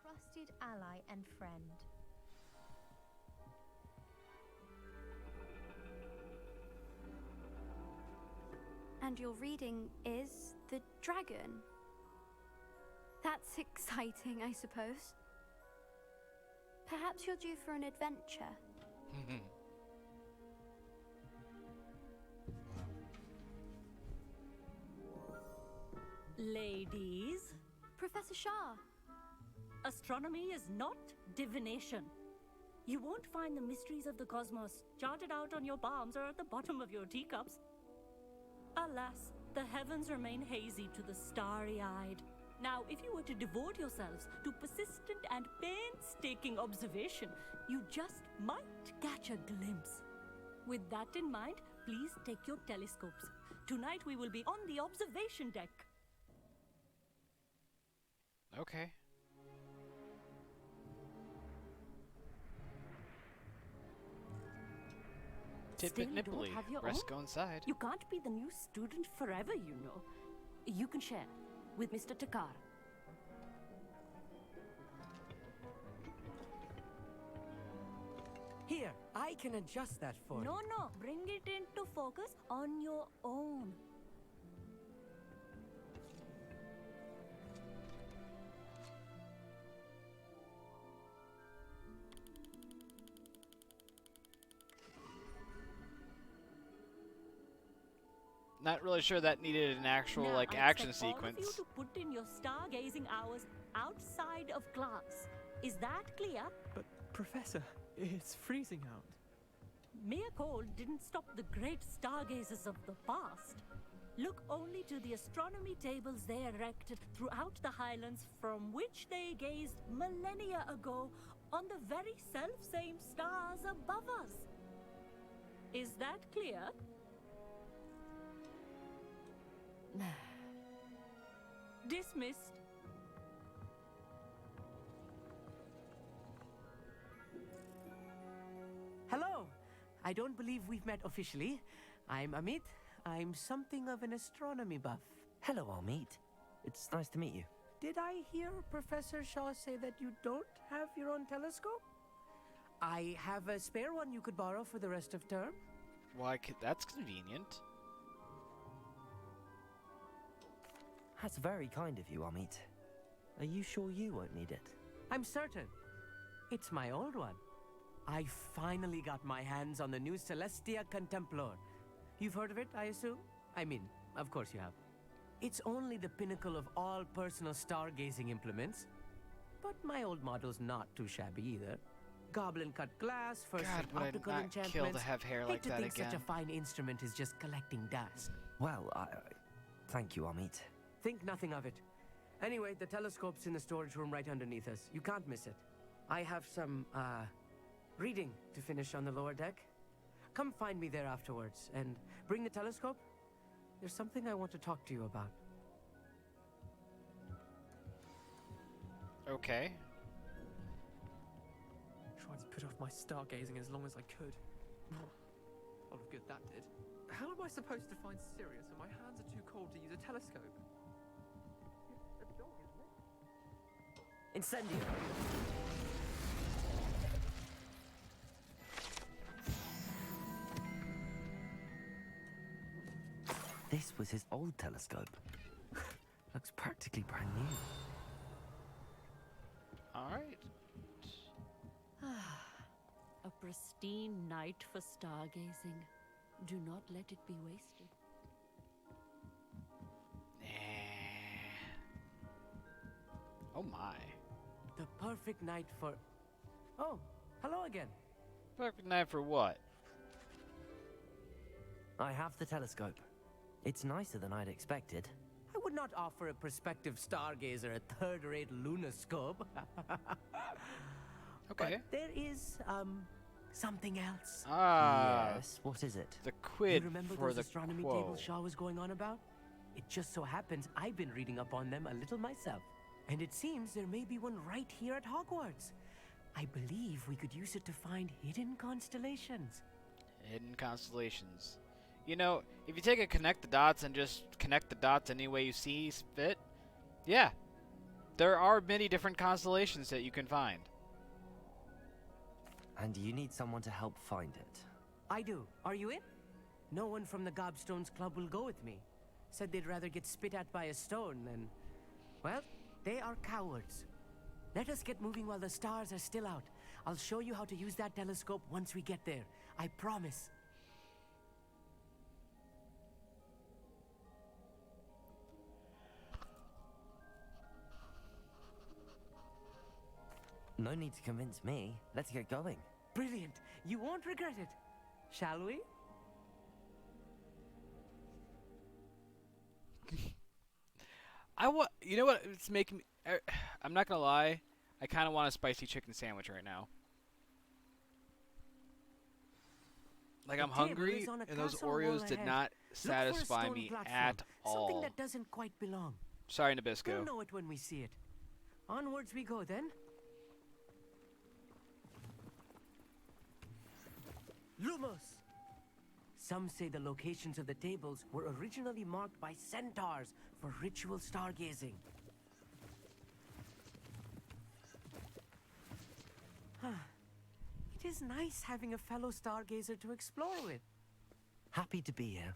Trusted ally and friend. And your reading is the dragon. That's exciting, I suppose. Perhaps you're due for an adventure. Ladies, Professor Shah. astronomy is not divination. You won't find the mysteries of the cosmos charted out on your palms or at the bottom of your teacups. Alas, the heavens remain hazy to the starry-eyed. Now, if you were to devote yourselves to persistent and painstaking observation, you just might catch a glimpse. With that in mind, please take your telescopes. Tonight we will be on the observation deck. Okay. Tip Still, it you don't nipply. have your Rest own? go inside. You can't be the new student forever, you know. You can share with Mr. Takar. Here, I can adjust that for you. No, bring it into focus on your own. Not really sure that needed an actual, Now, like, I action expect sequence. all of you to put in your stargazing hours outside of class. Is that clear? But, Professor, it's freezing out. Mere cold didn't stop the great stargazers of the past. Look only to the astronomy tables they erected throughout the Highlands, from which they gazed millennia ago on the very self-same stars above us. Is that clear? Dismissed. Hello. I don't believe we've met officially. I'm Amit. I'm something of an astronomy buff. Hello, Amit. It's nice to meet you. Did I hear Professor Shaw say that you don't have your own telescope? I have a spare one you could borrow for the rest of term. Why, that's convenient. That's very kind of you, Amit. Are you sure you won't need it? I'm certain. It's my old one. I finally got my hands on the new Celestia Contemplor. You've heard of it, I assume? I mean, of course you have. It's only the pinnacle of all personal stargazing implements. But my old model's not too shabby either. Goblin-cut glass, first-rate optical would I not enchantments. kill to have hair like Hate to that think again. such a fine instrument is just collecting dust. Well, thank you, Amit. Think nothing of it. Anyway, the telescope's in the storage room right underneath us. You can't miss it. I have some, reading to finish on the lower deck. Come find me there afterwards, and bring the telescope. There's something I want to talk to you about. Okay. Tried to put off my stargazing as long as I could. A lot of good that did. How am I supposed to find Sirius when my hands are too cold to use a telescope? It's a dog, isn't it? Incendio! This was his old telescope. Looks practically brand new. Alright. A pristine night for stargazing. Do not let it be wasted. Oh my. The perfect night for... Oh, hello again. Perfect night for what? I have the telescope. It's nicer than I'd expected. I would not offer a prospective stargazer a third-rate lunoscope. Okay. But there is, something else. Ah. Yes, what is it? The quid You remember for those the astronomy quo. tables Shaw was going on about? It just so happens I've been reading up on them a little myself. And it seems there may be one right here at Hogwarts. I believe we could use it to find hidden constellations. Hidden constellations. You know, if you take a connect the dots and just connect the dots any way you see fit, yeah, there are many different constellations that you can find. And you need someone to help find it. I do. Are you in? No one from the Gobstones Club will go with me. Said they'd rather get spit at by a stone than... Well, they are cowards. Let us get moving while the stars are still out. I'll show you how to use that telescope once we get there. I promise. No need to convince me. Let's get going. Brilliant. You won't regret it. Shall we? You know what? It's making me... I'm not gonna lie. I kind of want a spicy chicken sandwich right now. Like, I'm hungry, and those Oreos did not satisfy me at all. Something that doesn't quite belong. Sorry, Nabisco. We'll know it when we see it. Onwards we go, then. Lumos! Some say the locations of the tables were originally marked by centaurs for ritual stargazing. It is nice having a fellow stargazer to explore with. Happy to be here.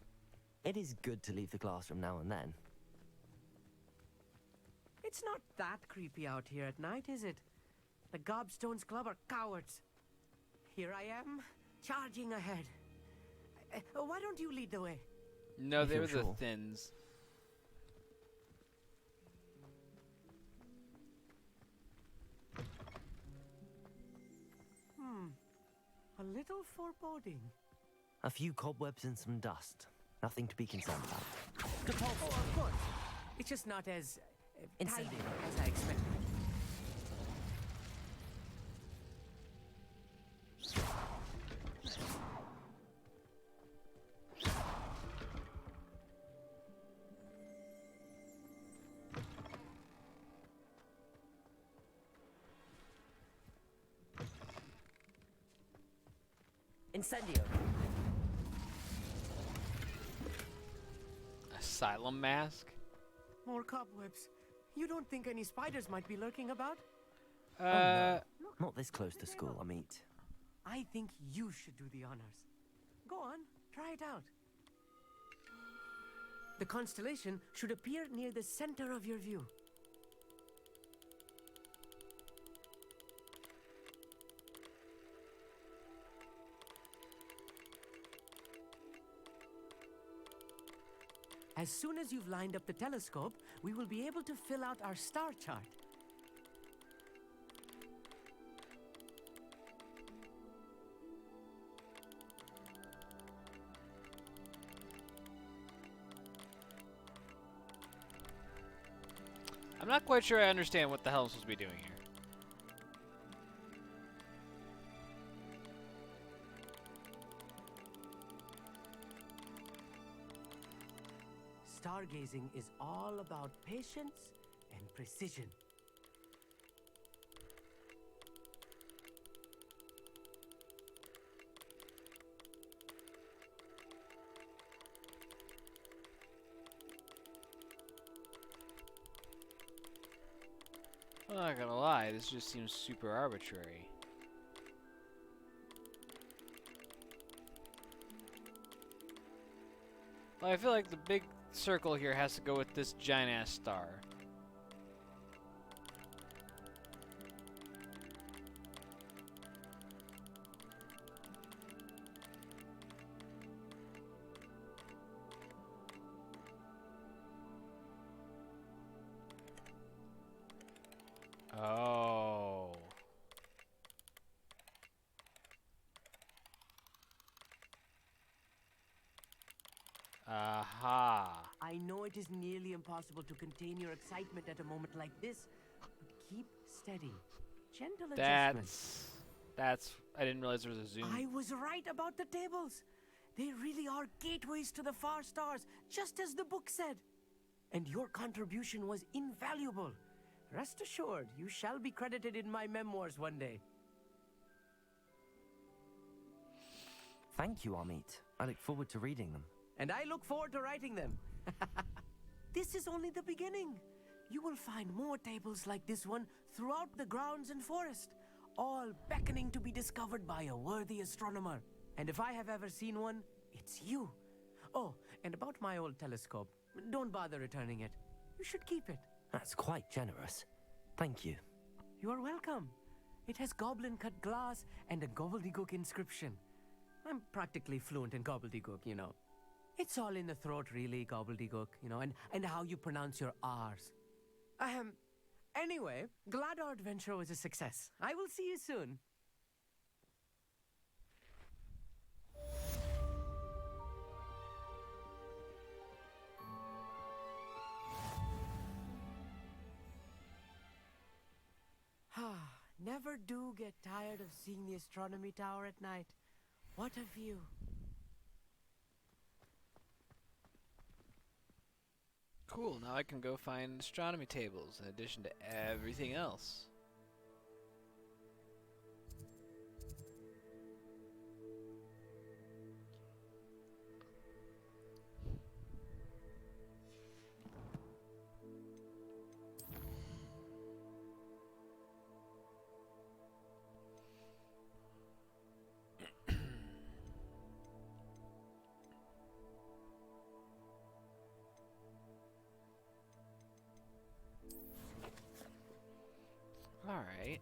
It is good to leave the classroom now and then. It's not that creepy out here at night, is it? The Gobstones Club are cowards. Here I am, charging ahead. Why don't you lead the way? No, if they you're were the sure. Thins. A little foreboding. A few cobwebs and some dust. Nothing to be concerned about. Oh, of course. It's just not as tidy Incendiary. as I expected. Incendio. Asylum mask? More cobwebs. You don't think any spiders might be lurking about? Oh, no. Not this close to school, Amit. I think you should do the honors. Go on, try it out. The constellation should appear near the center of your view. As soon as you've lined up the telescope, we will be able to fill out our star chart. I'm not quite sure I understand what the hell I'm supposed to be doing here. Stargazing is all about patience and precision. I'm not gonna lie, this just seems super arbitrary. Well, I feel like the big circle here has to go with this giant-ass star. Oh. Aha. I know it is nearly impossible to contain your excitement at a moment like this, but keep steady. Gentle adjustments. I didn't realize there was a zoom. I was right about the tables. They really are gateways to the far stars, just as the book said. And your contribution was invaluable. Rest assured, you shall be credited in my memoirs one day. Thank you, Amit. I look forward to reading them. And I look forward to writing them. This is only the beginning. You will find more tables like this one throughout the grounds and forest, all beckoning to be discovered by a worthy astronomer. And if I have ever seen one, it's you. Oh, and about my old telescope, don't bother returning it. You should keep it. That's quite generous. Thank you. You are welcome. It has goblin-cut glass and a gobbledygook inscription. I'm practically fluent in gobbledygook, you know. It's all in the throat, really, gobbledygook, you know, and how you pronounce your R's. Anyway, glad our adventure was a success. I will see you soon. Never do get tired of seeing the astronomy tower at night. What a view. Cool, now I can go find astronomy tables in addition to everything else. Alright.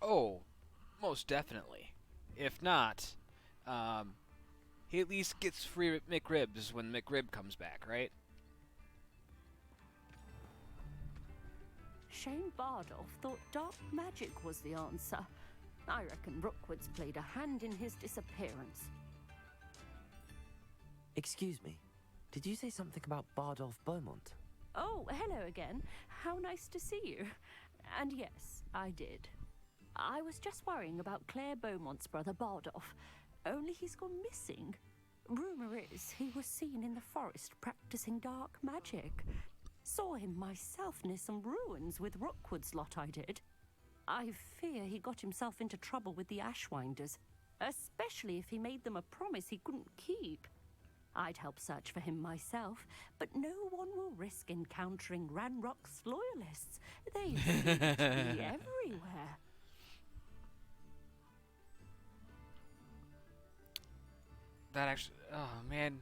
Oh, most definitely. If not, he at least gets free McRibs when McRib comes back, right? Shane Bardolph thought dark magic was the answer. I reckon Rookwood's played a hand in his disappearance. Excuse me, did you say something about Bardolph Beaumont? Oh, hello again. How nice to see you. And yes, I did. I was just worrying about Claire Beaumont's brother Bardolph, only he's gone missing. Rumour is he was seen in the forest practicing dark magic. Saw him myself near some ruins with Rookwood's lot I did. I fear he got himself into trouble with the Ashwinders, especially if he made them a promise he couldn't keep. I'd help search for him myself, but no one will risk encountering Ranrock's loyalists. They seem to be everywhere. That actually... Oh, man.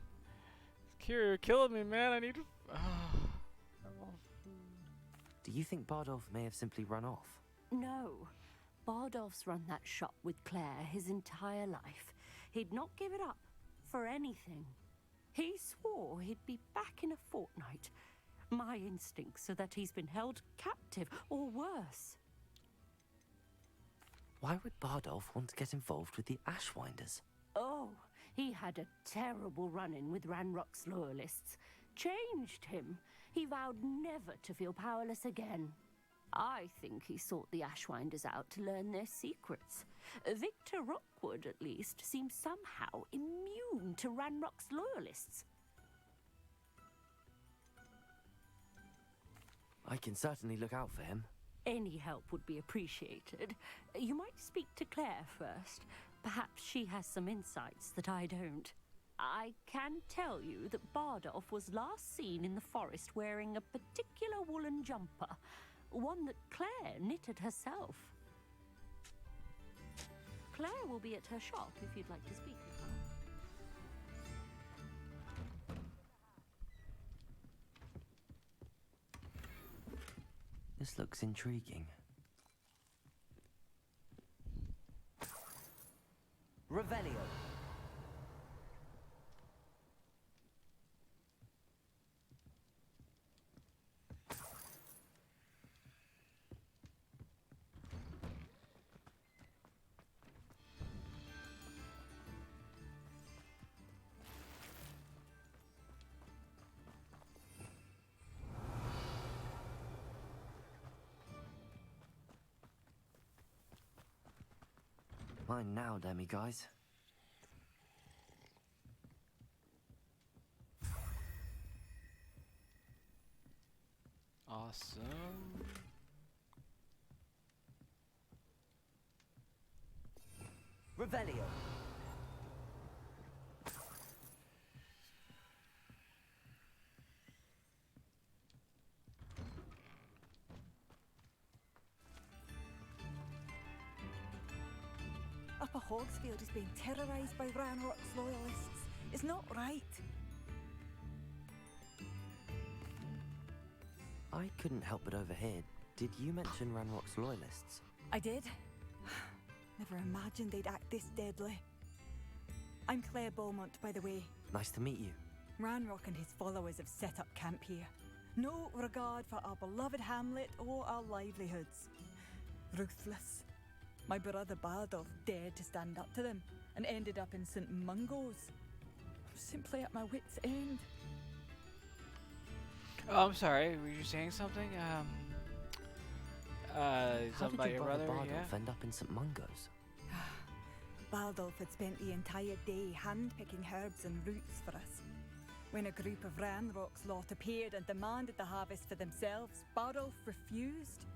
You're killing me, man. I need to... Do you think Bardolph may have simply run off? No. Bardolph's run that shop with Claire his entire life. He'd not give it up for anything. He swore he'd be back in a fortnight. My instincts are that he's been held captive, or worse. Why would Bardolph want to get involved with the Ashwinders? Oh, he had a terrible run-in with Ranrock's loyalists. Changed him. He vowed never to feel powerless again. I think he sought the Ashwinders out to learn their secrets. Victor Rookwood, at least, seems somehow immune to Ranrock's loyalists. I can certainly look out for him. Any help would be appreciated. You might speak to Claire first. Perhaps she has some insights that I don't. I can tell you that Bardolph was last seen in the forest wearing a particular woolen jumper, one that Claire knitted herself. Claire will be at her shop if you'd like to speak with her. This looks intriguing. Revelio. Mine now, demi-guys. Awesome. Revelio. Upper Hogsfield is being terrorised by Ranrock's loyalists. It's not right. I couldn't help but overhear. Did you mention Ranrock's loyalists? I did. Never imagined they'd act this deadly. I'm Claire Beaumont, by the way. Nice to meet you. Ranrock and his followers have set up camp here. No regard for our beloved hamlet or our livelihoods. Ruthless. My brother Bardolph dared to stand up to them and ended up in St. Mungo's. I'm simply at my wit's end. Oh, I'm sorry. Were you saying something? How Something about did your your brother brother? Bardolph Yeah. end up in St. Mungo's? Bardolph had spent the entire day hand-picking herbs and roots for us. When a group of Ranrock's lot appeared and demanded the harvest for themselves, Bardolph refused.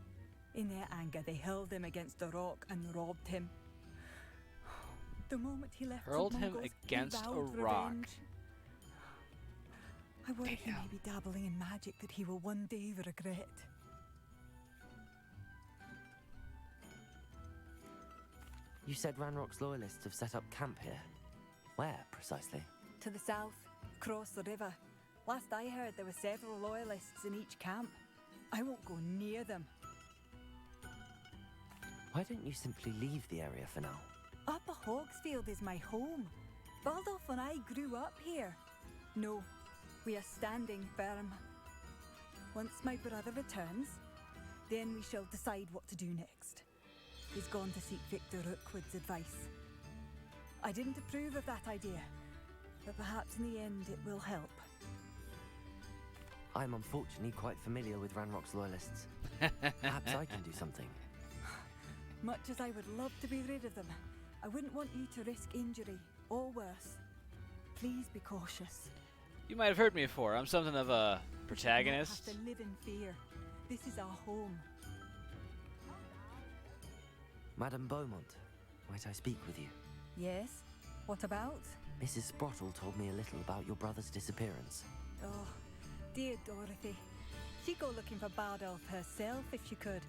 In their anger, they hurled him against a rock and robbed him. The moment he left Hurled St. him Mungo's, against he a vowed rock. revenge. I worry he may be dabbling in magic that he will one day regret. You said Ranrock's loyalists have set up camp here. Where, precisely? To the south, across the river. Last I heard, there were several loyalists in each camp. I won't go near them. Why don't you simply leave the area for now? Upper Hogsfield is my home. Baldolf and I grew up here. No, we are standing firm. Once my brother returns, then we shall decide what to do next. He's gone to seek Victor Rookwood's advice. I didn't approve of that idea, but perhaps in the end it will help. I'm unfortunately quite familiar with Ranrock's loyalists. Perhaps I can do something. Much as I would love to be rid of them, I wouldn't want you to risk injury, or worse. Please be cautious. You might have heard me before. I'm something of a protagonist. You don't have to live in fear. This is our home. Madame Beaumont, might I speak with you? Yes? What about? Mrs. Sprottle told me a little about your brother's disappearance. Oh, dear Dorothy. She'd go looking for Bardolph herself if she could.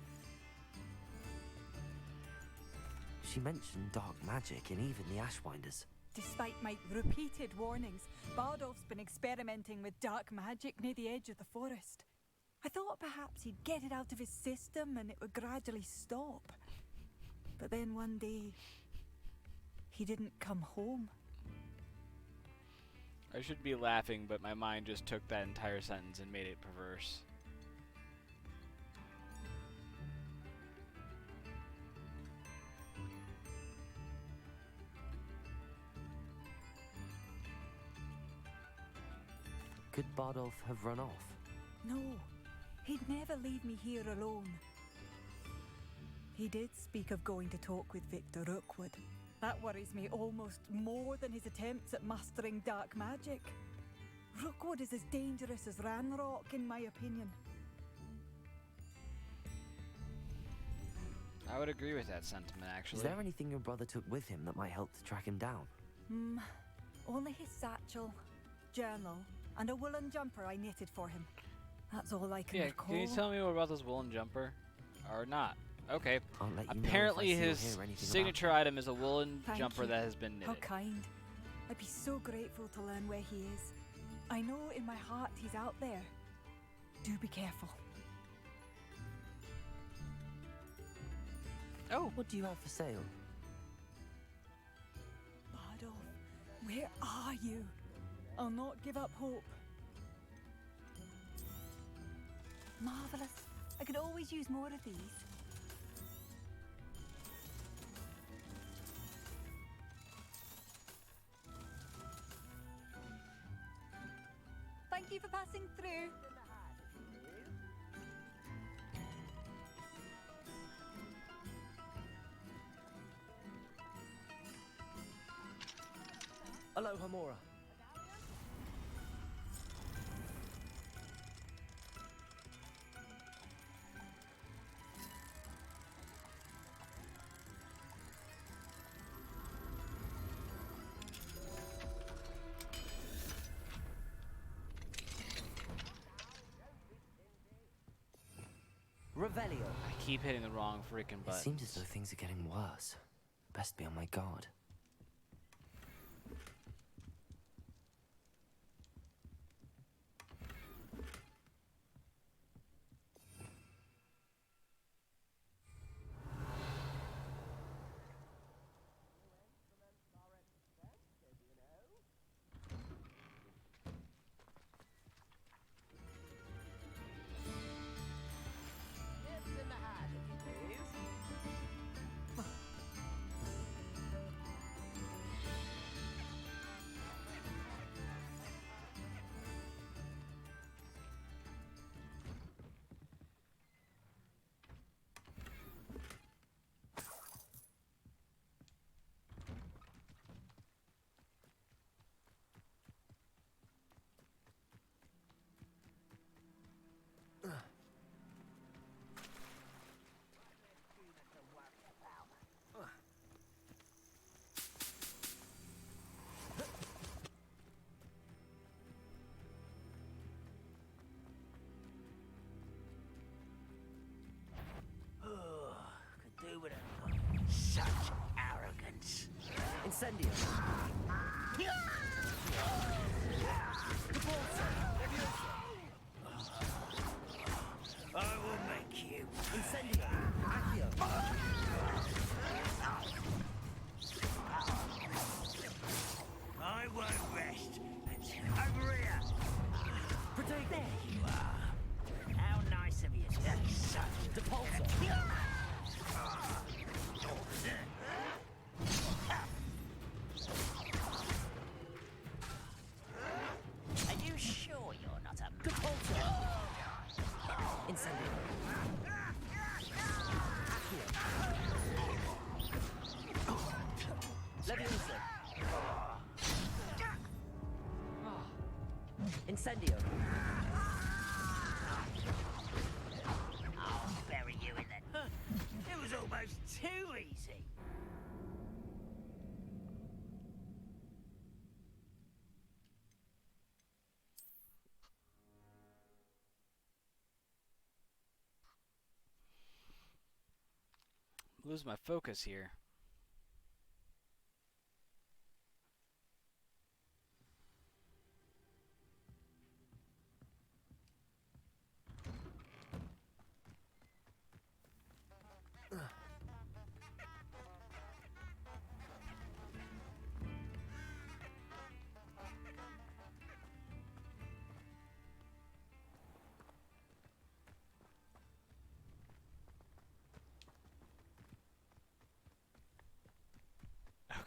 She mentioned dark magic in even the Ashwinders. Despite my repeated warnings, Bardolph's been experimenting with dark magic near the edge of the forest. I thought perhaps he'd get it out of his system and it would gradually stop. But then one day, he didn't come home. I should be laughing, but my mind just took that entire sentence and made it perverse. Could Bardolph have run off? No, he'd never leave me here alone. He did speak of going to talk with Victor Rookwood. That worries me almost more than his attempts at mastering dark magic. Rookwood is as dangerous as Ranrock, in my opinion. I would agree with that sentiment, actually. Is there anything your brother took with him that might help to track him down? Only his satchel, journal, and a woolen jumper I knitted for him. That's all I can recall. Can you tell me about this woolen jumper? Or not? Okay. I'll let you Apparently know if I his see or hear anything signature about item is a woolen Thank jumper you. that has been knitted. How kind. I'd be so grateful to learn where he is. I know in my heart he's out there. Do be careful. Oh, what do you have for sale? Bardolph, where are you? I'll not give up hope. Marvelous. I could always use more of these. Thank you for passing through. Hello, Hamora. Revelio. I keep hitting the wrong freaking button. It seems as though things are getting worse. Best be on my guard. Could do with such arrogance. Incendio. I will make you. Incendio. Accio. Incendio. I'll bury you in the... It was almost too easy. Lose my focus here.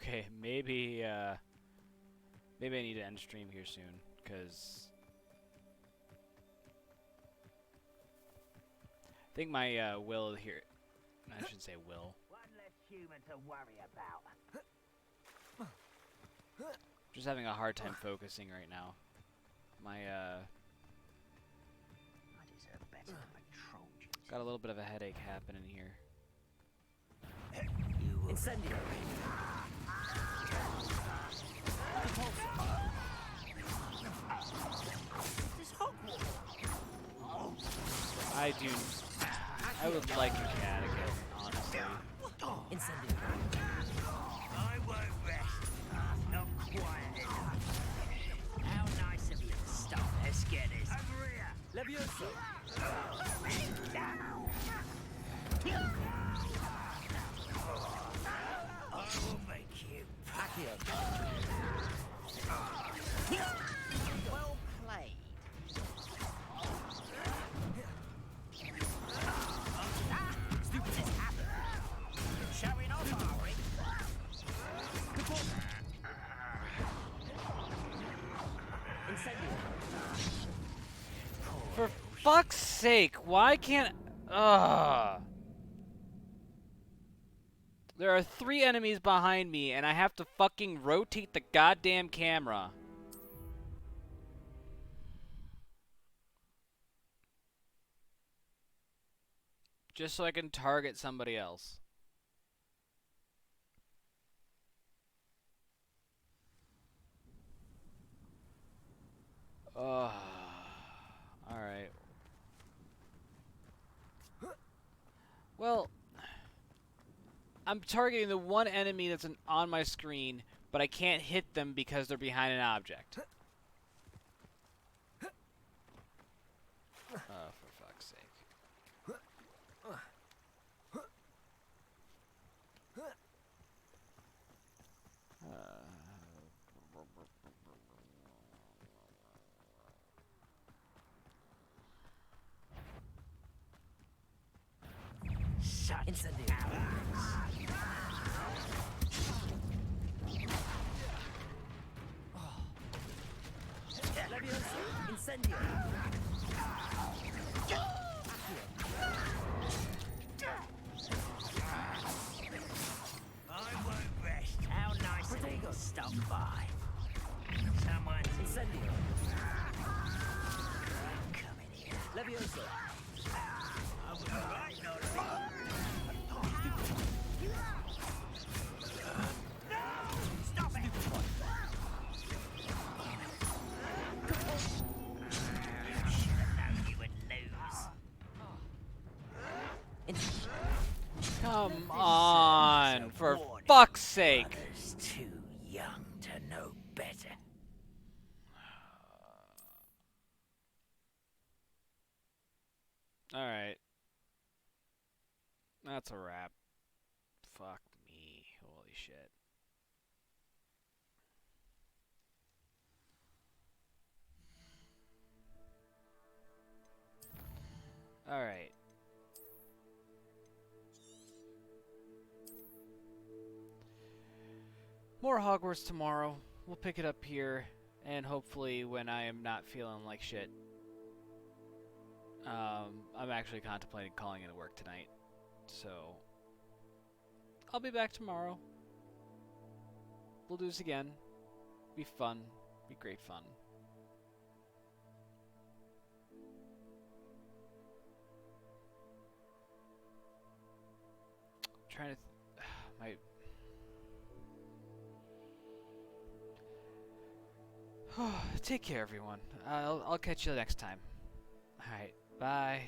Okay, maybe I need to end stream here soon, because I think my will here. I shouldn't say will. One less human to worry about. Just having a hard time focusing right now. My I deserve better than patrol duty. got a little bit of a headache happening here. Incendio. This Hogwarts. I would like a cat again, honestly. Incendio. I won't rest. Not quiet enough. How nice of you to stop. Let's get this. Over here. Levioso. I will make you. Accio. Well played. Stupid has happened. Showing off, are we? Incendio. For fuck's sake, why can't... Ugh. There are 3 enemies behind me, and I have to fucking rotate the goddamn camera. Just so I can target somebody else. Ugh. Alright. Well... I'm targeting the one enemy that's on my screen, but I can't hit them because they're behind an object. Oh, for fuck's sake. Shut Incendio. Levioso. Incendio. I won't rest. How nice of you to stop by. Someone's Incendio. come in here. Levioso. I was right not to. Stop it! You should have known you would lose. Come on, for fuck's sake. Others too young to know better. Alright. That's a wrap. Fuck me. Holy shit. Alright. More Hogwarts tomorrow. We'll pick it up here, and hopefully when I am not feeling like shit. I'm actually contemplating calling into work tonight, so I'll be back tomorrow. We'll do this again. Be fun. Be great fun. trying to... my... Take care, everyone. I'll catch you next time. Alright, bye.